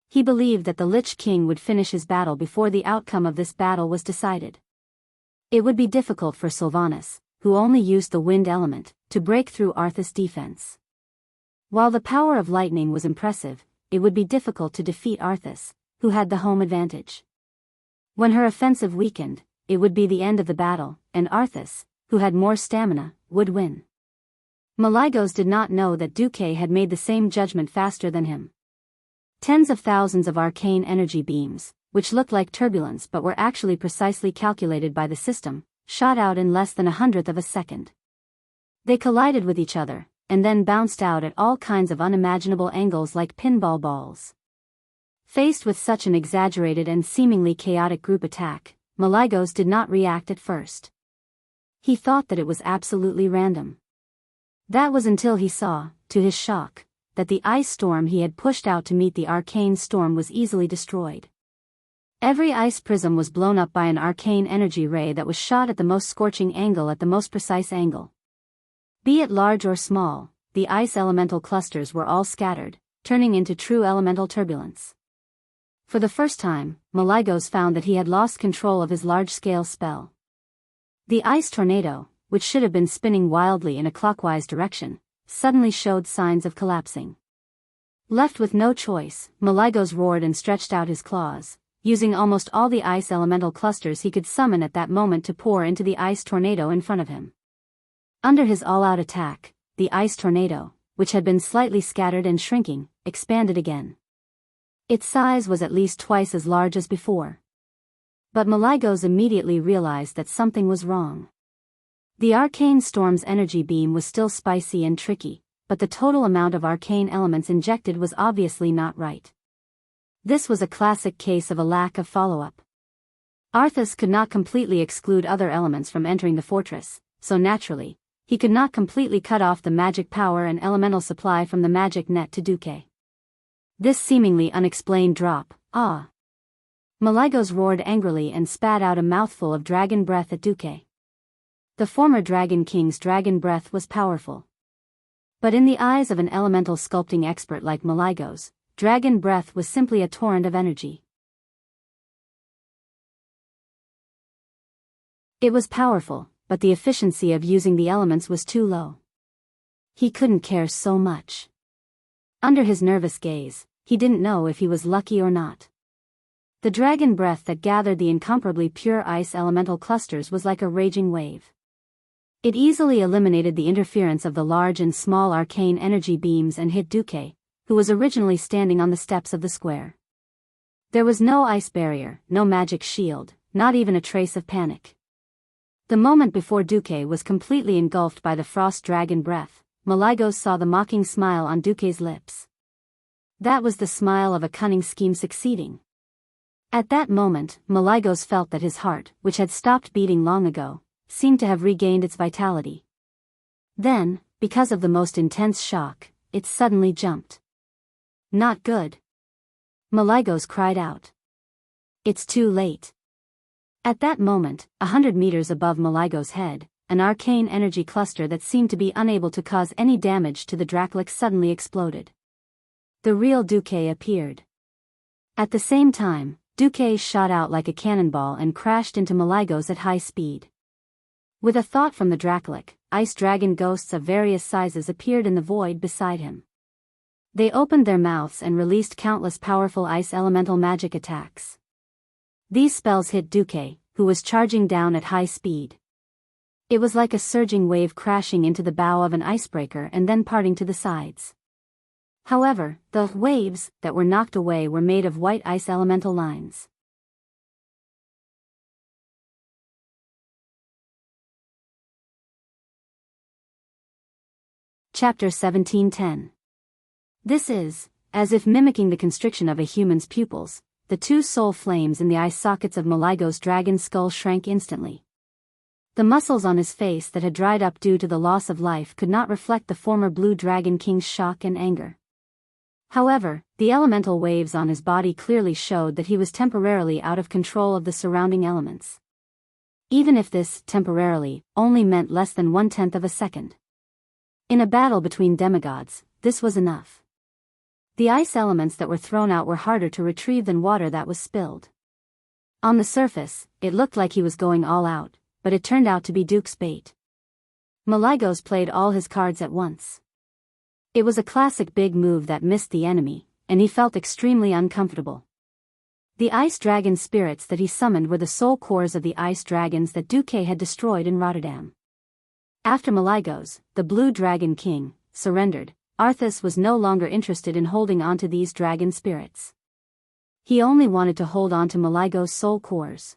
He believed that the Lich King would finish his battle before the outcome of this battle was decided. It would be difficult for Sylvanas, who only used the wind element, to break through Arthas' defense. While the power of lightning was impressive, it would be difficult to defeat Arthas, who had the home advantage. When her offensive weakened, it would be the end of the battle, and Arthas, who had more stamina, would win. Malygos did not know that Duque had made the same judgment faster than him. Tens of thousands of arcane energy beams, which looked like turbulence but were actually precisely calculated by the system, shot out in less than 1/100th of a second. They collided with each other, and then bounced out at all kinds of unimaginable angles like pinball balls. Faced with such an exaggerated and seemingly chaotic group attack, Malygos did not react at first. He thought that it was absolutely random. That was until he saw, to his shock, that the ice storm he had pushed out to meet the arcane storm was easily destroyed. Every ice prism was blown up by an arcane energy ray that was shot at the most scorching angle at the most precise angle. Be it large or small, the ice elemental clusters were all scattered, turning into true elemental turbulence. For the first time, Malygos found that he had lost control of his large-scale spell. The ice tornado, which should have been spinning wildly in a clockwise direction, suddenly showed signs of collapsing. Left with no choice, Malygos roared and stretched out his claws, using almost all the ice elemental clusters he could summon at that moment to pour into the ice tornado in front of him. Under his all-out attack, the ice tornado, which had been slightly scattered and shrinking, expanded again. Its size was at least twice as large as before. But Malygos immediately realized that something was wrong. The arcane storm's energy beam was still spicy and tricky, but the total amount of arcane elements injected was obviously not right. This was a classic case of a lack of follow-up. Arthas could not completely exclude other elements from entering the fortress, so naturally, he could not completely cut off the magic power and elemental supply from the magic net to Duque. This seemingly unexplained drop, Malygos roared angrily and spat out a mouthful of dragon breath at Duque. The former Dragon King's dragon breath was powerful. But in the eyes of an elemental sculpting expert like Malygos, dragon breath was simply a torrent of energy. It was powerful, but the efficiency of using the elements was too low. He couldn't care so much. Under his nervous gaze, he didn't know if he was lucky or not. The dragon breath that gathered the incomparably pure ice elemental clusters was like a raging wave. It easily eliminated the interference of the large and small arcane energy beams and hit Duque, who was originally standing on the steps of the square. There was no ice barrier, no magic shield, not even a trace of panic. The moment before Duque was completely engulfed by the frost dragon breath, Malygos saw the mocking smile on Duque's lips. That was the smile of a cunning scheme succeeding. At that moment, Malygos felt that his heart, which had stopped beating long ago, seemed to have regained its vitality. Then, because of the most intense shock, it suddenly jumped. Not good. Malygos cried out. It's too late. At that moment, 100 meters above Malygos' head, an arcane energy cluster that seemed to be unable to cause any damage to the Dracolic suddenly exploded. The real Duque appeared. At the same time, Duque shot out like a cannonball and crashed into Malygos at high speed. With a thought from the Dracolic, ice dragon ghosts of various sizes appeared in the void beside him. They opened their mouths and released countless powerful ice elemental magic attacks. These spells hit Duque, who was charging down at high speed. It was like a surging wave crashing into the bow of an icebreaker and then parting to the sides. However, the waves that were knocked away were made of white ice elemental lines. Chapter 1710. This is, as if mimicking the constriction of a human's pupils, the two soul flames in the eye sockets of Malygos' dragon skull shrank instantly. The muscles on his face that had dried up due to the loss of life could not reflect the former Blue Dragon King's shock and anger. However, the elemental waves on his body clearly showed that he was temporarily out of control of the surrounding elements. even if this, temporarily, only meant less than 1/10 of a second. In a battle between demigods, this was enough. The ice elements that were thrown out were harder to retrieve than water that was spilled. On the surface, it looked like he was going all out, but it turned out to be Duke's bait. Malygos played all his cards at once. It was a classic big move that missed the enemy, and he felt extremely uncomfortable. The ice dragon spirits that he summoned were the soul cores of the ice dragons that Duque had destroyed in Rotterdam. After Malygos, the Blue Dragon King, surrendered, Arthas was no longer interested in holding on to these dragon spirits. He only wanted to hold on to Malygos' soul cores.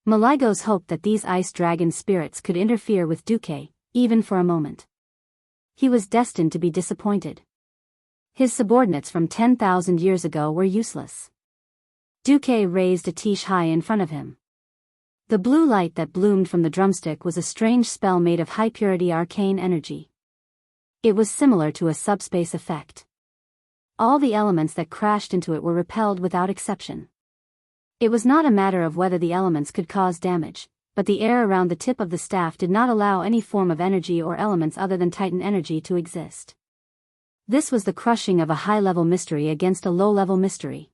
Malygos hoped that these ice dragon spirits could interfere with Duque, even for a moment. He was destined to be disappointed. His subordinates from 10,000 years ago were useless. Duque raised a tiche high in front of him. The blue light that bloomed from the drumstick was a strange spell made of high-purity arcane energy. It was similar to a subspace effect. All the elements that crashed into it were repelled without exception. It was not a matter of whether the elements could cause damage, but the air around the tip of the staff did not allow any form of energy or elements other than Titan energy to exist. This was the crushing of a high-level mystery against a low-level mystery.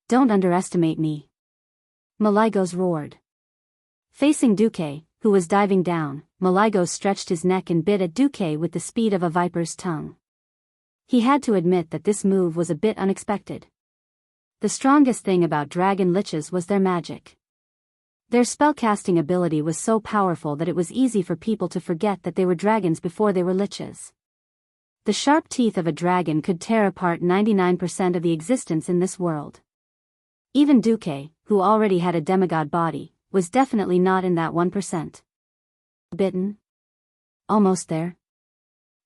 "Don't underestimate me," Malygos roared. Facing Duque, who was diving down, Malygos stretched his neck and bit at Duque with the speed of a viper's tongue. He had to admit that this move was a bit unexpected. The strongest thing about dragon liches was their magic. Their spellcasting ability was so powerful that it was easy for people to forget that they were dragons before they were liches. The sharp teeth of a dragon could tear apart 99% of the existence in this world. Even Duque, who already had a demigod body, was definitely not in that 1%. Bitten? Almost there.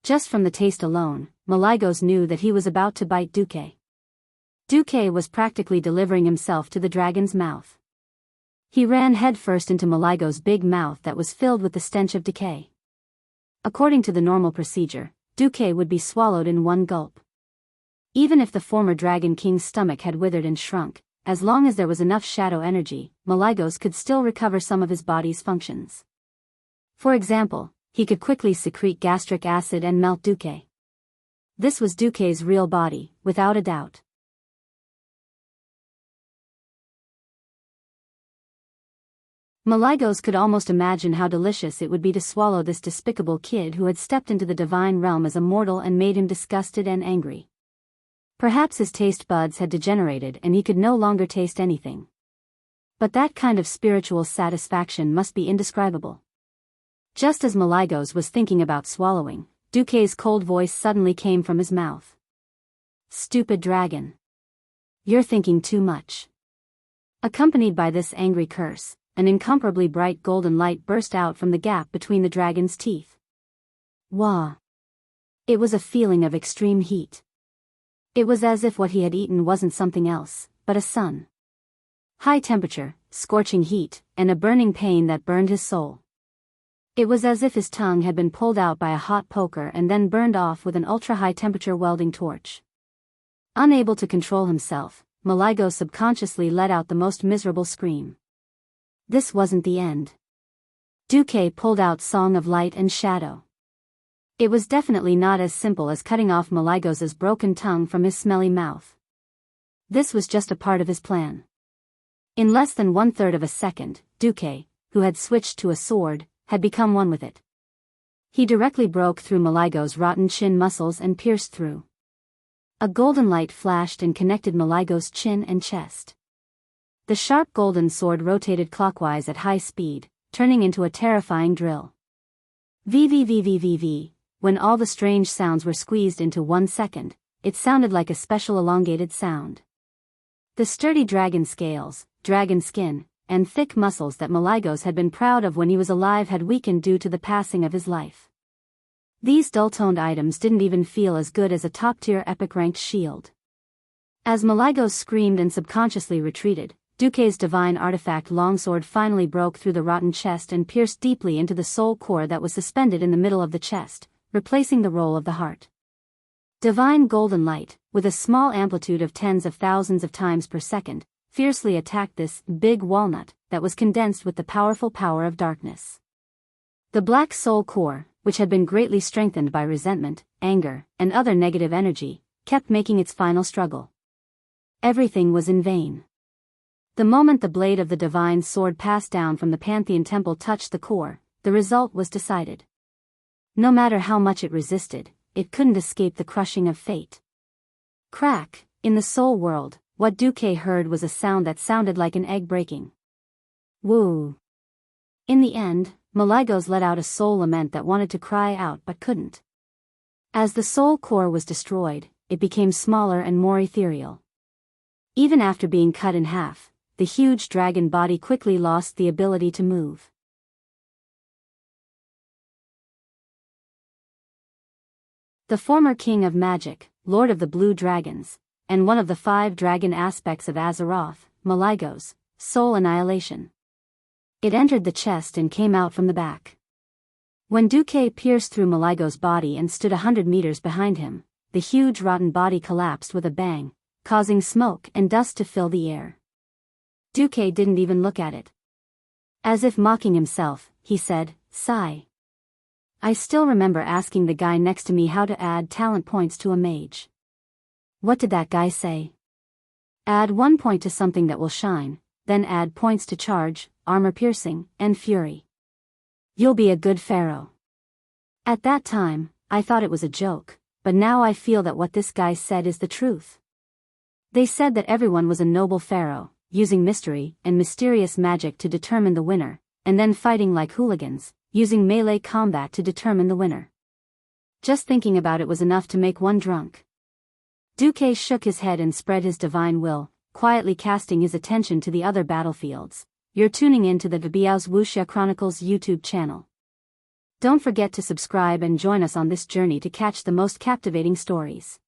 Just from the taste alone, Malygos knew that he was about to bite Duque. Duque was practically delivering himself to the dragon's mouth. He ran headfirst into Malygos' big mouth that was filled with the stench of decay. According to the normal procedure, Duque would be swallowed in one gulp. Even if the former Dragon King's stomach had withered and shrunk, as long as there was enough shadow energy, Malygos could still recover some of his body's functions. For example, he could quickly secrete gastric acid and melt Duque. This was Duque's real body, without a doubt. Malygos could almost imagine how delicious it would be to swallow this despicable kid who had stepped into the divine realm as a mortal and made him disgusted and angry. Perhaps his taste buds had degenerated and he could no longer taste anything. But that kind of spiritual satisfaction must be indescribable. Just as Malygos was thinking about swallowing, Duque's cold voice suddenly came from his mouth. "Stupid dragon. You're thinking too much." Accompanied by this angry curse, an incomparably bright golden light burst out from the gap between the dragon's teeth. Wah! It was a feeling of extreme heat. It was as if what he had eaten wasn't something else, but a sun. High temperature, scorching heat, and a burning pain that burned his soul. It was as if his tongue had been pulled out by a hot poker and then burned off with an ultra-high temperature welding torch. Unable to control himself, Malygos subconsciously let out the most miserable scream. This wasn't the end. Duque pulled out Song of Light and Shadow. It was definitely not as simple as cutting off Malygos' broken tongue from his smelly mouth. This was just a part of his plan. In less than 1/3 of a second, Duque, who had switched to a sword, had become one with it. He directly broke through Malygos' rotten chin muscles and pierced through. A golden light flashed and connected Malygos' chin and chest. The sharp golden sword rotated clockwise at high speed, turning into a terrifying drill. VVVVVV. When all the strange sounds were squeezed into 1 second, it sounded like a special elongated sound. The sturdy dragon scales, dragon skin, and thick muscles that Malygos had been proud of when he was alive had weakened due to the passing of his life. These dull-toned items didn't even feel as good as a top-tier epic-ranked shield. As Malygos screamed and subconsciously retreated, Duque's divine artifact longsword finally broke through the rotten chest and pierced deeply into the soul core that was suspended in the middle of the chest, replacing the roll of the heart. Divine golden light, with a small amplitude of tens of thousands of times per second, fiercely attacked this big walnut that was condensed with the powerful power of darkness. The black soul core, which had been greatly strengthened by resentment, anger, and other negative energy, kept making its final struggle. Everything was in vain. The moment the blade of the divine sword passed down from the Pantheon temple touched the core, the result was decided. No matter how much it resisted, it couldn't escape the crushing of fate. Crack, in the soul world, what Duque heard was a sound that sounded like an egg breaking. Woo! In the end, Malygos let out a soul lament that wanted to cry out but couldn't. As the soul core was destroyed, it became smaller and more ethereal. Even after being cut in half, the huge dragon body quickly lost the ability to move. The former king of magic, lord of the blue dragons, and one of the 5 dragon aspects of Azeroth, Malygos, soul annihilation. It entered the chest and came out from the back. When Duque pierced through Malygos' body and stood 100 meters behind him, the huge rotten body collapsed with a bang, causing smoke and dust to fill the air. Duque didn't even look at it. As if mocking himself, he said, "Sigh. I still remember asking the guy next to me how to add talent points to a mage. What did that guy say? Add 1 point to something that will shine, then add points to charge, armor piercing, and fury. You'll be a good pharaoh." At that time, I thought it was a joke, but now I feel that what this guy said is the truth. They said that everyone was a noble pharaoh, using mystery and mysterious magic to determine the winner, and then fighting like hooligans, using melee combat to determine the winner. Just thinking about it was enough to make one drunk. Duque shook his head and spread his divine will, quietly casting his attention to the other battlefields. You're tuning in to the Biyao's Wuxia Chronicles YouTube channel. Don't forget to subscribe and join us on this journey to catch the most captivating stories.